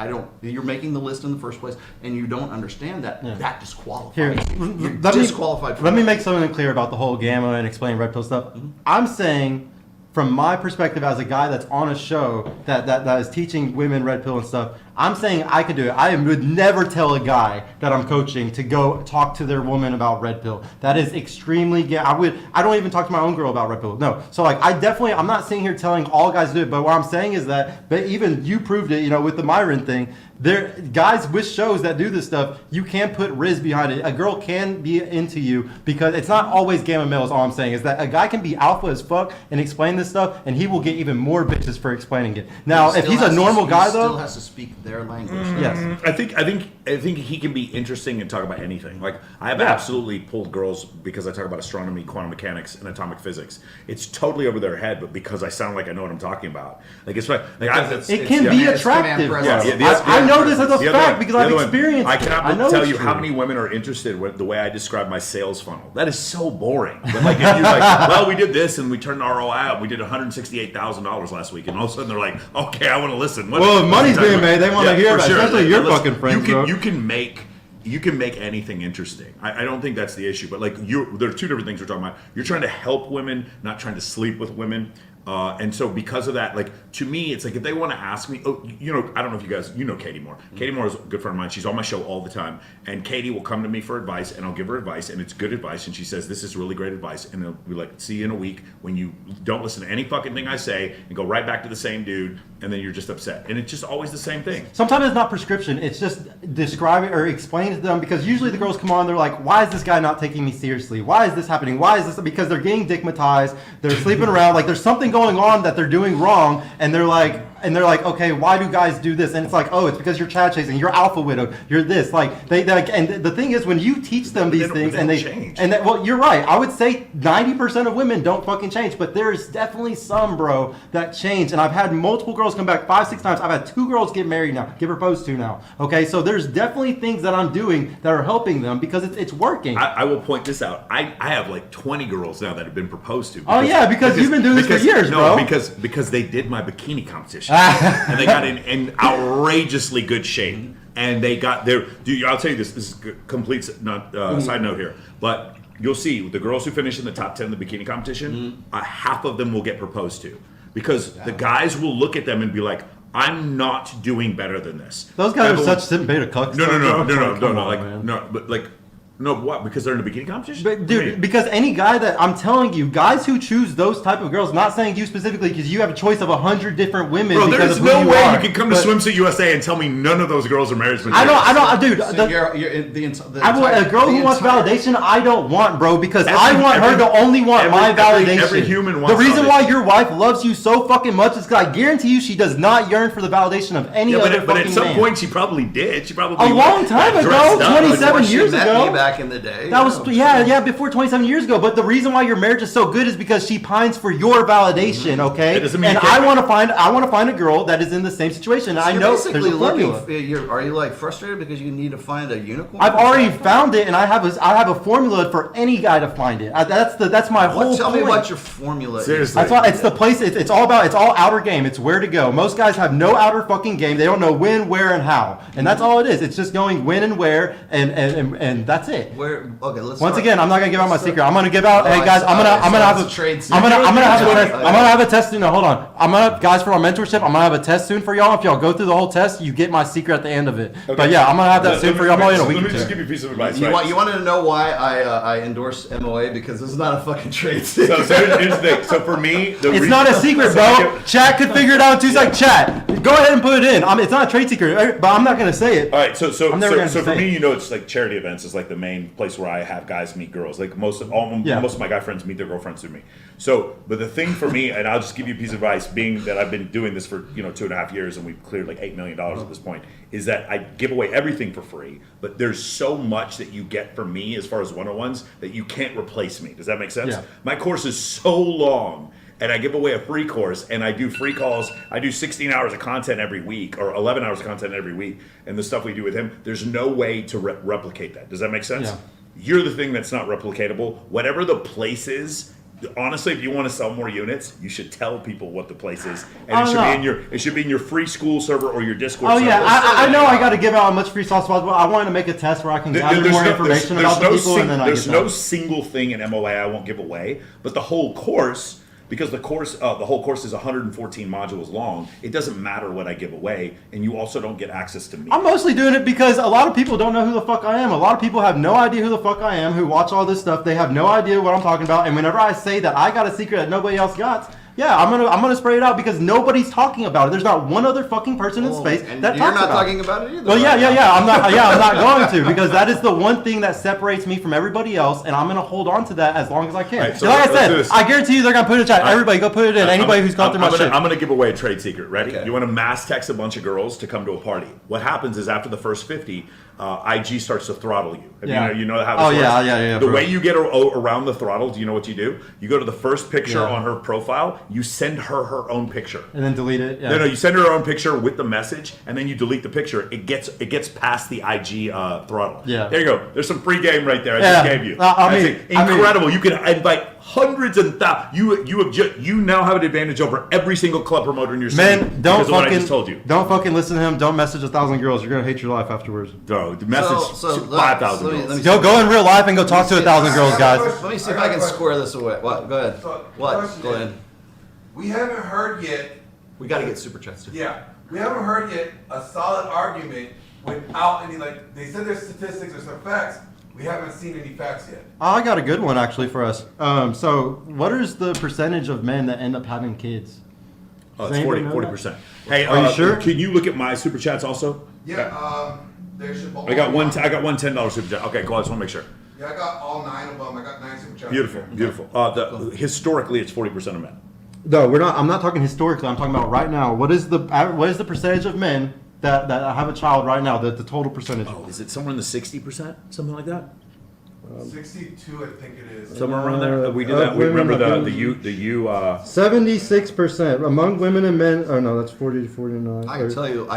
you're making the list in the first place, and you don't understand that, that disqualifies Here, you. You're let disqualified. me make something clear about the whole gamma and explain red pill stuff. I'm saying, from my perspective as a guy that's on a show that is teaching women red pill and stuff, I'm saying I could do it. I would never tell a guy that I'm coaching to go talk to their woman about red pill. That is extremely gay. I don't even talk to my own girl about red pill. No. So like I'm not sitting here telling all guys to do it, but what I'm saying is that, but even you proved it, you know, with the Myron thing. There, guys with shows that do this stuff, you can put Riz behind it. A girl can be into you because it's not always gamma males. All I'm saying is that a guy can be alpha as fuck and explain this stuff, and he will get even more bitches for explaining it. Now, if he's a normal guy, though, he still has to speak their language. yes. I think he can be interesting and talk about anything. Like, I have absolutely pulled girls because I talk about astronomy, quantum mechanics, and atomic physics. It's totally over their head, but because I sound like I know what I'm talking about. Like, it's like It can be attractive. I know this as a fact because I've experienced I it. cannot I know tell it's you how true. many women are interested with the way I describe my sales funnel. That is so boring. But like, if you're like, well, we did this and we turned ROI out. We did $168,000 last week, and all of a sudden they're like, okay, I want to listen. Well, if money's being made, they want to hear for about it. sure. Especially your Listen, fucking friends, bro. You can make anything interesting. I don't think that's the issue. But like, there are two different things we're talking about. You're trying to help women, not trying to sleep with women. And so because of that, like to me, it's like if they want to ask me, I don't know if you guys, Katie Moore. Katie Moore is a good friend of mine. She's on my show all the time. And Katie will come to me for advice and I'll give her advice and it's good advice. And she says, this is really great advice. And it'll be like, see you in a week when you don't listen to any fucking thing I say and go right back to the same dude. And then you're just upset. And it's just always the same thing. Sometimes it's not prescription. It's just describe it or explain to them because usually the girls come on, they're like, why is this guy not taking me seriously? Why is this happening? Why is this? Because they're getting dickmatized. They're sleeping around. Like there's something going on that they're doing wrong. And they're like, okay, why do guys do this? And it's like, oh, it's because you're Chad chasing, you're alpha widow, you're this. Like they like, and the thing is, when you teach them these things, and they change. And that, well, you're right. I would say 90% of women don't fucking change, but there's definitely some, bro, that change. And I've had multiple girls come back 5-6 times. I've had 2 girls get married now, get proposed to now. Okay, so there's definitely things that I'm doing that are helping them because it's working. I will point this out. I have like 20 girls now that have been proposed to. Because you've been doing this for years, bro. Because they did my bikini competition. And they got in outrageously good shape. And they got their. Dude, I'll tell you this. This is complete side note here. But you'll see the girls who finish in the top 10 of the bikini competition, half of them will get proposed to. Because the guys will look at them and be like, I'm not doing better than this. Those guys are such simp beta cucks. No, what? Because they're in a bikini competition? But, dude, because any guy that I'm telling you, guys who choose those type of girls, not saying you specifically, because you have a choice of 100 different women. Bro, because there's of no who way are. you can come to Swimsuit USA and tell me none of those girls are marriage material. I don't, dude. So A girl who wants validation, I don't want, bro, because I want her to only want my validation. Every human wants the reason validation. why your wife loves you so fucking much is because I guarantee you she does not yearn for the validation of any other fucking man. But at some point she probably did. She probably a long time ago, 27 years ago. Back in the day. That was before 27 years ago. But the reason why your marriage is so good is because she pines for your validation, okay? It doesn't mean and I want to find a girl that is in the same situation. So I you're know basically there's a formula. are you like frustrated because you need to find a unicorn? I've already found it, and I have a formula for any guy to find it. That's my whole. Tell point. me what your formula Seriously. is. That's why it's the place. It's all outer game. It's where to go. Most guys have no outer fucking game. They don't know when, where, and how, and that's all it is. It's just going when and where, and that's it. Once again, I'm not gonna give out my secret. I'm gonna give out. Hey guys, I'm gonna have a test soon. No, hold on. Guys, for our mentorship, I'm gonna have a test soon for y'all. If y'all go through the whole test, you get my secret at the end of it. Okay. But yeah, I'm gonna have that soon for y'all. Probably in a week Let or me just two. give you a piece of advice. You right? wanted to know why I endorse MOA because it's not a fucking trade secret. So here's the thing. So for me, It's not a secret, bro. Chat could figure it out in 2 seconds. Chat, go ahead and put it in. It's not a trade secret, but I'm not gonna say it. All right, so for say me, it. it's like charity events is like the main place where I have guys meet girls. Like most of my guy friends meet their girlfriends through me. So, but the thing for me, and I'll just give you a piece of advice, being that I've been doing this for 2.5 years and we've cleared like $8 million at this point, is that I give away everything for free. But there's so much that you get from me as far as one-on-ones that you can't replace me. Does that make sense? Yeah. My course is so long. And I give away a free course, and I do free calls. I do 16 hours of content every week, or 11 hours of content every week. And the stuff we do with him, there's no way to replicate that. Does that make sense? Yeah. You're the thing that's not replicatable. Whatever the place is, honestly, if you want to sell more units, you should tell people what the place is, and it should be in your free school server or your Discord. Oh server. yeah, I know I got to give out as much free sauce as possible. I wanted to make a test where I can gather more information about the people, and then there's no single thing in MOA I won't give away, but the whole course. Because the whole course is 114 modules long, it doesn't matter what I give away, and you also don't get access to me. I'm mostly doing it because a lot of people don't know who the fuck I am. A lot of people have no idea who the fuck I am, who watch all this stuff. They have no idea what I'm talking about. And whenever I say that I got a secret that nobody else got, yeah, I'm gonna spray it out because nobody's talking about it. There's not one other fucking person in space that talks about it. You're not talking about it either. Well, yeah. I'm not going to because that is the one thing that separates me from everybody else, and I'm gonna hold on to that as long as I can. Right, so like I said, this. I guarantee you they're gonna put it in chat. Everybody, go put it in. Anybody who's gone through my shit. I'm gonna give away a trade secret. Ready? Okay. You want to mass text a bunch of girls to come to a party. What happens is after the first 50, IG starts to throttle you. You know how this works? Yeah. The way you get around the throttle, do you know what you do? You go to the first picture Yeah. on her profile, you send her own picture. And then delete it. Yeah. No, you send her her own picture with the message, and then you delete the picture. It gets past the IG throttle. Yeah. There you go. There's some free game right there. I just gave you. I mean, Incredible. You can invite hundreds and thousands. You now have an advantage over every single club promoter in your city. Man, don't because of what I fucking just told you. don't fucking listen to him. Don't message 1,000 girls. You're gonna hate your life afterwards. Bro, the message 5,000 girls. Go in real life and go talk to 1,000 girls, guys. Let me see if I can square this away. What? Go ahead. What? Go ahead. we haven't heard yet. We got to get super chats too. Yeah, we haven't heard yet a solid argument without any, like, they said there's statistics or some facts. We haven't seen any facts yet. I got a good one actually for us. So, what is the percentage of men that end up having kids? Oh, Does it's anybody know 40%. Hey, Are you sure? Can you look at my super chats also? Yeah, there should be. I got one $10 super chat. Okay, cool. I just want to make sure. Yeah, I got all 9 of them. I got 9 super chats. Beautiful, beautiful. Historically, it's 40% of men. No, we're not. I'm not talking historically. I'm talking about right now. What is the percentage of men that have a child right now? The total percentage. Oh, is it somewhere in the 60%, something like that? 62, I think it is. Somewhere around there. We did that. We women remember of the U. 76% among women and men. Oh no, that's 40 to 49. I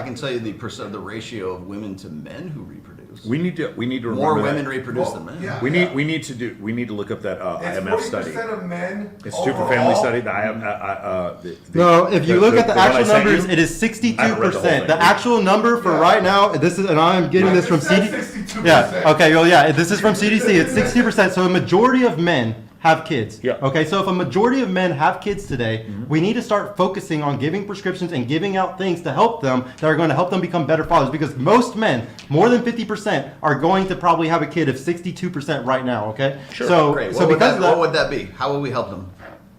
can tell you the ratio of women to men who reproduce. We need to remember More that. women reproduce than men. Yeah. We need to look up that It's IMF study. 40% of men. Institute for overall. Family Study. No, if you look at the one I actual sent you, numbers, it is I haven't read the whole 62%. thing. The actual number for Yeah. right now, and I am getting this from It said CDC. 62%. Yeah. Okay. Well, yeah. This is from CDC. It's 60%. So a majority of men have kids. Yeah. Okay. So if a majority of men have kids today, we need to start focusing on giving prescriptions and giving out things to help them that are going to help them become better fathers. Because most men, more than 50%, are going to probably have a kid. If 62% right now. Okay. Sure. So Great. so What would because of that, what would that be? How would we help them?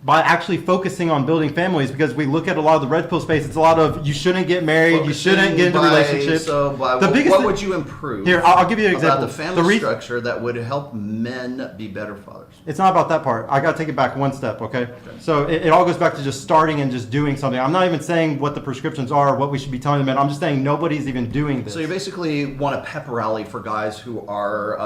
by actually focusing on building families, because we look at a lot of the red pill space, it's a lot of you shouldn't get married, you shouldn't get into relationships. So by The biggest what thing- would you improve? Here, I'll give you an example. About the family The reason- structure that would help men be better fathers. It's not about that part. I got to take it back one step, okay? So it all goes back to just starting and just doing something. I'm not even saying what the prescriptions are, what we should be telling the men. I'm just saying nobody's even doing this. So you basically want a pep rally for guys who are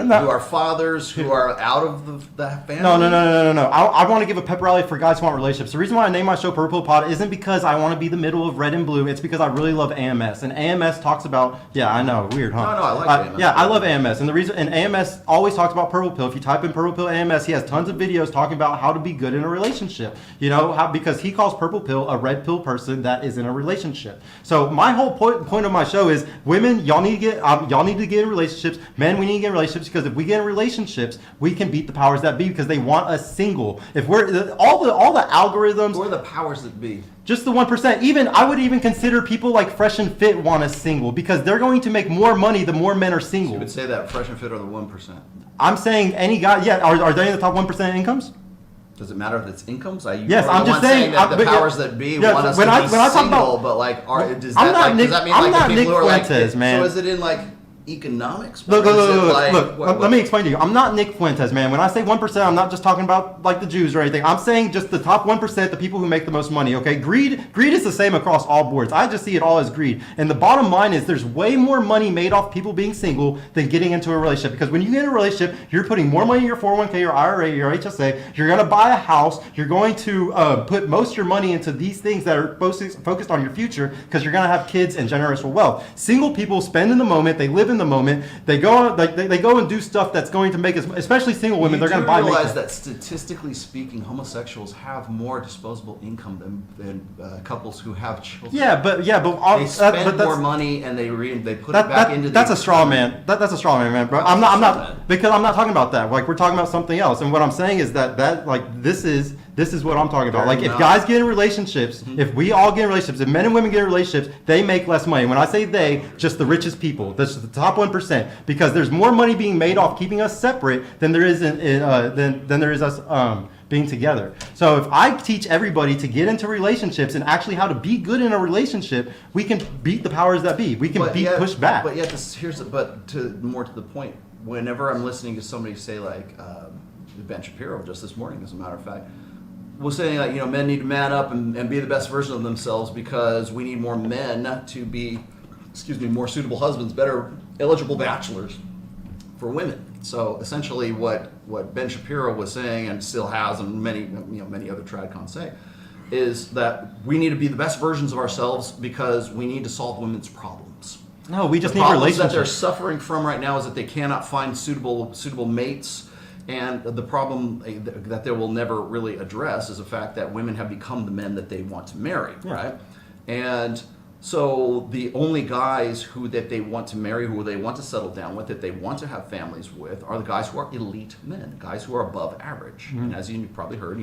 No. who are fathers who are out of the family. No. I want to give a pep rally for guys who want relationships. The reason why I named my show Purple Pod isn't because I want to be the middle of red and blue. It's because I really love AMS. And AMS talks about, yeah, I know, weird, huh? No, I like AMS. Yeah, I love AMS. And the reason, and AMS always talks about Purple Pill. If you type in Purple Pill AMS, he has tons of videos talking about how to be good in a relationship. You know, because he calls Purple Pill a red pill person that is in a relationship. So my whole point of my show is, women, y'all need to get in relationships. Men, we need to get in relationships, because if we get in relationships, we can beat the powers that be, because they want us single. If we're all the algorithms, Who are the powers that be? just the 1%. Even I would even consider people like Fresh and Fit want us single, because they're going to make more money the more men are single. You would say that Fresh and Fit are the 1%. I'm saying any guy. Yeah, are they in the top 1% incomes? Does it matter if it's incomes? Yes, I'm just saying, that the but yeah, powers that be yeah, want us when to I be talk single, about- but like, does I'm that not like, Nick- does that mean I'm like not the people Nick who are like, Fuentes, man. So is it in like economics? Look, Or is it like, look. Let me explain to you. I'm not Nick Fuentes, man. When I say 1%, I'm not just talking about like the Jews or anything. I'm saying just the top 1%, the people who make the most money. Okay, greed is the same across all boards. I just see it all as greed. And the bottom line is, there's way more money made off people being single than getting into a relationship. Because when you get in a relationship, you're putting more money in your 401k, your IRA, your HSA. You're gonna buy a house. You're going to put most of your money into these things that are focused on your future, because you're gonna have kids and generational wealth. Single people spend in the moment. They live in the moment. They go they go and do stuff that's going to make us, especially single women. They're going to buy realize makeup. that statistically speaking, homosexuals have more disposable income than couples who have children. Yeah, but They spend but that's, more money and they put it back into. that's the a straw economy. man. That's a straw man. But How's I'm it a straw man? not because I'm not talking about that. Like, we're talking about something else. And what I'm saying is that like this is what I'm talking about. Fair Like, if enough. guys get in relationships, if we all get in relationships, if men and women get in relationships, they make less money. When I say they, just the richest people, that's the top 1%, because there's more money being made off keeping us separate than there is than there is us being together. So if I teach everybody to get into relationships and actually how to be good in a relationship, we can beat the powers that be. We can push back. But yet, more to the point. Whenever I'm listening to somebody say like Ben Shapiro just this morning, as a matter of fact, was saying like, men need to man up and be the best version of themselves, because we need more men to be, more suitable husbands, better eligible bachelors for women. So essentially, what Ben Shapiro was saying, and still has, and many other tradcons say, is that we need to be the best versions of ourselves because we need to solve women's problems. No, we just The need problems that they're relationships. suffering from right now is that they cannot find suitable mates, and the problem that they will never really address is the fact that women have become the men that they want to marry, right? And So the only guys that they want to marry, who they want to settle down with, that they want to have families with, are the guys who are elite men, guys who are above average. And as you probably heard,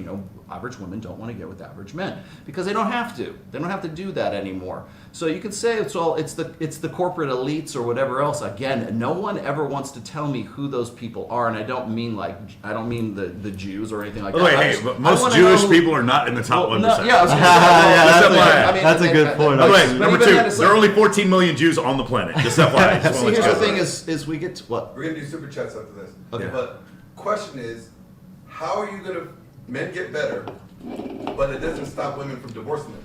average women don't want to get with average men because they don't have to. They don't have to do that anymore. So you could say it's the corporate elites or whatever else. Again, no one ever wants to tell me who those people are, and I don't mean the Jews or anything like that. Hey, but most Jewish people are not in the top 1%. Yeah, I was gonna say, that's a good point. By the way, number two, then there are only 14 million Jews on the planet. Just FYI. Just See, wanna let here's you the guys thing know. is we get to what? We're gonna do super chats after this. Okay. But question is, how are you gonna men get better, but it doesn't stop women from divorcing them?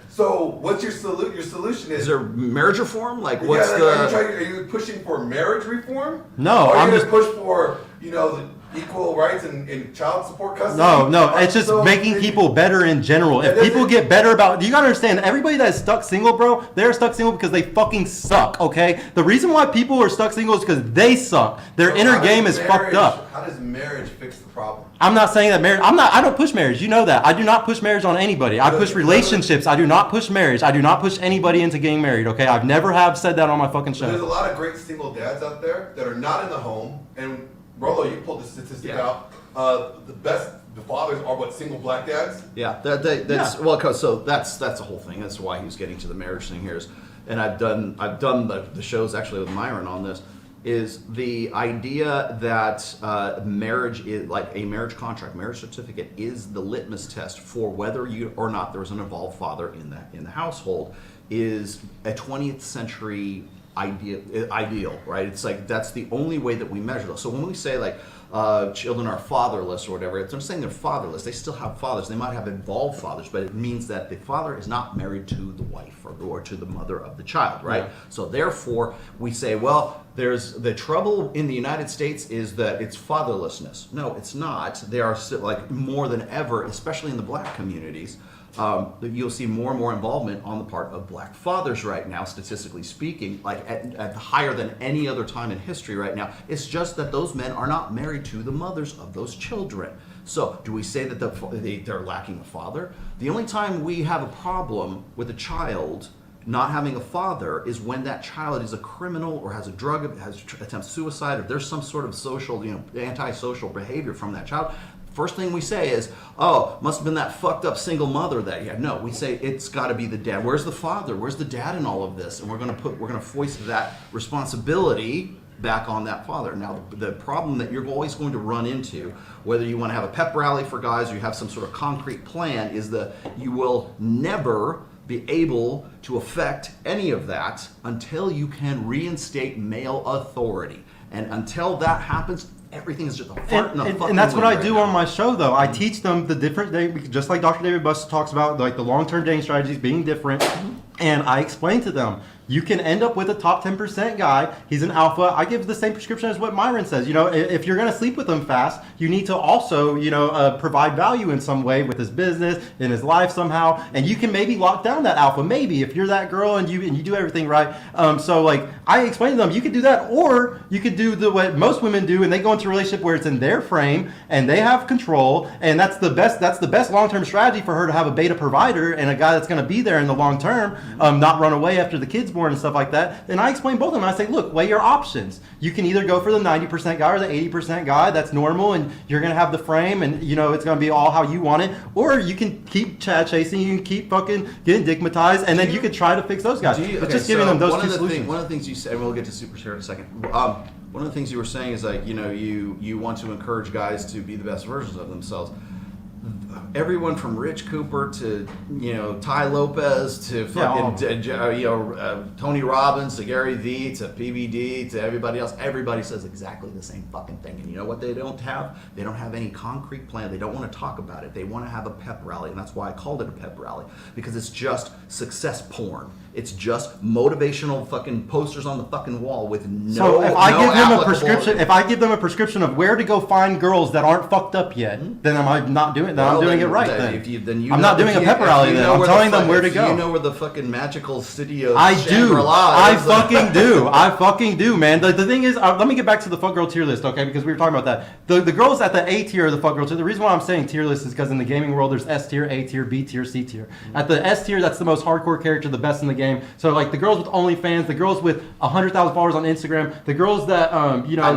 So what's your solution? Your solution is. Is there marriage reform? Like what's are you pushing for marriage reform? No, or I'm are you just gonna push for the equal rights and child support custody? No, it's just making people better in general. If people get better you gotta understand, everybody that is stuck single, bro, they're stuck single because they fucking suck, okay? The reason why people are stuck single is because they suck. Their inner game is fucked up. How does marriage fix the problem? I'm not saying that marriage, I don't push marriage, you know that. I do not push marriage on anybody. I push relationships. I do not push marriage. I do not push anybody into getting married, okay? I've never have said that on my fucking show. There's a lot of great single dads out there that are not in the home, and Rollo, you pulled the statistic out. The fathers are what, single black dads? Yeah, that's well. So that's the whole thing. That's why he was getting to the marriage thing here. And I've done the shows actually with Myron on this. Is the idea that marriage is like a marriage contract, marriage certificate is the litmus test for whether you or not there was an involved father in the household, is a 20th century ideal, right? It's like that's the only way that we measure those. So when we say like children are fatherless or whatever, it's not saying they're fatherless. They still have fathers. They might have involved fathers, but it means that the father is not married to the wife or to the mother of the child, right? Yeah. So therefore, we say, well, there's the trouble in the United States is that it's fatherlessness. No, it's not. There are like more than ever, especially in the black communities. You'll see more and more involvement on the part of black fathers right now, statistically speaking, like at higher than any other time in history right now. It's just that those men are not married to the mothers of those children. So do we say that they're lacking a father? The only time we have a problem with a child not having a father is when that child is a criminal or has a drug, attempts suicide, or there's some sort of social, antisocial behavior from that child. First thing we say is, oh, must have been that fucked up single mother that you had. No, we say it's got to be the dad. Where's the father? Where's the dad in all of this? And we're going to foist that responsibility back on that father. Now, the problem that you're always going to run into, whether you want to have a pep rally for guys or you have some sort of concrete plan, is that you will never be able to affect any of that until you can reinstate male authority. And until that happens, everything is just a fart in a fucking and that's what I wind do right on my show, though. I teach them the different, just like Dr. David Buss talks about, like the long-term dating strategies being different. And I explain to them, you can end up with a top 10% guy. He's an alpha. I give the same prescription as what Myron says. If you're going to sleep with him fast, you need to also, provide value in some way with his business, in his life somehow. And you can maybe lock down that alpha, maybe, if you're that girl and you do everything right. So like I explain to them, you could do that, or you could do what most women do, and they go into a relationship where it's in their frame and they have control, and that's the best long-term strategy for her to have a beta provider and a guy that's going to be there in the long term, not run away after the kid's born and stuff like that. And I explain both of them. I say, look, weigh your options. You can either go for the 90% guy or the 80% guy. That's normal, and you're going to have the frame, and it's going to be all how you want it. Or you can keep Chad chasing, you can keep fucking getting digmatized, and then you could try to fix those guys. It's just giving them those two solutions. One of the things you said, and we'll get to super share in a second. One of the things you were saying is like, you want to encourage guys to be the best versions of themselves. Everyone from Rich Cooper to Ty Lopez to fucking Tony Robbins to Gary Vee to PBD to everybody else, everybody says exactly the same fucking thing. And you know what they don't have? They don't have any concrete plan. They don't want to talk about it. They want to have a pep rally, and that's why I called it a pep rally, because it's just success porn. It's just motivational fucking posters on the fucking wall with no. So if I give them a prescription of where to go find girls that aren't fucked up yet, then am I not doing that? not doing it right then. I'm not doing a pep rally then. I'm telling them where to go. You know where the fucking magical city of I do. Shangri-La I is. fucking do. I fucking do, man. The thing is, let me get back to the fuck girl tier list, okay? Because we were talking about that. The girls at the A tier are the fuck girl tier. The reason why I'm saying tier list is because in the gaming world, there's S tier, A tier, B tier, C tier. At the S tier, that's the most hardcore character, the best in the game. So like the girls with OnlyFans, the girls with 100,000 followers on Instagram, the girls that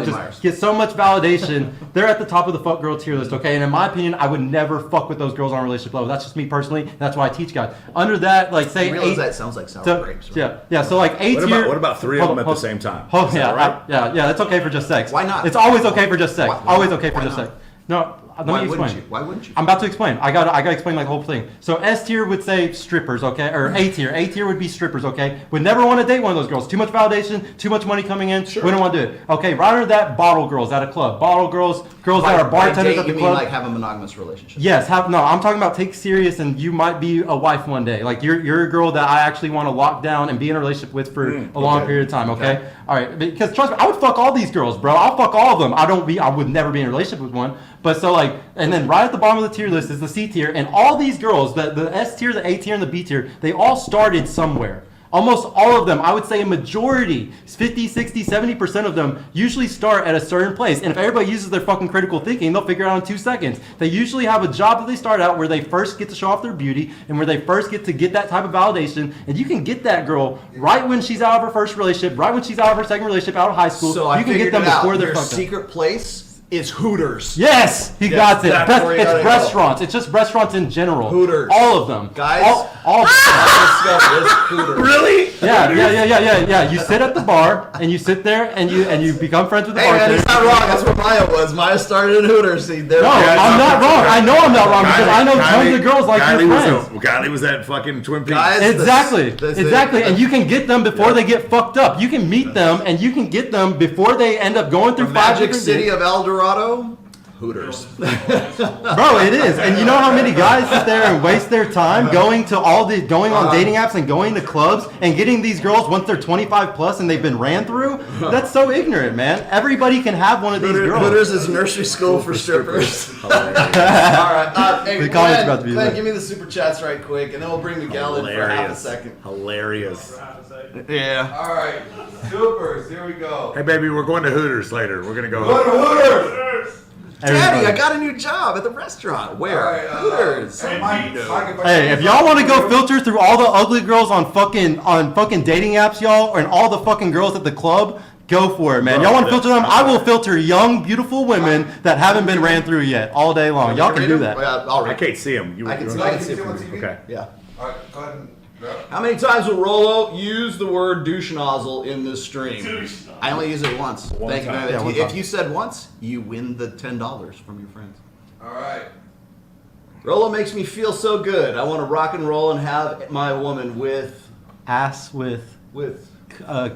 just get so much validation, they're at the top of the fuck girl tier list, okay? And in my opinion, I would never fuck with those girls on a relationship level. That's just me personally. That's why I teach guys. Under that, like say, You realize that sounds like sour grapes, right? Yeah. So like A tier. What about three of them at the same time? Is Yeah, that right? yeah. That's okay for just sex. Why not? It's always okay for just sex. Why- Always okay for why just not? sex. No. Let me explain. Why wouldn't you? I'm about to explain. I gotta explain like the whole thing. So S tier would say strippers, okay, or A tier. A tier would be strippers, okay. Would never want to date one of those girls. Too much validation, too much money coming in. Sure. Wouldn't want to do it. Okay, right under that, bottle girls at a club. Bottle girls that are bartenders at the You club. mean like have a monogamous relationship? Yes, I'm talking about take serious and you might be a wife one day. Like you're a girl that I actually want to lock down and be in a relationship with for a long period of time, okay? All right, because trust me, I would fuck all these girls, bro. I'll fuck all of them. I would never be in a relationship with one. But so like, and then right at the bottom of the tier list is the C tier, and all these girls, the S tier, the A tier, and the B tier, they all started somewhere. Almost all of them, I would say a majority, 50, 60, 70% of them usually start at a certain place. And if everybody uses their fucking critical thinking, they'll figure it out in 2 seconds. They usually have a job that they start out where they first get to show off their beauty and where they first get to get that type of validation. And you can get that girl right when she's out of her first relationship, right when she's out of her second relationship, out of high school. So you can get them before they're Your fucked up. secret place is Hooters. Yes, he got it. that's where you It's gotta go. restaurants. It's just restaurants in general. Hooters. All of them. Guys. All It's Hooters. Really? Yeah. You sit at the bar and you sit there and you become friends with the Hey man, bartender. he's not wrong. That's what Maya was. Maya started in Hooters. See, there. No, I'm not wrong. I know I'm not wrong because I know tons of girls like your friends. Kylie was at fucking Twin Peaks. Guys, Exactly. That's And you can get them before they get fucked up. You can meet them and you can get them before they end up going through The 5 magic different city dates. of El Dorado. Hooters. Bro, it is. And you know how many guys sit there and waste their time going on dating apps and going to clubs and getting these girls once they're 25 plus and they've been ran through? That's so ignorant, man. Everybody can have one of these girls. Hooters is nursery school for strippers. All Hilarious. right. Hey, The comments about to be Glenn, lit. give me the super chats right quick, and then we'll bring Miguel in for half a second. Hilarious. Yeah. All right, supers. Here we go. Hey, baby, we're going to Hooters later. We're going to go. Go to Hooters. Daddy, Everybody. I got a new job at the restaurant. Where? All right, Hooters. Hey, Mike, Hey, if y'all want to go filter through all the ugly girls on fucking dating apps, y'all, and all the fucking girls at the club, go for it, man. Y'all want to filter them? I will filter young, beautiful women that haven't been ran through yet all day long. Y'all can do that. All I right. can't see him. I can see it from here. Okay. Yeah. All right, go ahead and grab. How many times will Rollo use the word douche nozzle in this stream? I only use it once. Thank you. time. Yeah, one If time. you said once, you win the $10 from your friends. All right. Rollo makes me feel so good. I want to rock and roll and have my woman with Ass with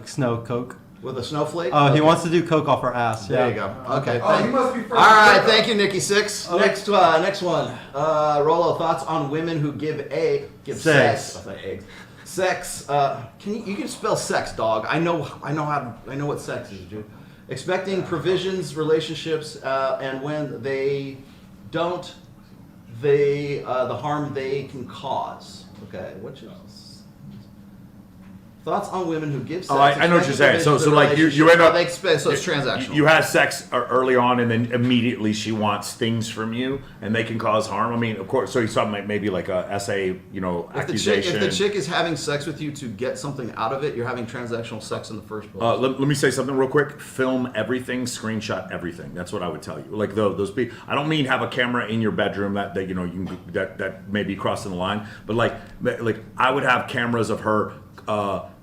snow coke. a snowflake. Oh, he Okay. wants to do coke off her ass. There Yeah. you go. Okay. Oh, he must be All right, friends with thank you, Nikki Six. Okay. Next one. Rollo, thoughts on women who give sex. Sex. I thought eggs. Sex. You can spell sex, dog. I know what sex is, dude. Expecting provisions, relationships, and when they don't, the harm they can cause. Okay, which is. Thoughts on women who give sex. Oh, I know what you're saying. So expecting like you provisions, end up. so it's transactional. You have sex early on, and then immediately she wants things from you, and they can cause harm. I mean, of course. So you saw maybe like a essay, accusation. If the chick is having sex with you to get something out of it, you're having transactional sex in the first place. Let me say something real quick. Film everything, screenshot everything. That's what I would tell you. Like those people. I don't mean have a camera in your bedroom that you can that may be crossing the line, but like I would have cameras of her.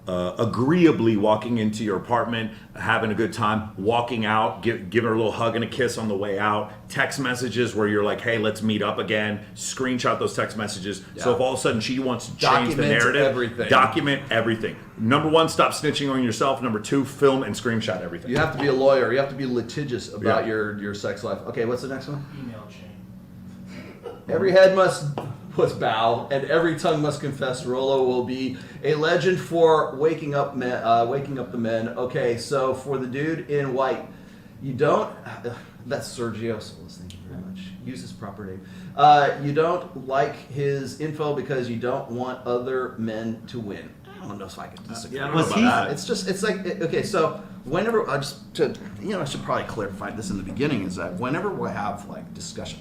Agreeably walking into your apartment, having a good time, walking out, give her a little hug and a kiss on the way out, text messages where you're like, hey, let's meet up again, screenshot those text messages. So if all of a sudden she wants to change the Document narrative, everything. document everything. Number one, stop snitching on yourself. Number two, film and screenshot everything. You have to be a lawyer. You have to be litigious about Yeah. your sex life. Okay, what's the next one? Email chain. Every head must bow, and every tongue must confess. Rollo will be a legend for waking up the men. Okay, so for the dude in white, you don't. That's Sergio Solis. Thank you very Use his proper name. You don't like his info because you don't want other men to win. I don't know if I can disagree. Yeah, I don't know with about that. It's like, okay, so whenever, I should probably clarify this in the beginning, is that whenever we have, like, discussion,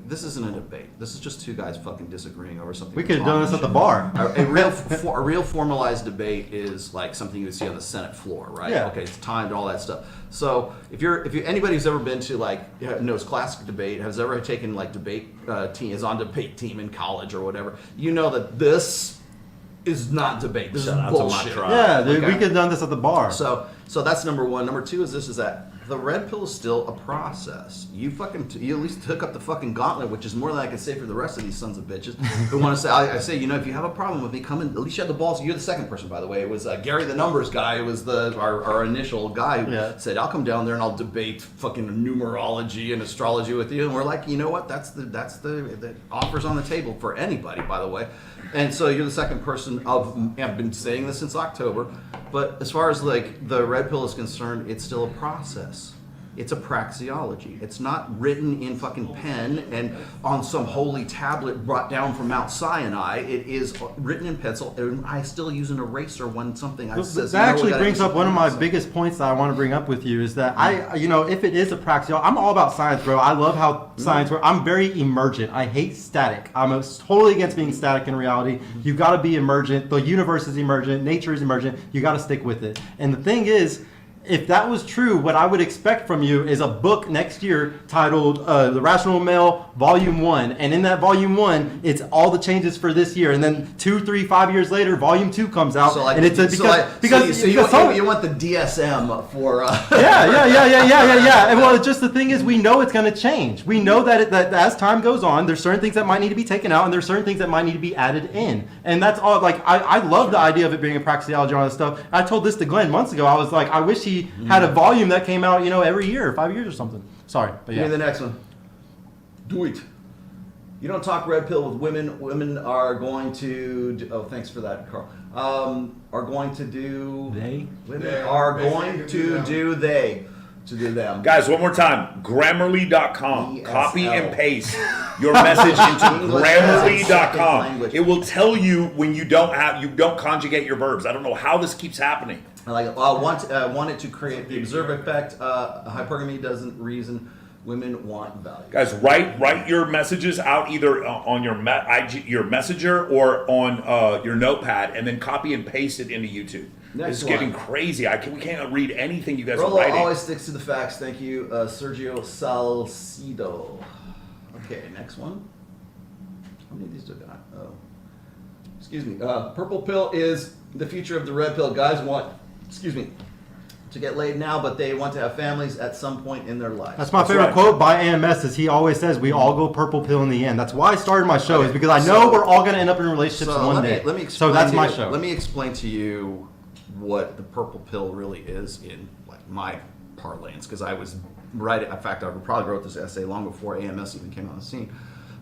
this isn't a debate. This is just two guys fucking disagreeing over something. We could have done this at the bar. A real formalized debate is like something you would see on the Senate floor, right? Yeah. Okay, it's timed, all that stuff. So if anybody who's ever been to knows classic debate, has ever taken like debate team, is on debate team in college or whatever, you know that this is not debate. This Shout is out to my bullshit. tribe. Yeah, dude, Okay. we could have done this at the bar. So that's number one. Number two is that the red pill is still a process. You at least took up the fucking gauntlet, which is more than I can say for the rest of these sons of bitches who want to say. I say, if you have a problem with me, come in. At least you have the balls. You're the second person, by the way. It was Gary, the numbers guy. It was our initial guy who said, "I'll come down there and I'll debate fucking numerology and astrology with you." And we're like, you know what? That's the offers on the table for anybody, by the way. And so you're the second person I've been saying this since October. But as far as like the red pill is concerned, it's still a process. It's a praxeology. It's not written in fucking pen and on some holy tablet brought down from Mount Sinai. It is written in pencil. And I still use an eraser when something I says. That actually brings up one of my biggest points that I want to bring up with you is that if it is a praxeology, I'm all about science, bro. I love how science works. I'm very emergent. I hate static. I'm totally against being static in reality. You've got to be emergent. The universe is emergent. Nature is emergent. You got to stick with it. And the thing is, if that was true, what I would expect from you is a book next year titled The Rational Male Volume 1. And in that Volume 1, it's all the changes for this year. And then 2, 3, 5 years later, Volume 2 comes out. So and it's you want the DSM for... Yeah. And well, just the thing is, we know it's going to change. We know that as time goes on, there's certain things that might need to be taken out, and there's certain things that might need to be added in. And that's all. Like, I love the idea of it being a praxeology and all this stuff. I told this to Glenn months ago. I was like, I wish he had a volume that came out, every year, 5 years or something. Sorry, but Give yeah. me the next one. Do it. You don't talk red pill with women. Women are going to... oh, thanks for that, Carl. Are going to do... They? Women They are basically going do to them. do they. To do them. Guys, one more time. Grammarly.com. ESL. Copy and paste your message into English as a second Grammarly.com. language. It will tell you when you don't conjugate your verbs. I don't know how this keeps happening. Want it to create the observer effect. Hypergamy doesn't reason. Women want value. Guys, write your messages out either on your your messenger or on your notepad, and then copy and paste it into YouTube. Next This is getting one. crazy. We can't read anything you guys are Rollo writing. always sticks to the facts. Thank you, Sergio Salcido. Okay, next one. How many of these do I got? Oh, excuse me. Purple pill is the future of the red pill. Guys want, to get laid now, but they want to have families at some point in their lives. That's my favorite quote by AMS is he always says, we all go purple pill in the end. That's why I started my show, is because I know we're all going to end up in relationships one day. Let me so that's my show. Let me explain to you what the purple pill really is in like my parlance, because I was in fact, I probably wrote this essay long before AMS even came on the scene.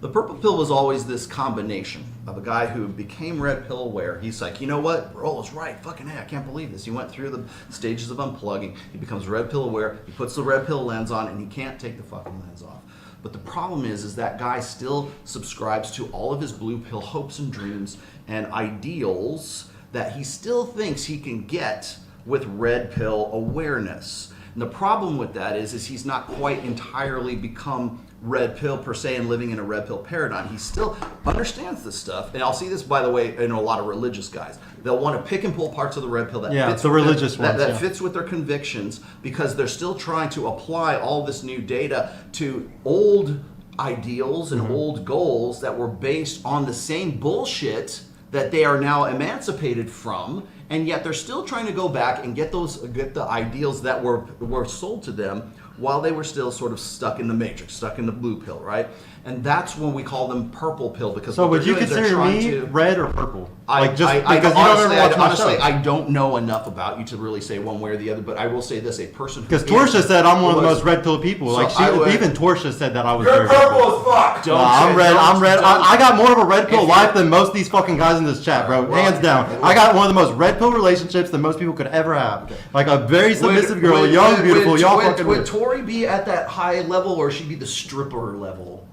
The purple pill was always this combination of a guy who became red pill aware. He's like, you know what? Rollo's right. Fucking hey, I can't believe this. He went through the stages of unplugging. He becomes red pill aware. He puts the red pill lens on, and he can't take the fucking lens off. But the problem is that guy still subscribes to all of his blue pill hopes and dreams and ideals that he still thinks he can get with red pill awareness. And the problem with that is he's not quite entirely become red pill per se and living in a red pill paradigm. He still understands this stuff. And I'll see this, by the way, in a lot of religious guys. They'll want to pick and pull parts of the red pill that fits the with religious that ones, fits with their convictions, because they're still trying to apply all this new data to old ideals and old goals that were based on the same bullshit that they are now emancipated from, and yet they're still trying to go back and get the ideals that were sold to them while they were still sort of stuck in the matrix, stuck in the blue pill, right? And that's when we call them purple pill, because So what would they're you doing is they're consider trying me to- red or purple? I Because you don't ever watch my honestly, show. I don't know enough about you to really say one way or the other, but I will say this: a person Because Torsha said I'm one of the most red pill people. So Like I would- even Torsha said that I was You're very red pill. purple as fuck. Don't I'm say- red. don't- I'm red. don't- I got more of a red pill If life you- than most of these fucking guys in this chat, bro. Well, Hands down. I got one of the most red pill relationships that most people could ever have. Like a very submissive girl, young, beautiful. Y'all fucking. With Tori be at that high level, or should be the stripper level?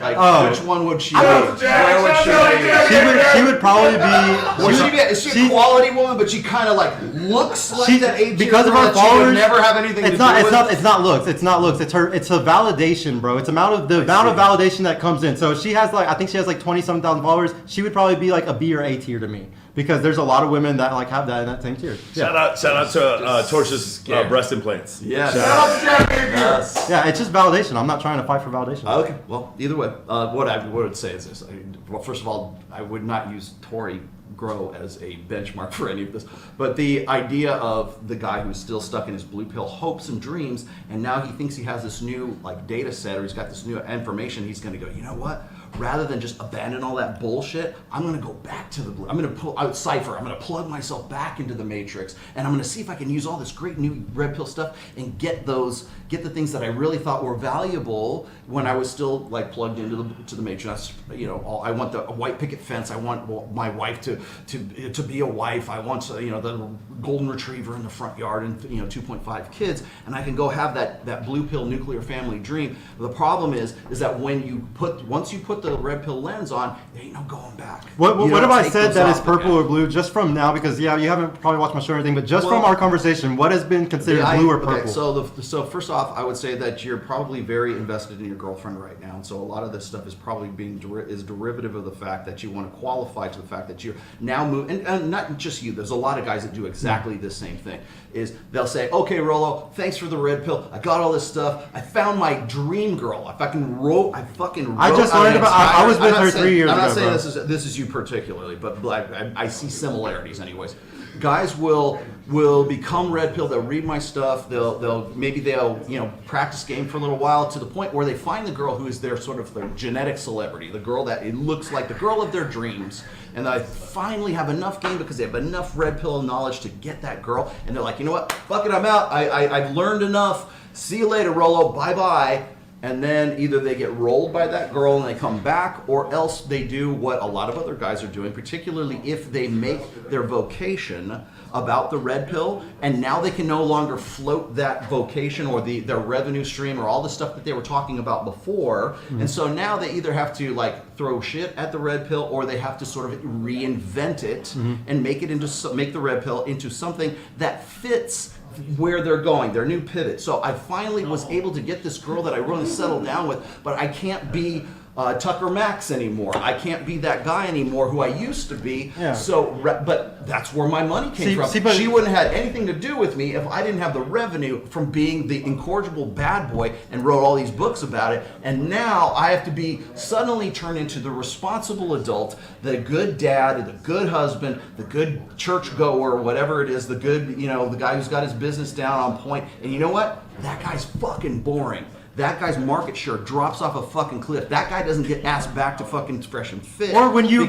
Like, Oh. which one would she be? Shout out to Jack, Where would shout she out to be? Jack. She would probably be. Is she a quality woman, but she kind of like looks like that age because of girl her that she would followers. never have anything to It's do not. with? It's not. It's not looks. It's not looks. It's her. It's a validation, bro. It's the amount of validation that comes in. So she has like, I think she has like 20-something thousand followers. She would probably be like a B or A tier to me, because there's a lot of women that like have that in that same tier. Shout out to Torch's breast implants. Yes. Shout out to Jack. Yes. Yeah, it's just validation. I'm not trying to fight for validation. Okay. Well, either way, what I would say is this. Well, first of all, I would not use Tory Grow as a benchmark for any of this. But the idea of the guy who's still stuck in his blue pill hopes and dreams, and now he thinks he has this new like data set, or he's got this new information, he's going to go, you know what? Rather than just abandon all that bullshit, I'm going to go back to the blue. I'm going to pull out Cypher. I'm going to plug myself back into the Matrix, and I'm going to see if I can use all this great new red pill stuff and get the things that I really thought were valuable when I was still like plugged into the Matrix. You know, I want the white picket fence. I want my wife to be a wife. I want the golden retriever in the front yard and 2.5 kids, and I can go have that blue pill nuclear family dream. The problem is that once you put the red pill lens on, there ain't no going back. What You have don't I take said those that is off purple or again. blue just from now? Because you haven't probably watched my show or anything, but just Well, from our conversation, what has been considered blue or purple? Okay, so first off, I would say that you're probably very invested in your girlfriend right now, and so a lot of this stuff is probably is derivative of the fact that you want to qualify to the fact that you're now and not just you. There's a lot of guys that do exactly the same thing. Is they'll say, okay, Rollo, thanks for the red pill. I got all this stuff. I found my dream girl. I just learned about. I was with her 3 years ago. I'm not saying bro. this is you particularly, but I see similarities anyways. Guys will become red pill. They'll read my stuff. They'll practice game for a little while to the point where they find the girl who is their sort of their genetic celebrity, the girl that it looks like the girl of their dreams, and they finally have enough game because they have enough red pill knowledge to get that girl, and they're like, you know what, fuck it, I'm out. I've learned enough. See you later, Rollo. Bye bye. And then either they get rolled by that girl and they come back, or else they do what a lot of other guys are doing, particularly if they make their vocation about the red pill, and now they can no longer float that vocation or their revenue stream or all the stuff that they were talking about before. Mm-hmm. And so now they either have to like throw shit at the red pill, or they have to sort of reinvent it mm-hmm. and make the red pill into something that fits where they're going, their new pivot. So I finally was able to get this girl that I really settled down with, but I can't be Tucker Max anymore. I can't be that guy anymore who I used to be. Yeah. So, but that's where my money came from. But she wouldn't have had anything to do with me if I didn't have the revenue from being the incorrigible bad boy and wrote all these books about it. And now I have to be suddenly turned into the responsible adult, the good dad, the good husband, the good church goer, whatever it is, the good, the guy who's got his business down on point. And you know what? That guy's fucking boring. That guy's market share drops off a fucking cliff. That guy doesn't get asked back to fucking Fresh and Fit. Or when you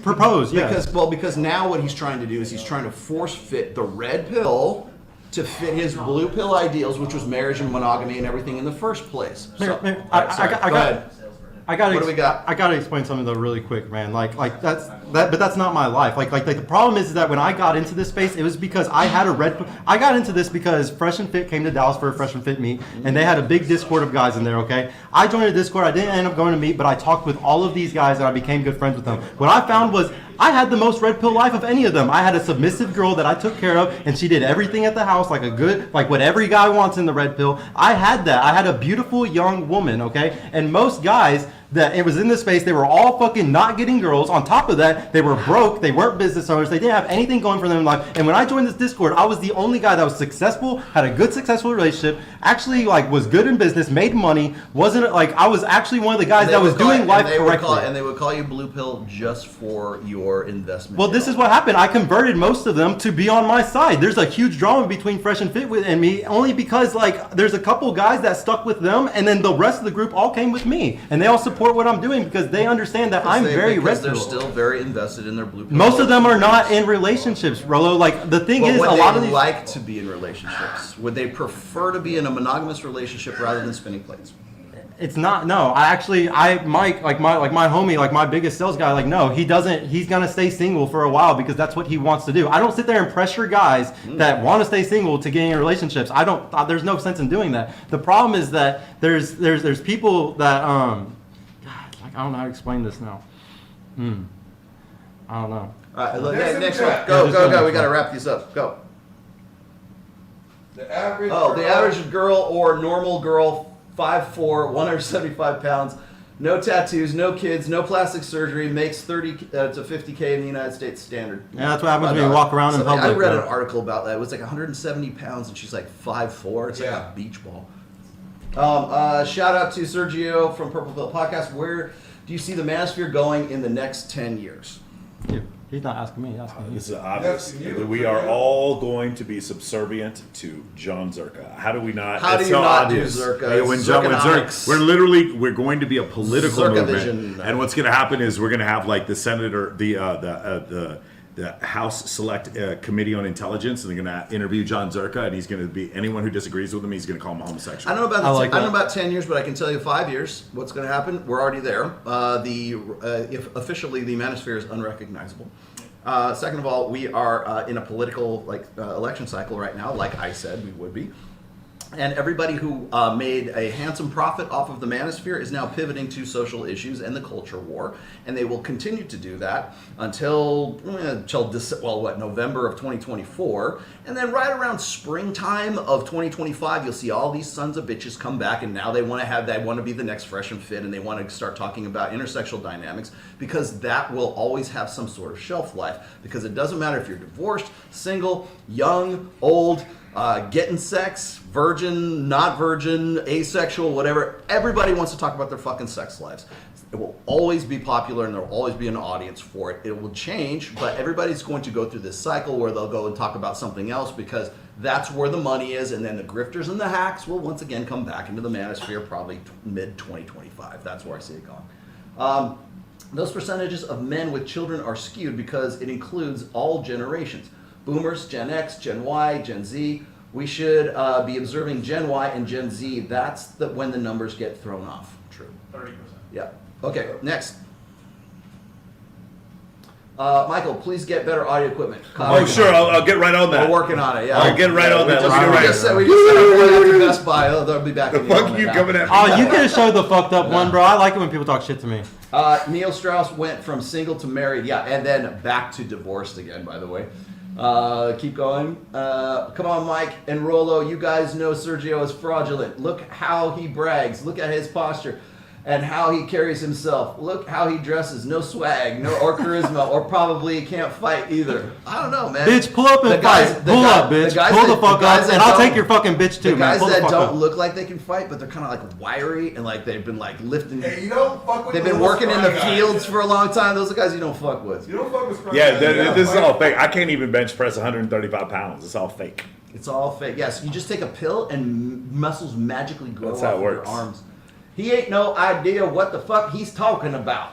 propose, yeah. Because now what he's trying to do is he's trying to force fit the red pill to fit his blue pill ideals, which was marriage and monogamy and everything in the first place. Go ahead. What do we got? I gotta explain something though really quick, man. But that's not my life. Like the problem is that when I got into this space, it was because I had I got into this because Fresh and Fit came to Dallas for a Fresh and Fit meet, and they had a big Discord of guys in there. Okay, I joined a Discord. I didn't end up going to meet, but I talked with all of these guys and I became good friends with them. What I found was I had the most red pill life of any of them. I had a submissive girl that I took care of, and she did everything at the house like what every guy wants in the red pill. I had that. I had a beautiful young woman, okay? And most guys that it was in this space, they were all fucking not getting girls. On top of that, they were broke. They weren't business owners. They didn't have anything going for them in life. And when I joined this Discord, I was the only guy that was successful, had a good, successful relationship, actually was good in business, made money, wasn't I was actually one of the guys that was doing life correctly. And they would call you blue pill just for your investment. Well, this is what happened. I converted most of them to be on my side. There's a huge drama between Fresh and Fit and me, only because there's a couple guys that stuck with them, and then the rest of the group all came with me, and they all support what I'm doing because they understand that I'm very red pill. They're still very invested in their blue pill. Most of them are not in relationships, Rollo. The thing is, a lot of these like to be in relationships. Would they prefer to be in a monogamous relationship rather than spinning plates? It's not. No, Mike, like my homie, like my biggest sales guy, like no, he doesn't. He's gonna stay single for a while because that's what he wants to do. I don't sit there and pressure guys that want to stay single to get in relationships. I don't. There's no sense in doing that. The problem is that there's people that God, like I don't know how to explain this now. I don't know. All right, There's next some one. chat. Go. We gotta wrap these up. Go. The average. Oh, the girl- average girl or normal girl, 5'4", 175 pounds, no tattoos, no kids, no plastic surgery, makes 30 to 50K in the United States standard. Yeah, that's what happens when you walk around in public. I read bro. an article about that. It was like 170 pounds, and she's like 5'4". It's like Yeah. a beach ball. Shout out to Sergio from Purple Pill Podcast. Where do you see the manosphere going in the next 10 years? He's not asking me. He's asking you. This is obvious. Yes, you. We are all going to be subservient to John Zerka. How do we not? How do it's you so not obvious. do Zerka? Hey, when Zerkonomics. we're going to be a political Zerkavision. movement, and what's going to happen is we're going to have like the senator, the House Select Committee on Intelligence, and they're going to interview John Zerka, and he's going to be anyone who disagrees with him, he's going to call him homosexual. I don't know about I I don't know that. about 10 years, but I can tell you 5 years. What's going to happen? We're already there. If officially the manosphere is unrecognizable. Second of all, we are in a political election cycle right now, like I said we would be. And everybody who made a handsome profit off of the manosphere is now pivoting to social issues and the culture war, and they will continue to do that until November of 2024, and then right around springtime of 2025, you'll see all these sons of bitches come back, and now they want to be the next fresh and fit, and they want to start talking about intersexual dynamics, because that will always have some sort of shelf life, because it doesn't matter if you're divorced, single, young, old, getting sex, virgin, not virgin, asexual, whatever. Everybody wants to talk about their fucking sex lives. It will always be popular, and there will always be an audience for it. It will change, but everybody's going to go through this cycle where they'll go and talk about something else because that's where the money is, and then the grifters and the hacks will once again come back into the manosphere probably mid-2025. That's where I see it going. Those percentages of men with children are skewed because it includes all generations. Boomers, Gen X, Gen Y, Gen Z. We should be observing Gen Y and Gen Z. That's when the numbers get thrown off. True. 30%. Yeah. Okay, next. Michael, please get better audio equipment. Oh, sure, I'll get right on that. We're working on it, yeah. I'll get right on that. Let's We get right just on said that. we just said we're Best Buy. They'll be back. The in the fuck element you now. coming at me? Oh, you could have showed the fucked up one, bro. I like it when people talk shit to me. Neil Strauss went from single to married, yeah, and then back to divorced again, by the way. Keep going. Come on, Mike and Rollo. You guys know Sergio is fraudulent. Look how he brags. Look at his posture and how he carries himself. Look how he dresses. No swag, or charisma, or probably can't fight either. I don't know, man. Bitch, pull up and fight. Pull up, bitch. Pull the fuck up, and I'll take your fucking bitch too, The man. guys Pull the that fuck don't up. look like they can fight, but they're kind of like wiry and like they've been like lifting. Hey, you don't fuck with They've the been little working in the scrawny guys. fields for a long time. Those are the guys you don't fuck with. You don't fuck with scrawny Yeah, guys. this is Fight. all fake. I can't even bench press 135 pounds. It's all fake. It's all fake. Yes, you just take a pill and muscles magically grow That's off how it of your works. arms. He ain't no idea what the fuck he's talking about.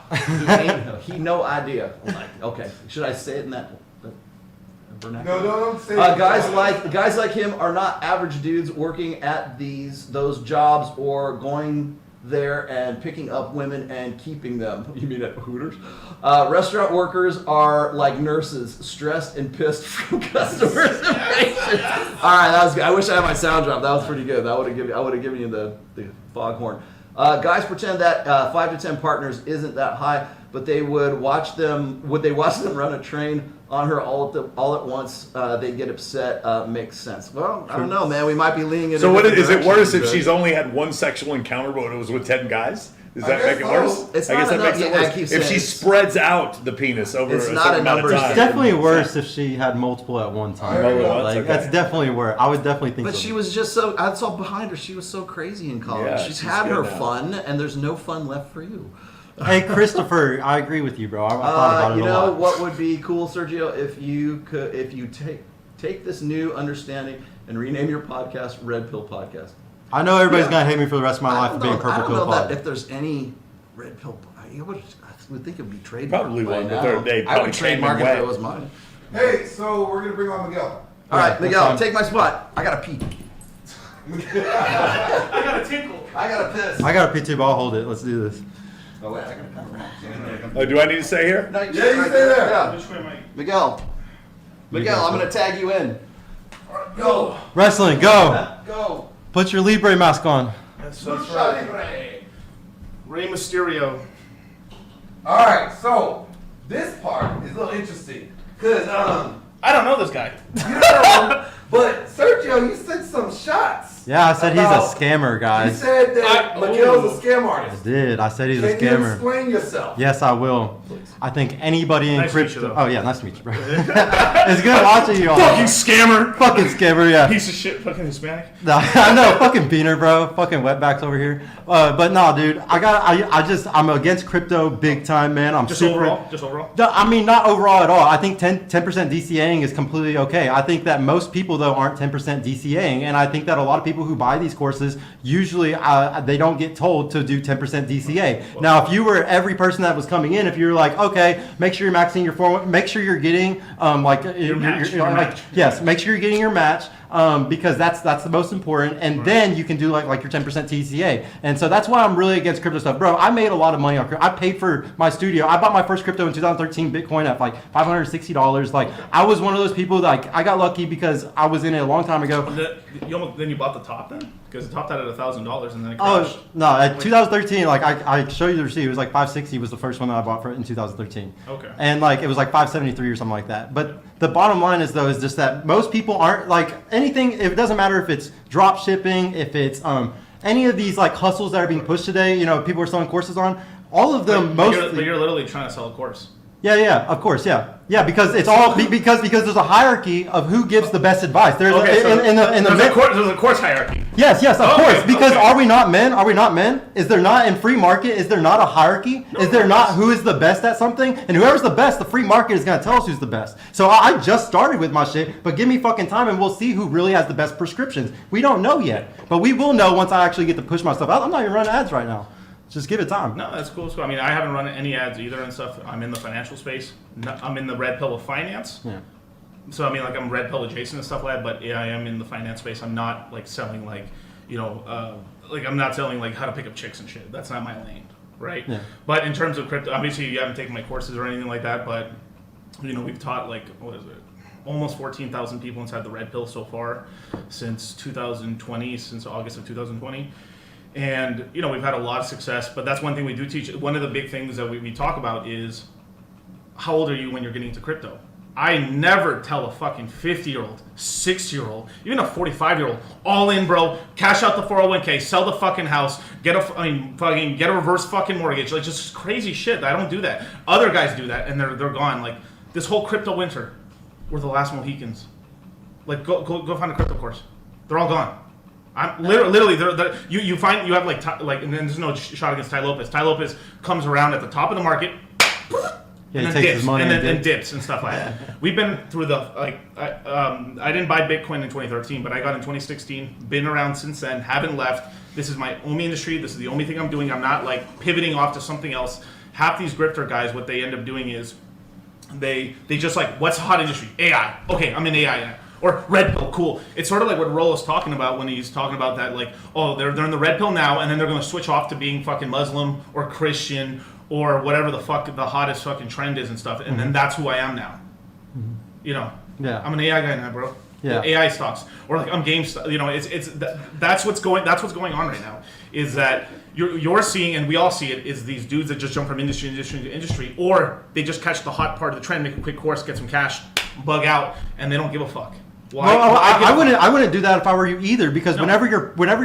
He no idea. I'm like, okay, should I say it in that vernacular? No, don't say it. Guys like him are not average dudes working at those jobs or going there and picking up women and keeping them. You mean at Hooters? Restaurant workers are like nurses, stressed and pissed from customers' impatience. All right, that was good. I wish I had my sound drop. That was pretty good. I would have given you the foghorn. Guys pretend that 5 to 10 partners isn't that high, but they would watch them. Would they watch them run a train on her all at once? They get upset. Makes sense. Well, I don't know, man. We might be leaning in. So a what different is it worse direction, if but- she's only had one sexual encounter, but it was with 10 guys? Does I that guess make it so. worse? It's I not guess that enough. makes it Yeah, I worse. keep If saying she it's- spreads out the penis over It's a not certain a amount of numbers time. It's definitely worse if she had multiple at one time. More than once, Like okay. that's definitely worse. I would definitely think. But so. she was just so. I saw behind her. She was so crazy in college. Yeah, she's she's had good her now. fun, and there's no fun left for you. Hey, Christopher, I agree with you, bro. I thought about it You a know lot. what would be cool, Sergio, if you take this new understanding and rename your podcast Red Pill Podcast. I know everybody's Yeah. gonna hate me for the rest of my life for being I Purple don't Pill know that Pod. if there's any Red Pill. I would think it'd be trademarked. Probably by one, but now. they I probably would came trademark in it if it wet. was mine. Hey, so we're gonna bring on Miguel. All right, that's Miguel, fine. take my spot. I gotta pee. I got a tinkle. I gotta piss. I got a P2, but I'll hold it. Let's do this. Oh wait, I gotta come. Oh, do I need to stay here? No, Yeah, you stay there. Yeah. Which way am I? Miguel, I'm gonna tag you in. Go. Wrestling, go. Go. Put your Libre mask on. That's right. Rey Mysterio. All right, so this part is a little interesting because I don't know this guy. you know, but Sergio, you said some shots. Yeah, I said he's about- a scammer, You guys. said that Miguel's a scam I artist. did. I said he's a Can you scammer. explain yourself? Yes, I will. I think anybody in Nice to meet you, crypto. though. Oh yeah, nice to meet you, bro. It's good watching you all. Fucking scammer. Fucking scammer, yeah. Piece of shit. Fucking Hispanic. No, I know, fucking beaner, bro. Fucking wetbacks over here. But no, dude, I'm against crypto big time, man. I'm Just super. overall. Just overall. No, I mean, not overall at all. I think 10% DCAing is completely okay. I think that most people, though, aren't 10% DCAing. And I think that a lot of people who buy these courses, usually they don't get told to do 10% DCA. Now, if you were every person that was coming in, if you were like, okay, make sure you're maxing your form, make sure you're getting Your match. yes, make sure you're getting your match. Because that's the most important, and then you can do like your 10% TCA, and so that's why I'm really against crypto stuff, bro. I made a lot of money on crypto. I paid for my studio. I bought my first crypto in 2013, Bitcoin at like $560. Like I was one of those people that like I got lucky because I was in it a long time ago. Then you bought the top then? Because the top had at $1,000 and then it Oh crashed. no! At 2013, like I show you the receipt. It was like 560 was the first one that I bought for in 2013. Okay. And like it was like 573 or something like that. But the bottom line is though is just that most people aren't like anything. If it doesn't matter if it's drop shipping, if it's any of these like hustles that are being pushed today. You know, people are selling courses on. All of them, But mostly. you're literally trying to sell a course. Yeah, of course, yeah, because it's all because there's a hierarchy of who gives the best advice. There's Okay, so in the there's a course hierarchy. Yes, of Okay, course. Because okay. are we not men? Are we not men? Is there not in free market? Is there not a hierarchy? Is there not who is the best at something? And whoever's the best, the free market is going to tell us who's the best. So I just started with my shit, but give me fucking time and we'll see who really has the best prescriptions. We don't know yet, but we will know once I actually get to push my stuff out. I'm not even running ads right now. Just give it time. No, that's cool. So, I mean, I haven't run any ads either and stuff. I'm in the financial space. I'm in the red pill of finance. Yeah. So, I mean, like, I'm red pill adjacent and stuff like that, but yeah, I am in the finance space. I'm not, like, selling, like, you know, I'm not selling, like, how to pick up chicks and shit. That's not my lane, right? Yeah. But in terms of crypto, obviously, you haven't taken my courses or anything like that, but, you know, we've taught, like, what is it? Almost 14,000 people inside the red pill so far since 2020, since August of 2020. And, you know, we've had a lot of success, but that's one thing we do teach. One of the big things that we talk about is how old are you when you're getting into crypto? I never tell a fucking 50-year-old, 60-year-old, even a 45-year-old, all in, bro, cash out the 401k, sell the fucking house, get a reverse fucking mortgage, like just crazy shit. I don't do that. Other guys do that, and they're gone. Like this whole crypto winter, we're the last Mohicans. Like go find a crypto course. They're all gone. I'm literally you find you have like and then there's no shot against Ty Lopez. Ty Lopez comes around at the top of the market, Yeah, and he then takes dips, his money and dips and stuff like that. We've been through the I didn't buy Bitcoin in 2013, but I got in 2016. Been around since then. Haven't left. This is my only industry. This is the only thing I'm doing. I'm not like pivoting off to something else. Half these grifter guys, what they end up doing is they just like, what's a hot industry? AI. Okay, I'm in AI now. Or red pill, cool. It's sort of like what Rollo's talking about when he's talking about that, like, oh, they're in the red pill now, and then they're going to switch off to being fucking Muslim or Christian or whatever the fuck the hottest fucking trend is and stuff, and then that's who I am now. You know, Yeah. I'm an AI guy now, bro. Yeah. AI stocks, or like I'm GameStop. You know, that's what's going on right now. Is that you're seeing, and we all see it, is these dudes that just jump from industry to industry, or they just catch the hot part of the trend, make a quick course, get some cash, bug out, and they don't give a fuck. I wouldn't do that if I were you either, because whenever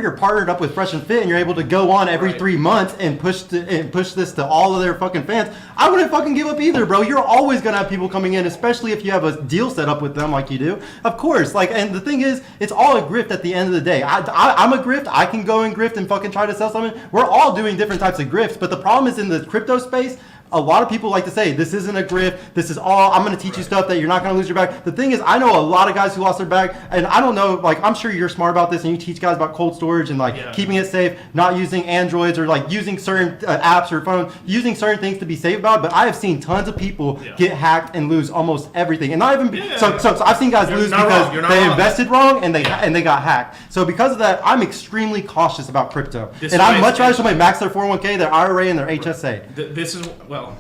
you're partnered up with Fresh and Fit and you're able to go on every 3 months and push this to all of their fucking fans, I wouldn't fucking give up either, bro. You're always gonna have people coming in, especially if you have a deal set up with them like you do. Of course, like, and the thing is, it's all a grift at the end of the day. I'm a grift. I can go and grift and fucking try to sell something. We're all doing different types of grifts, but the problem is in the crypto space. a lot of people like to say, this isn't a grift, this is all, I'm going to teach you stuff that you're not going to lose your bag. The thing is, I know a lot of guys who lost their bag, and I don't know, like, I'm sure you're smart about this, and you teach guys about cold storage and, like, keeping it safe, not using Androids or, like, using certain apps or phones, using certain things to be safe about it, but I have seen tons of people get hacked and lose almost everything. And not even, so I've seen guys lose because they invested wrong and they got hacked. So because of that, I'm extremely cautious about crypto. And I'd much rather somebody max their 401k, their IRA, and their HSA. This is, well,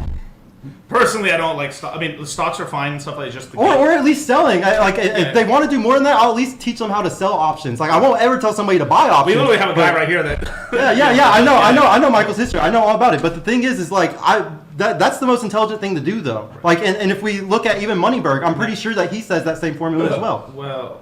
personally, I don't like stock. I mean, the stocks are fine and stuff like that. Just or at least selling. If they want to do more than that, I'll at least teach them how to sell options. Like, I won't ever tell somebody to buy options. We literally have a guy right here that. I know Michael's history. I know all about it. But the thing is like that's the most intelligent thing to do, though. Like, and if we look at even Moneyberg, I'm pretty sure that he says that same formula as well. Well.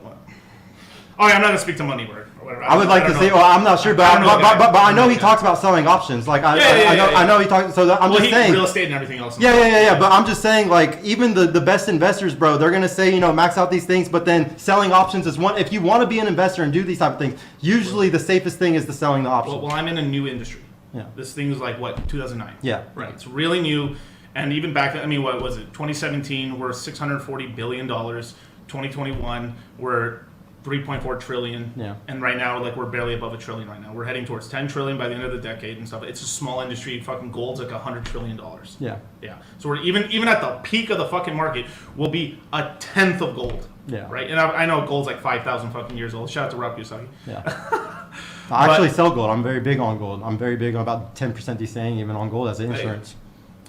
Oh, yeah, I'm not gonna speak to Moneyberg or whatever. I would like to say, well, I'm not sure, but I know he talks about selling options. Like, I know he talks. So I'm just saying real estate and everything else. Yeah. But I'm just saying, like, even the best investors, bro, they're gonna say, you know, max out these things, but then selling options is one. If you want to be an investor and do these type of things, usually the safest thing is the selling the options. Well, I'm in a new industry. Yeah. This thing is like what, 2009. Yeah. Right. It's really new, and even back then, I mean, what was it? 2017, we're $640 billion. 2021, we're 3.4 trillion. Yeah. And right now, like, we're barely above $1 trillion right now. We're heading towards 10 trillion by the end of the decade and stuff. It's a small industry. Fucking gold's like $100 trillion. Yeah. Yeah. So we're even at the peak of the fucking market, we'll be a tenth of gold. Yeah. Right. And I know gold's like 5,000 fucking years old. Shout out to Rob Kiyosaki. Yeah. I actually sell gold. I'm very big on gold. I'm very big on about 10% DCing even on gold as an insurance.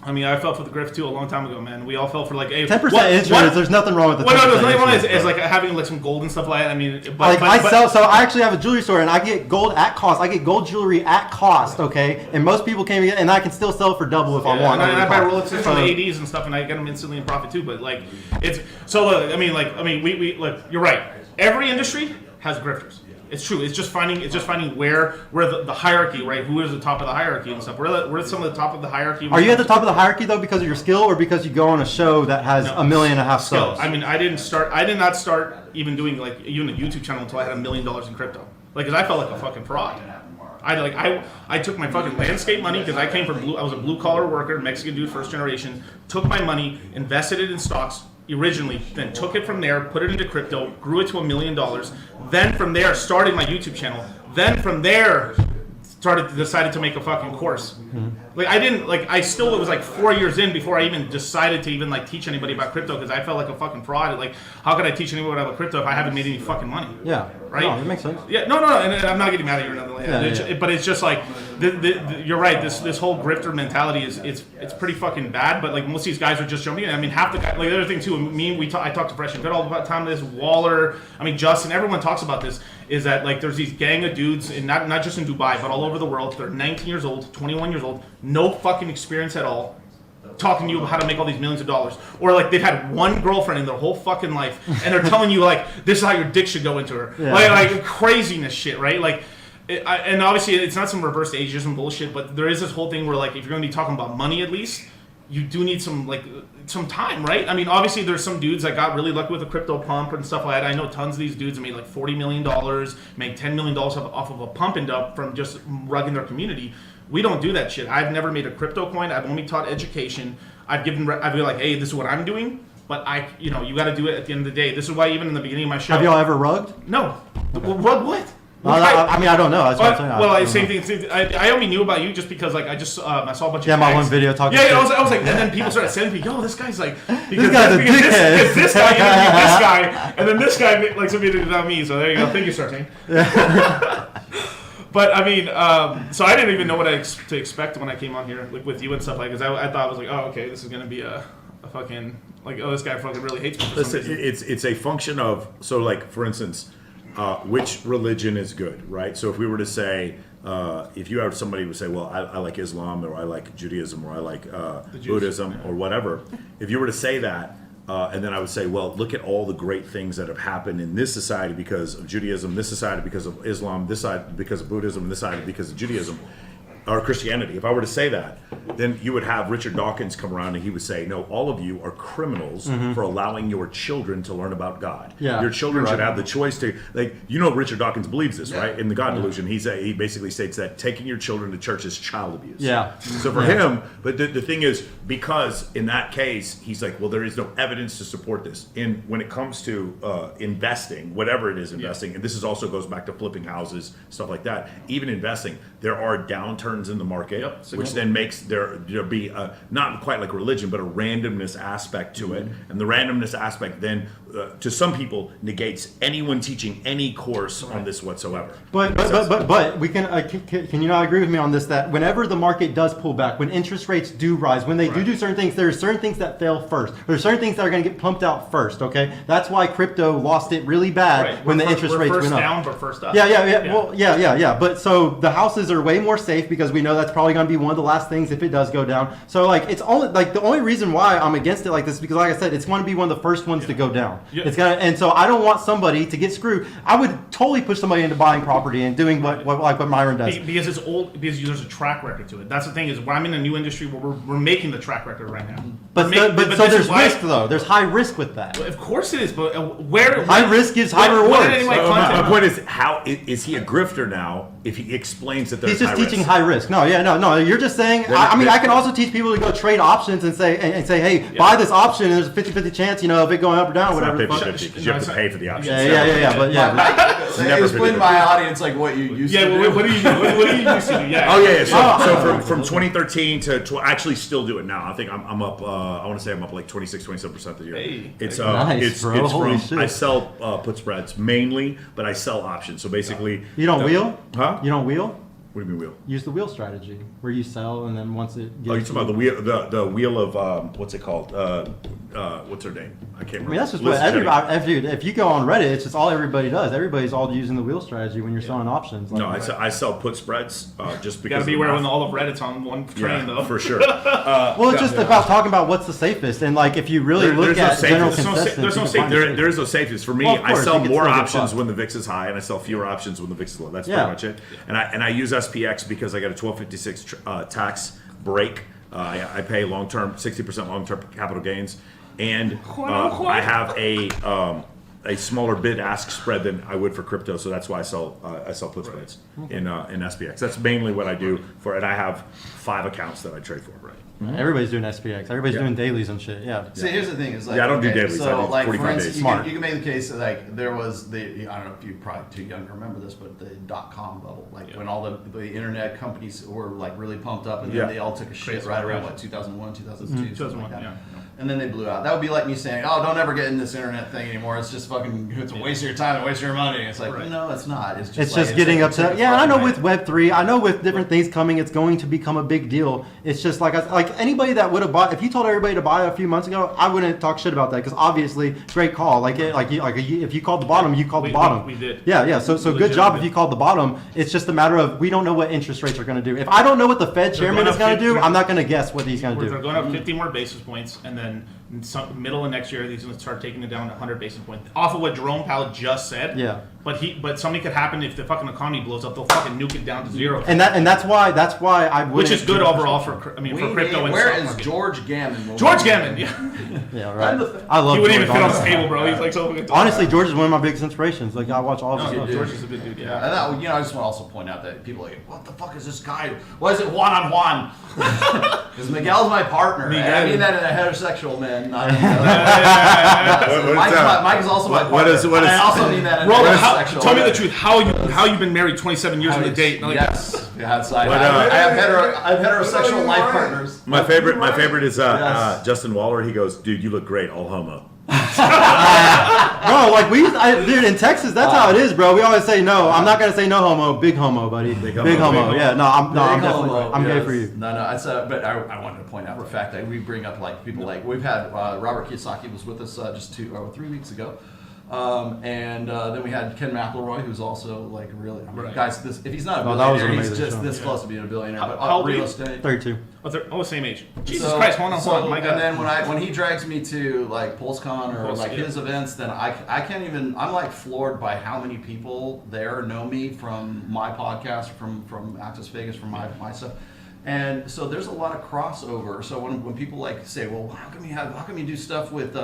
I mean, I fell for the grift too a long time ago, man. We all fell for like 10% insurance. There's nothing wrong with the 10%. Well, no, there's nothing wrong is like having like some gold and stuff like that. I mean, So I actually have a jewelry store, and I get gold at cost. I get gold jewelry at cost, okay? And most people can't get, and I can still sell it for double if I want. And I buy Rolexes from the 80s and stuff, and I get them instantly in profit too. But like, it's so. Look, I mean, we look. You're right. Every industry has grifters. It's true. It's just finding where the hierarchy, right? Who is the top of the hierarchy and stuff. We're some of the top of the hierarchy. Are you at the top of the hierarchy though because of your skill, or because you go on a show that has 1.5 million subs? I mean, I did not start even doing like even a YouTube channel until I had $1 million in crypto. Like, cause I felt like a fucking fraud. I took my fucking landscape money because I came from I was a blue collar worker, Mexican dude, first generation. Took my money, invested it in stocks originally, then took it from there, put it into crypto, grew it to $1 million. Then from there, started my YouTube channel. Then from there, decided to make a fucking course. Mm-hmm. It was like 4 years in before I even decided to even like teach anybody about crypto, because I felt like a fucking fraud. Like, how could I teach anybody about crypto if I haven't made any fucking money? Yeah. Right? No, that makes sense. Yeah, no, and I'm not getting mad at you or nothing like that. But it's just like, you're right, this whole grifter mentality it's pretty fucking bad, but like most of these guys are just jumping in. I mean, half the guys, like the other thing too, I talk to Fresh and Good all the time, this Waller, I mean, Justin, everyone talks about this, is that like there's these gang of dudes, and not just in Dubai, but all over the world. They're 19 years old, 21 years old, no fucking experience at all, talking to you about how to make all these millions of dollars. Or like they've had one girlfriend in their whole fucking life, and they're telling you like, this is how your dick should go into her. Yeah. Like craziness shit, right? Like, and obviously it's not some reverse ageism bullshit, but there is this whole thing where like, if you're going to be talking about money, at least you do need some time, right? I mean, obviously there's some dudes that got really lucky with a crypto pump and stuff like that. I know tons of these dudes that made like $40 million, make $10 million off of a pump and dump from just rugging their community. We don't do that shit. I've never made a crypto coin. I've only taught education. I've been like, hey, this is what I'm doing, but you got to do it at the end of the day. This is why even in the beginning of my show. Have y'all ever rugged? No. Rug what? I mean, I don't know. That's what I'm saying. Same thing. I only knew about you just because like I saw a bunch of my one video talking. Yeah, I was like, and then people started sending me, yo, this guy's like, this guy's a dickhead. This guy interviewed this guy, and then this guy like some video about me. So there you go. Thank you, Sartain. But I mean, so I didn't even know what to expect when I came on here, like with you and stuff like. Because I thought I was like, oh, okay, this is gonna be a fucking like, oh, this guy fucking really hates me. Listen, it's a function of, so like for instance. Which religion is good, right? So if we were to say, if you have somebody who would say, well, I like Islam, or I like Judaism, or I like Buddhism, or whatever. If you were to say that, and then I would say, well, look at all the great things that have happened in this society because of Judaism, this society because of Islam, this side because of Buddhism, and this side because of Judaism, or Christianity. If I were to say that, then you would have Richard Dawkins come around and he would say, no, all of you are criminals for allowing your children to learn about God. Yeah, your children you're should right. have the choice to, like, Richard Dawkins believes this, right? In the God Delusion, he basically states that taking your children to church is child abuse. Yeah. So for him, but the thing is, because in that case, he's like, well, there is no evidence to support this. And when it comes to investing, whatever it is investing, and this is also goes back to flipping houses, stuff like that, even investing, there are downturns in the market, which then makes there be a, not quite like religion, but a randomness aspect to it. And the randomness aspect then, to some people, negates anyone teaching any course on this whatsoever. But we can you not agree with me on this, that whenever the market does pull back, when interest rates do rise, when they do certain things, there are certain things that fail first. There are certain things that are going to get pumped out first, okay? That's why crypto lost it really bad when the interest rates went up. First down, but first up. Yeah. Well, yeah. But so the houses are way more safe because we know that's probably going to be one of the last things if it does go down. So like it's only like the only reason why I'm against it like this is because like I said, it's going to be one of the first ones to go down. It's gonna, and so I don't want somebody to get screwed. I would totally push somebody into buying property and doing what Myron does. Because it's old. Because there's a track record to it. That's the thing is, when I'm in a new industry where we're making the track record right now. But there's risk though. There's high risk with that. Well, of course it is, but where high risk gives high rewards. My point is, how is he a grifter now if he explains that there's He's just high teaching risk? high risk. No. You're just saying. I can also teach people to go trade options and say, hey, buy this option. And there's a 50-50 chance, of it going up or down, It's whatever. not 50-50 because you have to pay for the option. Yeah. But yeah. Explain to my audience like what you used to do. What do you do? What do you used to do? Yeah. Oh yeah. So from 2013 to I actually still do it now. I think I'm up. I want to say I'm up like 26-27% the year. Hey. It's nice, bro. Holy shit. I sell put spreads mainly, but I sell options. So basically, You don't wheel? Huh? You don't wheel? What do you mean wheel? Use the wheel strategy where you sell and then once it gets. Oh, you're talking about the wheel, the wheel of what's it called? What's her name? I can't remember. I mean, that's just Liz what Jenny. everybody. If you go on Reddit, it's just all everybody does. Everybody's all using the wheel strategy when you're selling options. No, I sell put spreads just You because. gotta beware when all of Reddit's on one train, though. for sure. Well, it's just about talking about what's the safest, and like if you really look at general consensus, There's no safety. There is no safety. For me, Well, of I course, sell you can more still get options fucked. when the VIX is high, and I sell fewer options when the VIX is low. That's Yeah. pretty much it. And I use SPX because I got a 1256 tax break. I pay 60% long-term capital gains, and I have a smaller bid-ask spread than I would for crypto. So that's why I sell put spreads in SPX. That's mainly what I do for, and I have 5 accounts that I trade for. Right. everybody's doing SPX. Everybody's doing dailies and shit. Yeah. See, here's the thing: is like Yeah, I don't do dailies. I So, do like, 45 for instance, days. you can make the case that, like, there was I don't know if you're probably too young to remember this, but the .com bubble, like when all the internet companies were like really pumped up, and then they all took a shit right around 2001, 2002, something like that. And then they blew out. That would be like me saying, "Oh, don't ever get in this internet thing anymore. It's just fucking, it's a waste of your time and waste of your money." It's like, no, it's not. It's just like, getting like, upset. Yeah, I know with Web3, I know with different things coming, it's going to become a big deal. It's just like anybody that would have bought, if you told everybody to buy a few months ago, I wouldn't talk shit about that because obviously, great call. If you called the bottom, you called the bottom. We did. Yeah. So good job if you called the bottom. It's just a matter of we don't know what interest rates are going to do. If I don't know what the Fed chairman is going to do, I'm not going to guess what he's going to do. They're going up 50 more basis points, and then middle of next year, he's going to start taking it down to 100 basis points off of what Jerome Powell just said. Yeah. But something could happen if the fucking economy blows up. They'll fucking nuke it down to zero. And that's why I would. Which is good overall for crypto and where stock is market. George Gammon? George Gammon, yeah. Yeah, right. I love. He wouldn't George, even fit on the honestly. table, bro. He's like so fucking tall. Honestly, George is one of my biggest inspirations. Like I watch all of his stuff. George is a good dude. Yeah. And that, I just want to also point out that people are like, what the fuck is this guy? Why is it one-on-one? Because Miguel's my partner. And I mean that in a heterosexual man. Not Mike is also my partner. And I also mean that in a Roll, heterosexual tell me the way. truth. How you been married 27 years on a date? Like, Yes. I have heterosexual life partners. My favorite is Justin Waller. He goes, "Dude, you look great, all homo." Bro, like dude, in Texas, that's how it is, bro. We always say no. I'm not gonna say no homo, big homo, buddy. Big homo. Yeah, I'm definitely, I'm gay for you. No, it's but I wanted to point out the fact that we bring up like people like we've had Robert Kiyosaki was with us just 3 weeks ago. And then we had Ken McElroy, who's also like really, guys. If he's not a billionaire, he's just this close to being a billionaire. But real estate, 32. Same age. Jesus Christ, hold on, my God. And then when he drags me to like PulseCon or his events, then I can't even. I'm like floored by how many people there know me from my podcast, from Access Vegas, from my stuff. And so there's a lot of crossover. So when people like say, well, how come you do stuff with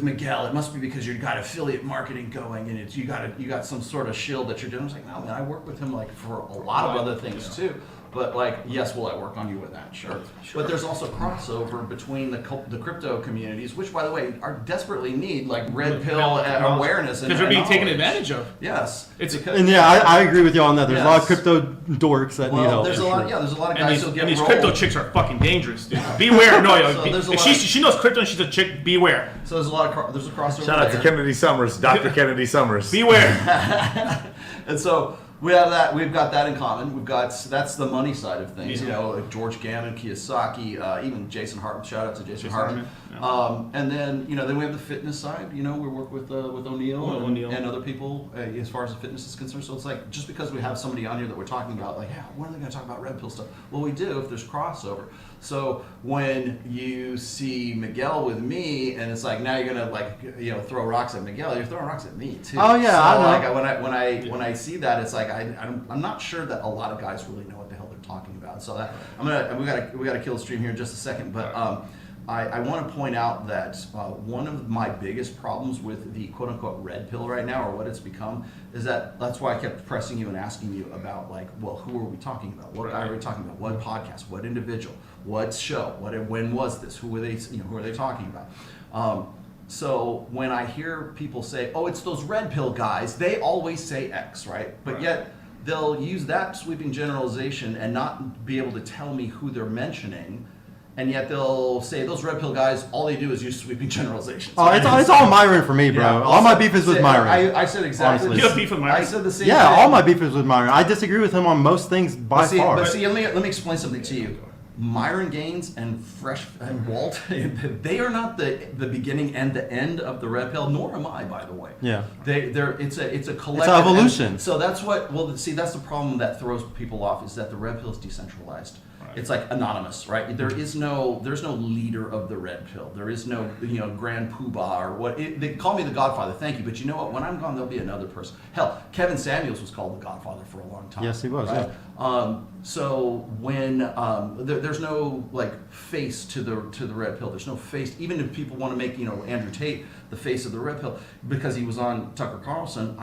Miguel? It must be because you've got affiliate marketing going, and you got some sort of shield that you're doing. I was like, no, man, I work with him like for a lot of other things too. But like, yes, will I work on you with that? Sure. But there's also crossover between the crypto communities, which, by the way, are desperately need like red pill awareness because they're being taken advantage of. Yes, And I agree with you on that. There's a lot of crypto dorks that need help. There's a lot of guys who get and these rolled. crypto chicks are fucking dangerous, dude. Beware. No, So if she knows crypto and she's a chick, beware. So there's a crossover. Shout out to there. Kennedy Summers, Dr. Kennedy Summers. Beware. And so we have that. We've got that in common. That's the money side of things. Yeah. You know, like George Gammon, Kiyosaki, even Jason Hartman. Shout out to Jason Hartman. Yeah. And then then we have the fitness side. You know, we work with O'Neill and other people as far as the fitness is concerned. So it's like just because we have somebody on here that we're talking about, like, yeah, when are they going to talk about red pill stuff? Well, we do if there's crossover. So when you see Miguel with me, and it's like now you're gonna throw rocks at Miguel, you're throwing rocks at me too. Oh yeah, so, I know. Like when I see that, it's like I'm not sure that a lot of guys really know what the hell they're talking about. So that we gotta kill the stream here in just a second, but I want to point out that one of my biggest problems with the quote unquote red pill right now, or what it's become, is that's why I kept pressing you and asking you about like, well, who are we talking about? What guy are we talking about? What podcast? What individual? What show? When was this? Who were they? Who are they talking about? So when I hear people say, "Oh, it's those red pill guys," they always say X, right? But yet they'll use that sweeping generalization and not be able to tell me who they're mentioning. And yet they'll say those red pill guys, all they do is use sweeping generalizations. Oh, it's all Myron for me, bro. Yeah, all my beef is with Myron. I said exactly. Honestly. You have beef with Myron? I said the same Yeah, thing. all my beef is with Myron. I disagree with him on most things by far. But see, let me explain something to you. Myron Gaines and Walt, they are not the beginning and the end of the red pill, nor am I, by the way. Yeah. It's a collective. It's evolution. So that's that's the problem that throws people off, is that the red pill is decentralized. It's like anonymous, right? There's no leader of the red pill. There is no grand poobah or what. They call me the Godfather. Thank you, but you know what? When I'm gone, there'll be another person. Hell, Kevin Samuels was called the Godfather for a long time. Yes, he was. Right? Yeah. So when there's no like face to the red pill. There's no face. Even if people want to make Andrew Tate the face of the red pill because he was on Tucker Carlson,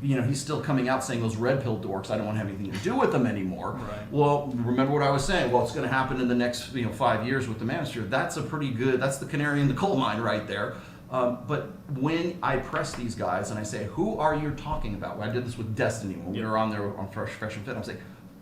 he's still coming out saying those red pill dorks, I don't want to have anything to do with them anymore. Right. Well, remember what I was saying. Well, it's going to happen in the next 5 years with the manosphere. That's the canary in the coal mine right there. But when I press these guys and I say, who are you talking about? Well, I did this with Destiny when we were on there on Fresh and Fit. I'm saying,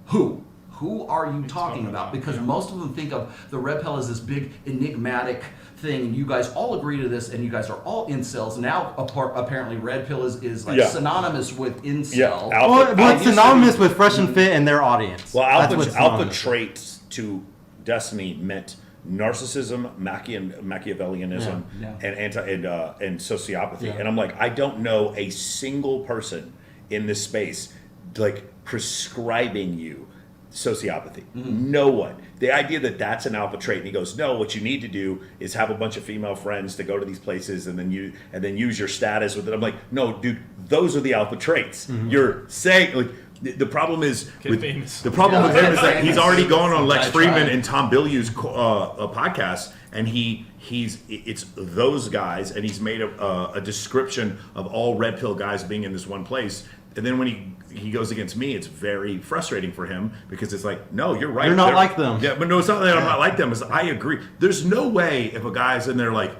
who? Who are you talking about? Because most of them think of the red pill as this big enigmatic thing, and you guys all agree to this, and you guys are all incels. Now, apparently, red pill is like synonymous with incel. Yeah, Well, it's synonymous with Fresh and Fit and their audience. Well, That's what's alpha synonymous. traits to Destiny meant narcissism, Machiavellianism, and sociopathy. Yeah. And I'm like, I don't know a single person in this space like prescribing you sociopathy. No one. The idea that that's an alpha trait, and he goes, no, what you need to do is have a bunch of female friends to go to these places and then use your status with it. I'm like, no, dude, those are the alpha traits. You're saying like the problem is with him is that he's already gone on Lex Fridman and Tom Bilyeu's podcast, and it's those guys, and he's made a description of all red pill guys being in this one place. And then when he goes against me, it's very frustrating for him because it's like, no, you're right. You're not like them. Yeah, but no, it's not that I'm not like them. It's I agree. There's no way if a guy's in there like,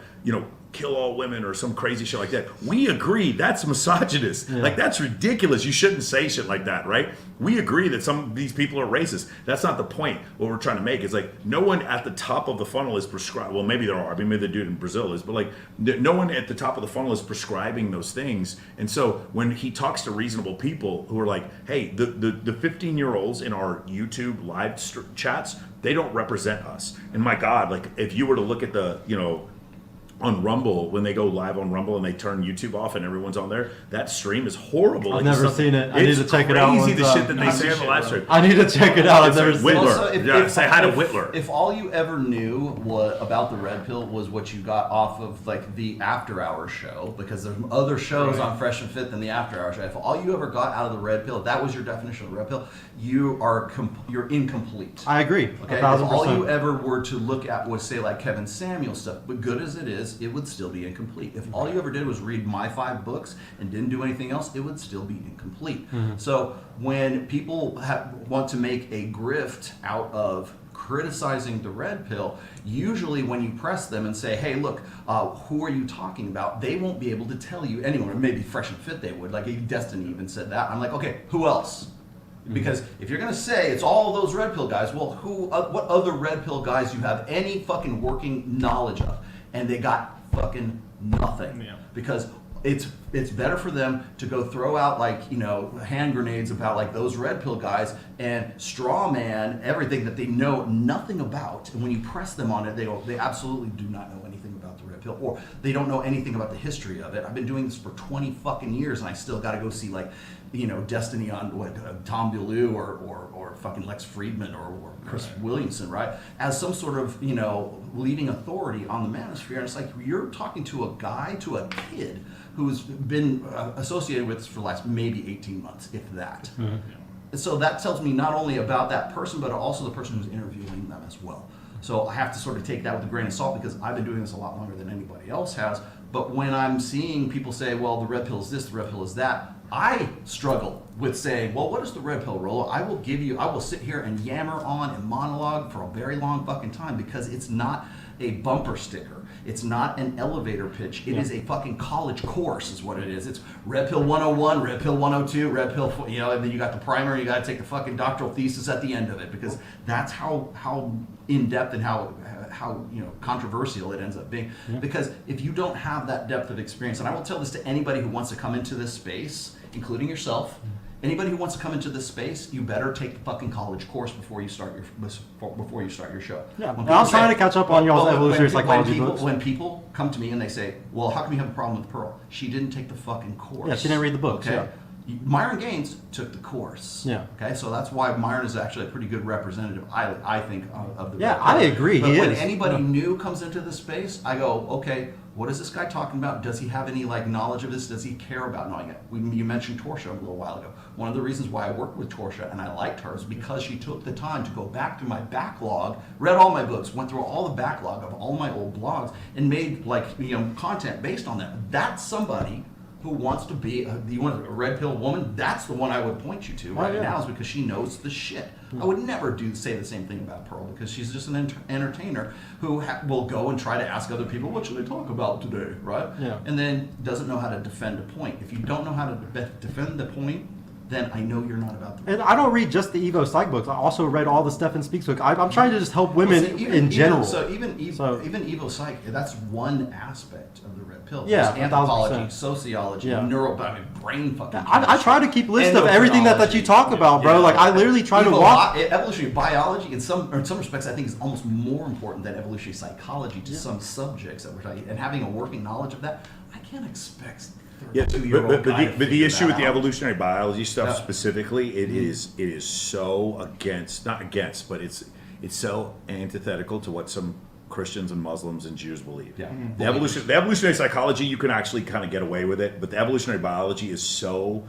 kill all women or some crazy shit like that. We agree that's misogynist. Like that's ridiculous. You shouldn't say shit like that, right? We agree that some of these people are racist. That's not the point. What we're trying to make is like no one at the top of the funnel is prescribed. Well, maybe there are. I mean, maybe the dude in Brazil is, but like no one at the top of the funnel is prescribing those things. And so when he talks to reasonable people who are like, hey, the 15-year-olds in our YouTube live chats, they don't represent us. And my God, like if you were to look at the, on Rumble, when they go live on Rumble and they turn YouTube off and everyone's on there, that stream is horrible. I've never seen it. I need It's to check it out crazy one the time. shit that they say on the live stream. I need to check it out. I've It's never like seen Whitler. it. Also, Yeah, say hi to Whitler. If all you ever knew about the red pill was what you got off of like the after hours show, because there's other shows on Fresh and Fit than the after hours show. If all you ever got out of the red pill, if that was your definition of the red pill, you're incomplete. I agree. Okay, if 1,000%. all you ever were to look at was say like Kevin Samuel stuff, but good as it is, it would still be incomplete. If all you ever did was read my 5 books and didn't do anything else, it would still be incomplete. So when people want to make a grift out of criticizing the red pill, usually when you press them and say, hey, look, who are you talking about? They won't be able to tell you anyone, or maybe Fresh and Fit they would. Like Destiny even said that. I'm like, okay, who else? Because if you're gonna say it's all those red pill guys, well, what other red pill guys you have any fucking working knowledge of? And they got fucking nothing. Yeah. Because it's better for them to go throw out like, you know, hand grenades about like those red pill guys and straw man everything that they know nothing about. And when you press them on it, they absolutely do not know anything about the red pill, or they don't know anything about the history of it. I've been doing this for 20 fucking years and I still got to go see like, you know, Destiny on what Tom DeLue or fucking Lex Friedman or Chris Williamson, right? As some sort of, you know, leading authority on the manosphere. And it's like you're talking to a guy, to a kid who's been associated with this for the last maybe 18 months, if that. And so that tells me not only about that person, but also the person who's interviewing them as well. So I have to sort of take that with a grain of salt because I've been doing this a lot longer than anybody else has. But when I'm seeing people say, well, the red pill is this, the red pill is that, I struggle with saying, well, what is the red pill, Rollo? I will sit here and yammer on and monologue for a very long fucking time because it's not a bumper sticker. It's not an elevator pitch. It is a fucking college course is what it is. It's red pill 101, red pill 102, red pill, you know, and then you got the primer, you got to take the fucking doctoral thesis at the end of it because that's how in-depth and how you know controversial it ends up being. Because if you don't have that depth of experience, and I will tell this to anybody who wants to come into this space, including yourself, anybody who wants to come into this space, you better take the fucking college course before you start your show. Yeah, and I'm trying to catch up on y'all's evolutionary psychology when books. when people come to me and they say, well, how come you have a problem with Pearl? She didn't take the fucking course. Yeah, she didn't read the books, Okay. yeah. Myron Gaines took the course. Yeah. Okay, so that's why Myron is actually a pretty good representative, I think, of the. Yeah, red I pill. agree, But he when is. anybody Yeah. new comes into the space, I go, okay, what is this guy talking about? Does he have any like knowledge of this? Does he care about knowing it? You mentioned Torsha a little while ago. One of the reasons why I worked with Torsha and I liked her is because she took the time to go back through my backlog, read all my books, went through all the backlog of all my old blogs, and made like content based on that. That's somebody who wants to be you want a red pill woman. That's the one I would point you to right now, is because she knows the shit. I would never say the same thing about Pearl because she's just an entertainer who will go and try to ask other people, what should I talk about today, right? Yeah. And then doesn't know how to defend a point. If you don't know how to defend the point, then I know you're not about the. And I don't read just the Evo Psych books. I also read all the Stefan Speaks book. I'm trying to just help women Well, see, in general. Even Evo Psych, that's one aspect of the red pill. Yeah, There's anthropology, 1000%. sociology, Yeah. brain fucking. I try to keep lists of everything that you talk about, bro. Yeah. Like I literally try to walk. Evolutionary biology, in some respects, I think is almost more important than evolutionary psychology to some subjects that we're talking. And having a working knowledge of that, I can't expect. Yeah, but the issue with the evolution. evolutionary biology stuff Yeah. specifically, it is so not against, but it's so antithetical to what some Christians and Muslims and Jews believe. Yeah. The evolutionary psychology, you can actually kind of get away with it, but the evolutionary biology is so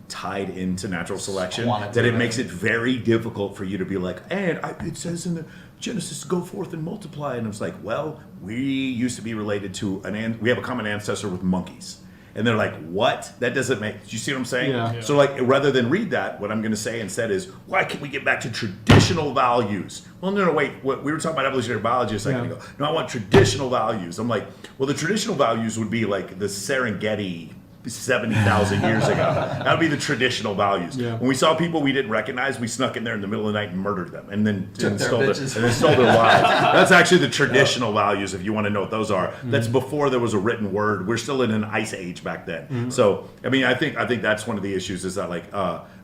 tied into natural selection that it makes it very difficult for you to be like, and it says in the Genesis to go forth and multiply, and it's like, well, we used to be related to we have a common ancestor with monkeys. And they're like, what? That doesn't make... Do you see what I'm saying? Yeah. So, like, rather than read that, what I'm going to say instead is, why can't we get back to traditional values? Well, no, wait. We were talking about evolutionary biology a second ago. No, I want traditional values. I'm like, well, the traditional values would be like the Serengeti 70,000 years ago. That would be the traditional values. Yeah. When we saw people we didn't recognize, we snuck in there in the middle of the night and murdered them, and then Took their stole bitches. their lives. That's actually the traditional values, if you want to know what those are. That's before there was a written word. We're still in an ice age back then. So, I mean, I think that's one of the issues is that like,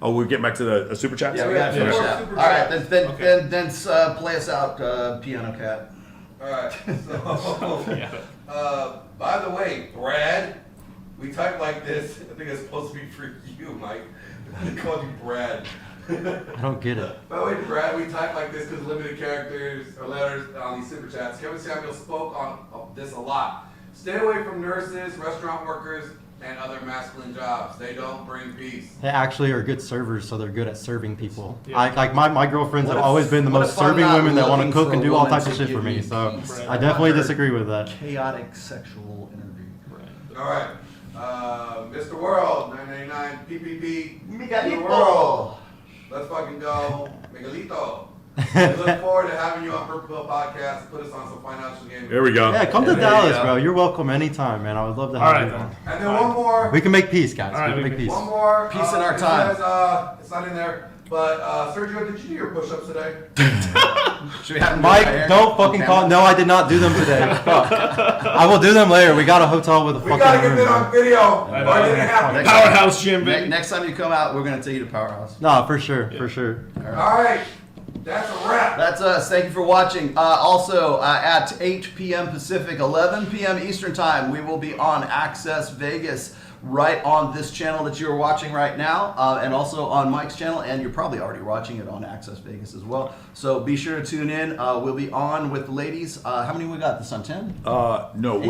we're getting back to the super chats. Yeah, we got to finish More that. super All right, chats. then play us out, Piano Cat. All right. So, By the way, Brad, we type like this. I think it's supposed to be for you, Mike. They called you Brad. I don't get it. By the way, Brad, we type like this because limited characters or letters on these super chats. Kevin Samuel spoke on this a lot. Stay away from nurses, restaurant workers, and other masculine jobs. They don't bring peace. They actually are good servers, so they're good at serving people. Yeah. Like my girlfriends What have if- always been the what most if I'm serving not women that want to looking cook for and a do all woman types of to shit give for me. me So peace? I definitely Right. disagree with that. Chaotic sexual energy. All right. Mr. World, 999 PPP. Miguelito. Mr. World. Let's fucking go. Miguelito. We look forward to having you on Purple Pill Podcast. Put us on some financial games. There we go. Yeah, come to There you Dallas, go. bro. You're welcome anytime, man. I would love to All have right, you then. on. And then one more. We can make peace, guys. All right, we can we make can- peace. One more. Peace in our it time. says, it's not in there. But Sergio, did you do your push-ups today? Should we have him Mike, do it don't on fucking camera? call. No, I did not do them today. Fuck. I will do them later. We got a hotel with a We fucking gotta get room. that bro. on video. I know. Or it didn't happen. Next- Powerhouse gym, baby. Next time you come out, we're gonna take you to Powerhouse. No, for sure, for sure. All right. That's a wrap. That's us. Thank you for watching. Also, at 8 p.m. Pacific, 11 p.m. Eastern Time, we will be on Access Vegas, right on this channel that you're watching right now, and also on Mike's channel, and you're probably already watching it on Access Vegas as well. So be sure to tune in. We'll be on with the ladies. How many we got this on? 10? No,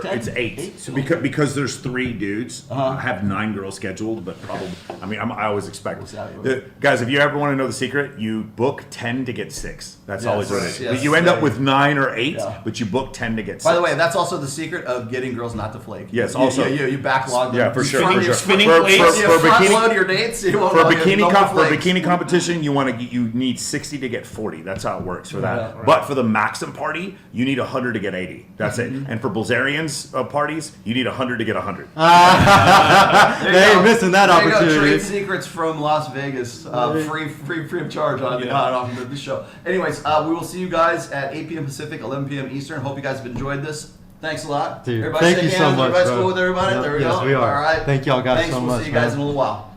it's 8. Eight? So because there's 3 dudes, Uh-huh. I have 9 girls scheduled, but probably I always expect. We'll see how you Guys, if you ever want to know the secret, you book 10 to get 6. That's Yes, always what it is. yes, You end up same. with 9 or 8, Yeah. but you book 10 to get 6. By the way, that's also the secret of getting girls not to flake. Yes, You- also- you backlog them. Yeah, for You sure, front- for you sure. spinning For plates. You front bikini, load your dates. You won't for know, you have no more flakes. bikini competition, you need 60 to get 40. That's how it works for that. Yeah. But for the Maxim party, you need 100 to get 80. That's it. Mm-hmm. And for Bulgarians parties, you need 100 to get 100. There you They ain't go. missing that There you go. opportunity. Trade secrets from Las Vegas, free of charge on the show. Anyways, we will see you guys at 8 p.m. Pacific, 11 p.m. Eastern. Hope you guys have enjoyed this. Thanks a lot. Dude, Everybody thank shake you so hands. much, Everybody's bro. cool with everybody. Yep, there we yes, go. we are. All right. Thank y'all guys Thanks. so We'll much, see you guys man. in a little while.